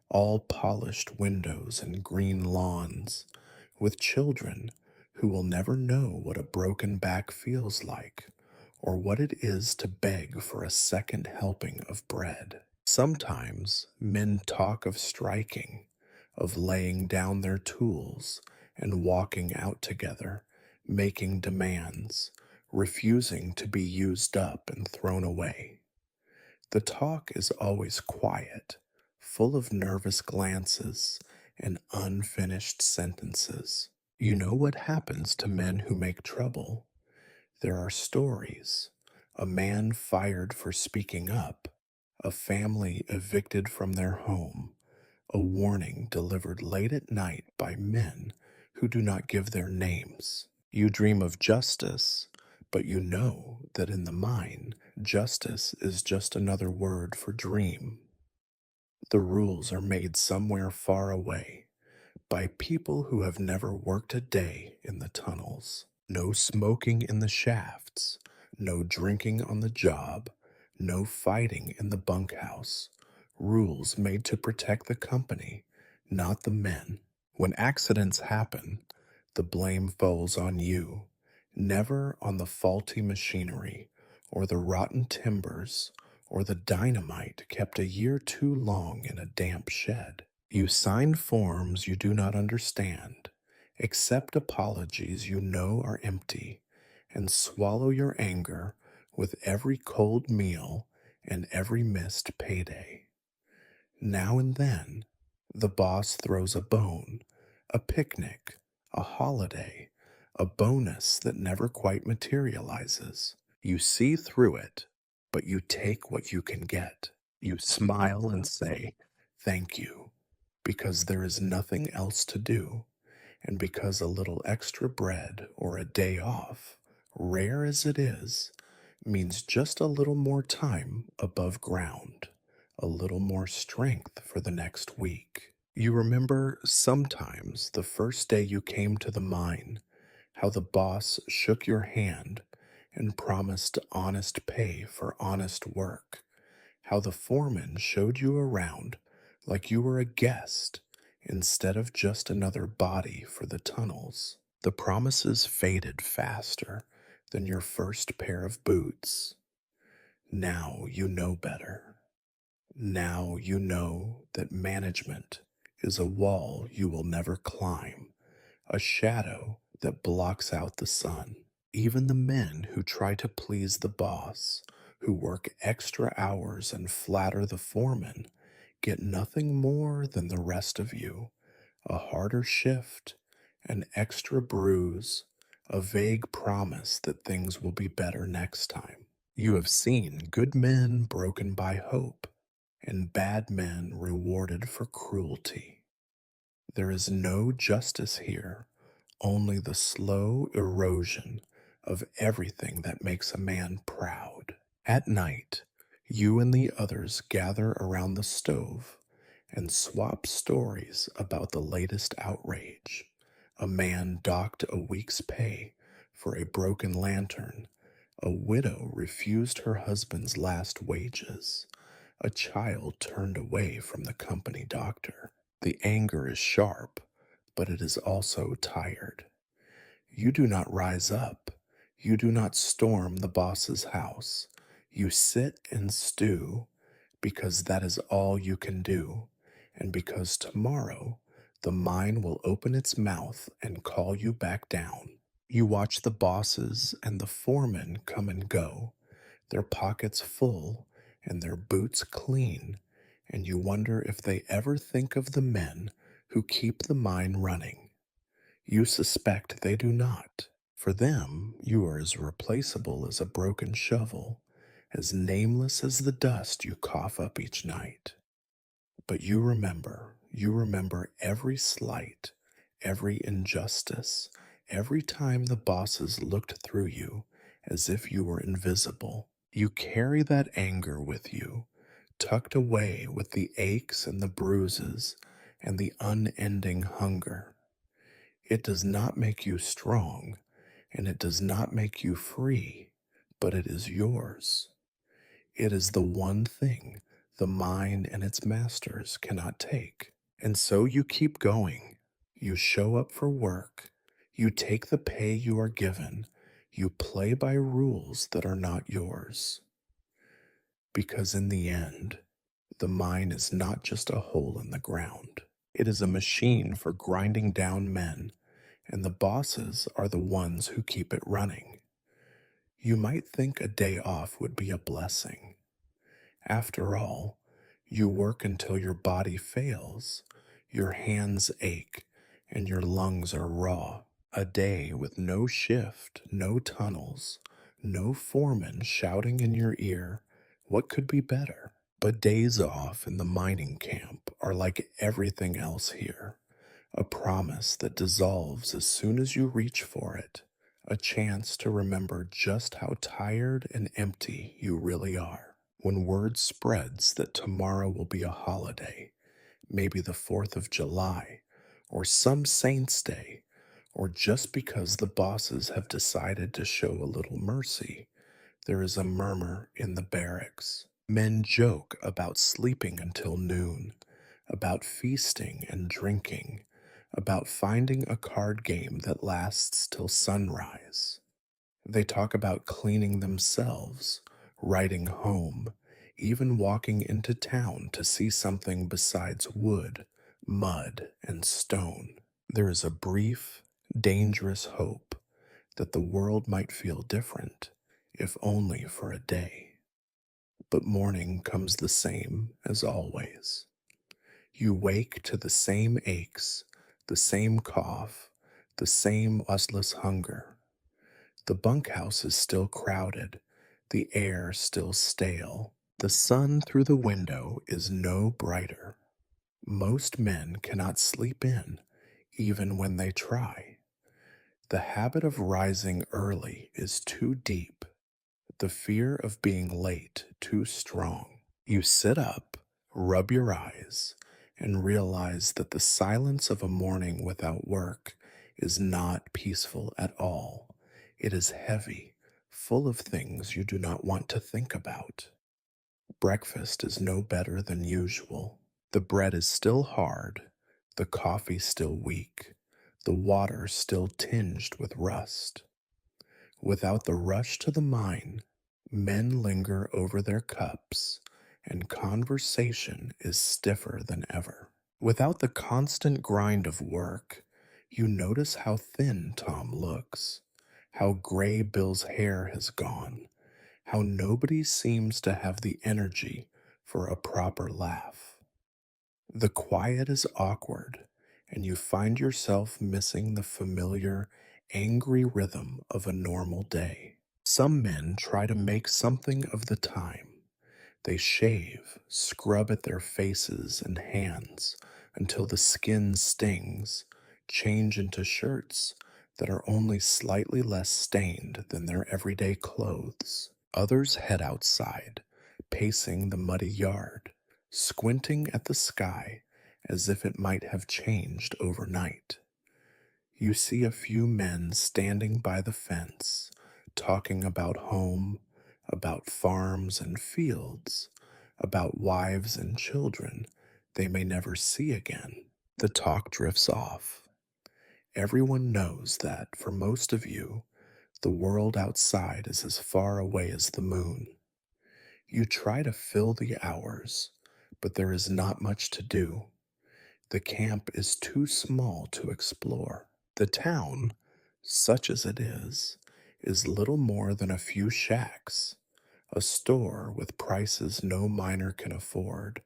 all polished windows and green lawns, with children who will never know what a broken back feels like, or what it is to beg for a second helping of bread. Sometimes men talk of striking, of laying down their tools and walking out together, making demands, refusing to be used up and thrown away. The talk is always quiet, full of nervous glances and unfinished sentences. You know what happens to men who make trouble. There are stories. A man fired for speaking up, a family evicted from their home, a warning delivered late at night by men who do not give their names. You dream of justice, but you know that in the mine, justice is just another word for dream. The rules are made somewhere far away by people who have never worked a day in the tunnels. No smoking in the shafts, no drinking on the job, no fighting in the bunkhouse. Rules made to protect the company, not the men. When accidents happen, the blame falls on you, never on the faulty machinery, or the rotten timbers, or the dynamite kept a year too long in a damp shed. You sign forms you do not understand, accept apologies you know are empty, and swallow your anger with every cold meal and every missed payday. Now and then, the boss throws a bone, a picnic, a holiday, a bonus that never quite materializes. You see through it, but you take what you can get. You smile and say, "Thank you," because there is nothing else to do, and because a little extra bread or a day off, rare as it is, means just a little more time above ground, a little more strength for the next week. You remember sometimes the first day you came to the mine, how the boss shook your hand and promised honest pay for honest work, how the foreman showed you around like you were a guest instead of just another body for the tunnels. The promises faded faster than your first pair of boots. Now you know better. Now you know that management is a wall you will never climb, a shadow that blocks out the sun. Even the men who try to please the boss, who work extra hours and flatter the foreman, get nothing more than the rest of you: a harder shift, an extra bruise, a vague promise that things will be better next time. You have seen good men broken by hope and bad men rewarded for cruelty. There is no justice here, only the slow erosion of everything that makes a man proud. At night, you and the others gather around the stove and swap stories about the latest outrage. A man docked a week's pay for a broken lantern. A widow refused her husband's last wages. A child turned away from the company doctor. The anger is sharp, but it is also tired. You do not rise up. You do not storm the boss's house. You sit and stew because that is all you can do, and because tomorrow the mine will open its mouth and call you back down. You watch the bosses and the foremen come and go, their pockets full and their boots clean, and you wonder if they ever think of the men who keep the mine running. You suspect they do not. For them, you are as replaceable as a broken shovel, as nameless as the dust you cough up each night. But you remember every slight, every injustice, every time the bosses looked through you as if you were invisible. You carry that anger with you, tucked away with the aches and the bruises and the unending hunger. It does not make you strong, and it does not make you free, but it is yours. It is the one thing the mind and its masters cannot take. And so you keep going. You show up for work. You take the pay you are given. You play by rules that are not yours. Because in the end, the mine is not just a hole in the ground. It is a machine for grinding down men, and the bosses are the ones who keep it running. You might think a day off would be a blessing. After all, you work until your body fails, your hands ache, and your lungs are raw. A day with no shift, no tunnels, no foreman shouting in your ear. What could be better? But days off in the mining camp are like everything else here: a promise that dissolves as soon as you reach for it, a chance to remember just how tired and empty you really are. When word spreads that tomorrow will be a holiday, maybe the 4th of July, or some saint's day, or just because the bosses have decided to show a little mercy, there is a murmur in the barracks. Men joke about sleeping until noon, about feasting and drinking, about finding a card game that lasts till sunrise. They talk about cleaning themselves, riding home, even walking into town to see something besides wood, mud and stone. There is a brief, dangerous hope that the world might feel different, if only for a day. But morning comes the same as always. You wake to the same aches, the same cough, the same restless hunger. The bunkhouse is still crowded, the air still stale. The sun through the window is no brighter. Most men cannot sleep in, even when they try. The habit of rising early is too deep, the fear of being late too strong. You sit up, rub your eyes, and realize that the silence of a morning without work is not peaceful at all. It is heavy, full of things you do not want to think about. Breakfast is no better than usual. The bread is still hard, the coffee still weak, the water still tinged with rust. Without the rush to the mine, men linger over their cups, and conversation is stiffer than ever. Without the constant grind of work, you notice how thin Tom looks, how gray Bill's hair has gone, how nobody seems to have the energy for a proper laugh. The quiet is awkward, and you find yourself missing the familiar, angry rhythm of a normal day. Some men try to make something of the time. They shave, scrub at their faces and hands until the skin stings, change into shirts that are only slightly less stained than their everyday clothes. Others head outside, pacing the muddy yard, squinting at the sky as if it might have changed overnight. You see a few men standing by the fence, talking about home, about farms and fields, about wives and children they may never see again. The talk drifts off. Everyone knows that, for most of you, the world outside is as far away as the moon. You try to fill the hours, but there is not much to do. The camp is too small to explore. The town, such as it is little more than a few shacks, a store with prices no miner can afford,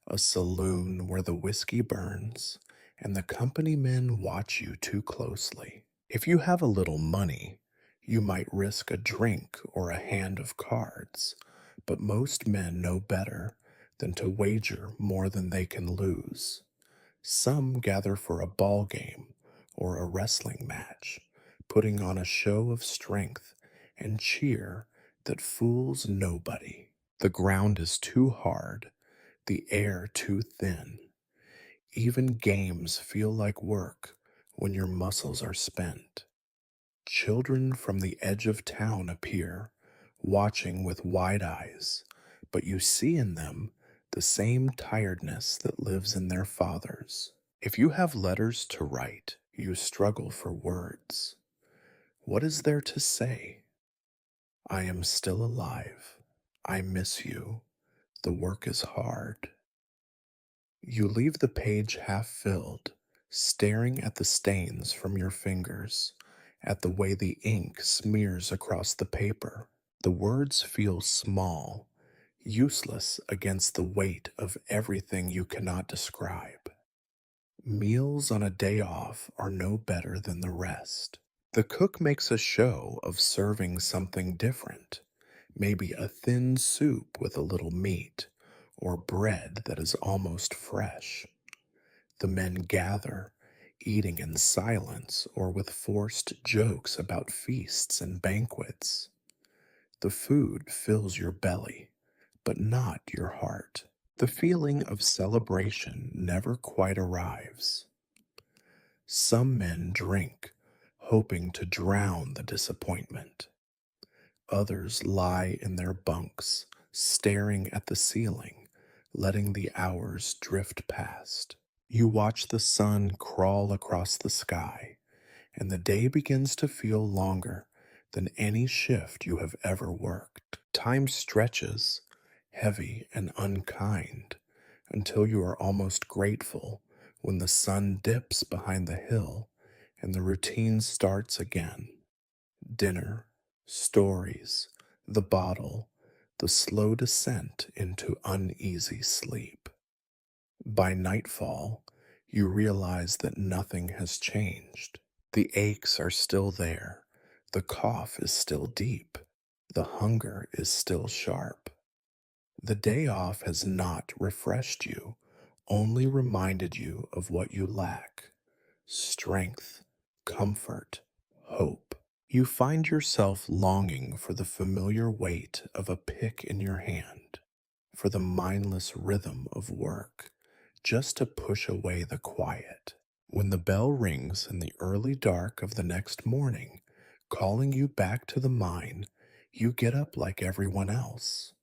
a saloon where the whiskey burns, and the company men watch you too closely. If you have a little money, you might risk a drink or a hand of cards, but most men know better than to wager more than they can lose. Some gather for a ball game or a wrestling match, putting on a show of strength and cheer that fools nobody. The ground is too hard, the air too thin. Even games feel like work when your muscles are spent. Children from the edge of town appear, watching with wide eyes, but you see in them the same tiredness that lives in their fathers. If you have letters to write, you struggle for words. What is there to say? I am still alive. I miss you. The work is hard. You leave the page half filled, staring at the stains from your fingers, at the way the ink smears across the paper. The words feel small, useless against the weight of everything you cannot describe. Meals on a day off are no better than the rest. The cook makes a show of serving something different, maybe a thin soup with a little meat, or bread that is almost fresh. The men gather, eating in silence or with forced jokes about feasts and banquets. The food fills your belly, but not your heart. The feeling of celebration never quite arrives. Some men drink, hoping to drown the disappointment. Others lie in their bunks, staring at the ceiling, letting the hours drift past. You watch the sun crawl across the sky, and the day begins to feel longer than any shift you have ever worked. Time stretches, heavy and unkind, until you are almost grateful when the sun dips behind the hill and the routine starts again. Dinner, stories, the bottle, the slow descent into uneasy sleep. By nightfall, you realize that nothing has changed. The aches are still there, the cough is still deep, the hunger is still sharp. The day off has not refreshed you, only reminded you of what you lack: strength, comfort, hope. You find yourself longing for the familiar weight of a pick in your hand, for the mindless rhythm of work, just to push away the quiet. When the bell rings in the early dark of the next morning, calling you back to the mine, you get up like everyone else.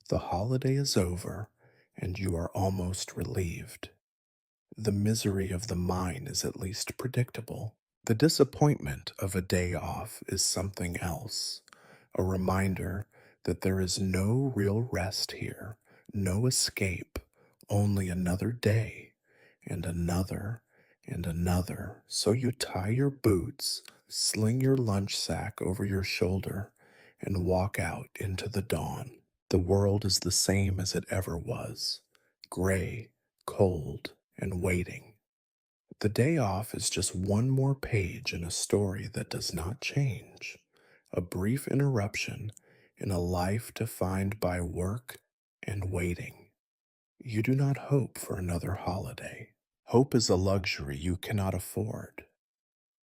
The holiday is over, and you are almost relieved. The misery of the mine is at least predictable. The disappointment of a day off is something else, a reminder that there is no real rest here, no escape, only another day, and another, and another. So you tie your boots, sling your lunch sack over your shoulder, and walk out into the dawn. The world is the same as it ever was: gray, cold, and waiting. The day off is just one more page in a story that does not change, a brief interruption in a life defined by work and waiting. You do not hope for another holiday. Hope is a luxury you cannot afford.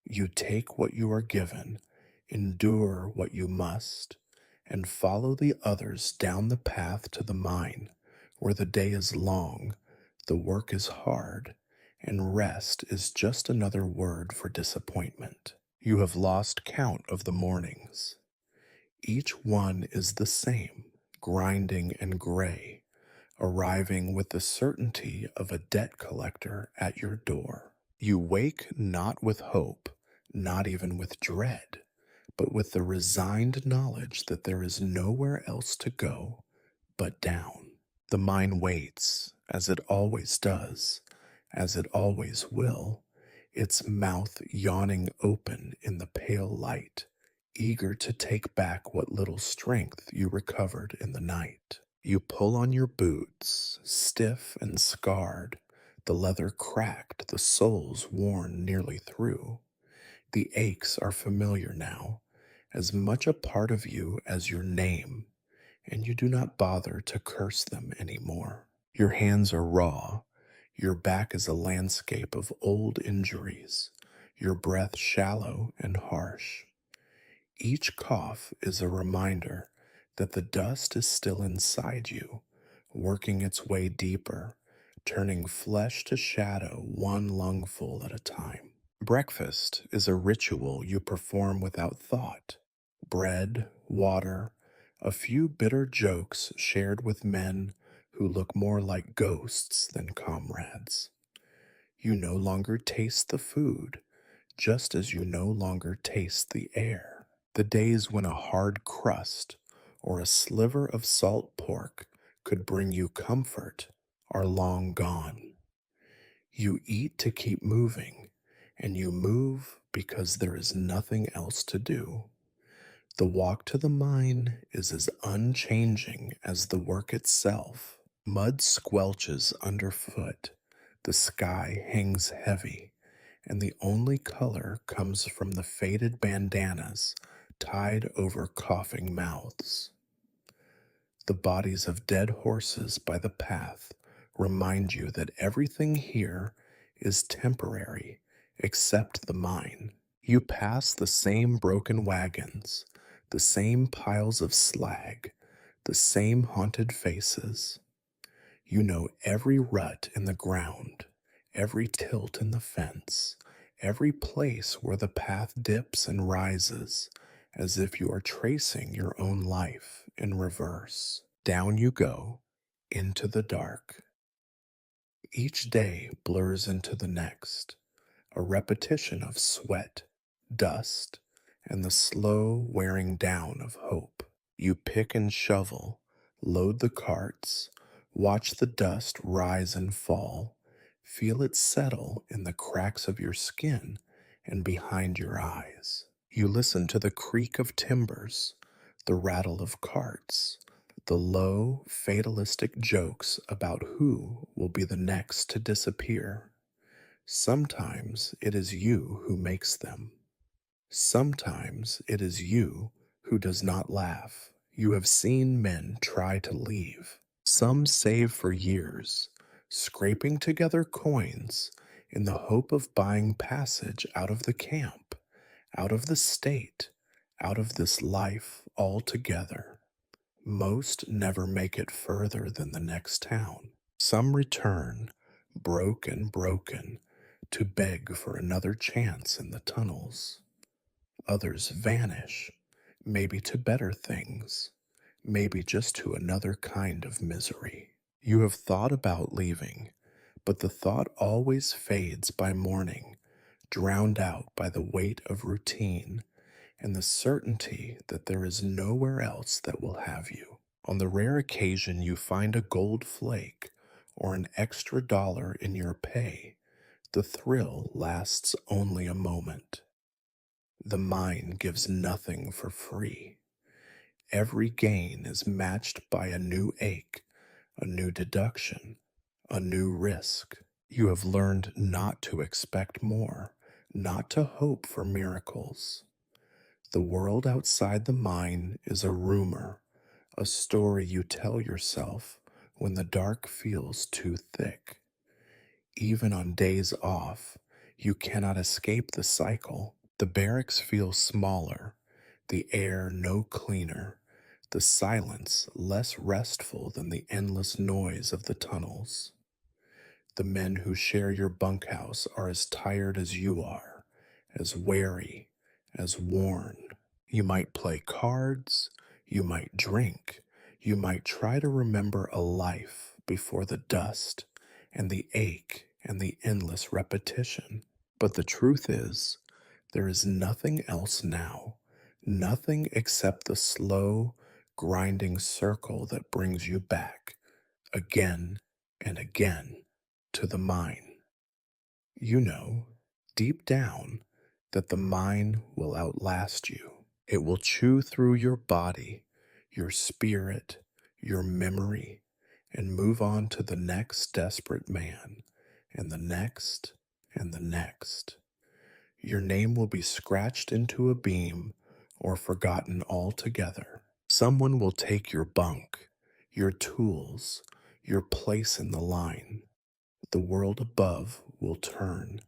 You take what you are given, endure what you must, and follow the others down the path to the mine, where the day is long, the work is hard, and rest is just another word for disappointment. You have lost count of the mornings. Each one is the same, grinding and gray, arriving with the certainty of a debt collector at your door. You wake not with hope, not even with dread, but with the resigned knowledge that there is nowhere else to go but down. The mind waits, as it always does, as it always will, its mouth yawning open in the pale light, eager to take back what little strength you recovered in the night. You pull on your boots, stiff and scarred, the leather cracked, the soles worn nearly through. The aches are familiar now, as much a part of you as your name, and you do not bother to curse them anymore. Your hands are raw, your back is a landscape of old injuries, your breath shallow and harsh. Each cough is a reminder that the dust is still inside you, working its way deeper, turning flesh to shadow one lungful at a time. Breakfast is a ritual you perform without thought. Bread, water, a few bitter jokes shared with men who look more like ghosts than comrades. You no longer taste the food, just as you no longer taste the air. The days when a hard crust or a sliver of salt pork could bring you comfort are long gone. You eat to keep moving, and you move because there is nothing else to do. The walk to the mine is as unchanging as the work itself. Mud squelches underfoot, the sky hangs heavy, and the only color comes from the faded bandanas tied over coughing mouths. The bodies of dead horses by the path remind you that everything here is temporary except the mine. You pass the same broken wagons, the same piles of slag, the same haunted faces. You know every rut in the ground, every tilt in the fence, every place where the path dips and rises, as if you are tracing your own life in reverse. Down you go, into the dark. Each day blurs into the next, a repetition of sweat, dust, and the slow wearing down of hope. You pick and shovel, load the carts, watch the dust rise and fall, Feel it settle in the cracks of your skin and behind your eyes. You listen to the creak of timbers, the rattle of carts, the low, fatalistic jokes about who will be the next to disappear. Sometimes it is you who makes them. Sometimes it is you who does not laugh. You have seen men try to leave. Some save for years, scraping together coins in the hope of buying passage out of the camp, out of the state, out of this life altogether. Most never make it further than the next town. Some return, broken, to beg for another chance in the tunnels. Others vanish, maybe to better things, maybe just to another kind of misery. You have thought about leaving, but the thought always fades by morning, drowned out by the weight of routine and the certainty that there is nowhere else that will have you. On the rare occasion you find a gold flake or an extra dollar in your pay, the thrill lasts only a moment. The mind gives nothing for free. Every gain is matched by a new ache, a new deduction, a new risk. You have learned not to expect more, not to hope for miracles. The world outside the mind is a rumor, a story you tell yourself when the dark feels too thick. Even on days off, you cannot escape the cycle. The barracks feel smaller, the air no cleaner, the silence less restful than the endless noise of the tunnels. The men who share your bunkhouse are as tired as you are, as wary, as worn. You might play cards, you might drink, you might try to remember a life before the dust and the ache and the endless repetition. But the truth is, there is nothing else now, nothing except the slow, grinding circle that brings you back again and again to the mine. You know, deep down, that the mine will outlast you. It will chew through your body, your spirit, your memory, and move on to the next desperate man, and the next, and the next. Your name will be scratched into a beam or forgotten altogether. Someone will take your bunk, your tools, your place in the line. The world above will turn,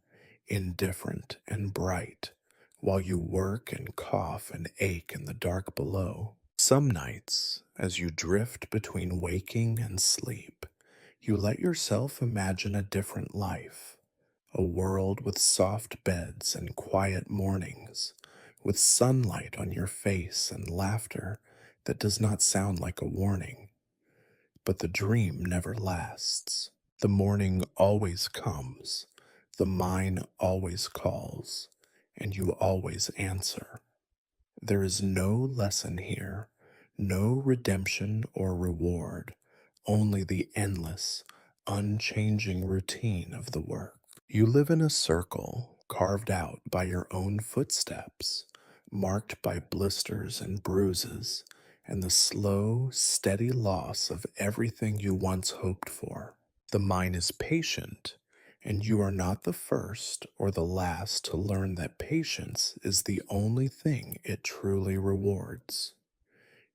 indifferent and bright, while you work and cough and ache in the dark below. Some nights, as you drift between waking and sleep, you let yourself imagine a different life, a world with soft beds and quiet mornings, with sunlight on your face and laughter that does not sound like a warning. But the dream never lasts. The morning always comes, the mine always calls, and you always answer. There is no lesson here, no redemption or reward, only the endless, unchanging routine of the work. You live in a circle carved out by your own footsteps, marked by blisters and bruises, and the slow, steady loss of everything you once hoped for. The mind is patient, and you are not the first or the last to learn that patience is the only thing it truly rewards.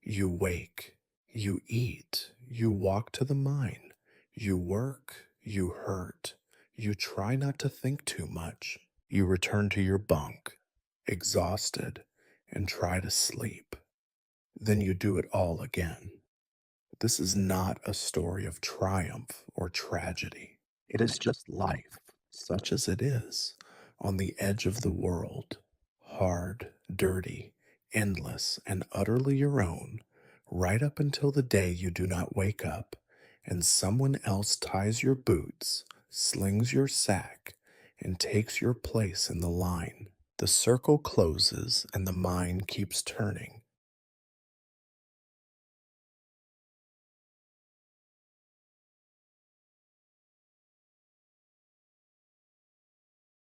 You wake, you eat, you walk to the mine, you work, you hurt, you try not to think too much, you return to your bunk, exhausted, and try to sleep. Then you do it all again. This is not a story of triumph or tragedy. It is just life, such as it is, on the edge of the world, hard, dirty, endless, and utterly your own, right up until the day you do not wake up and someone else ties your boots, slings your sack, and takes your place in the line. The circle closes and the mine keeps turning,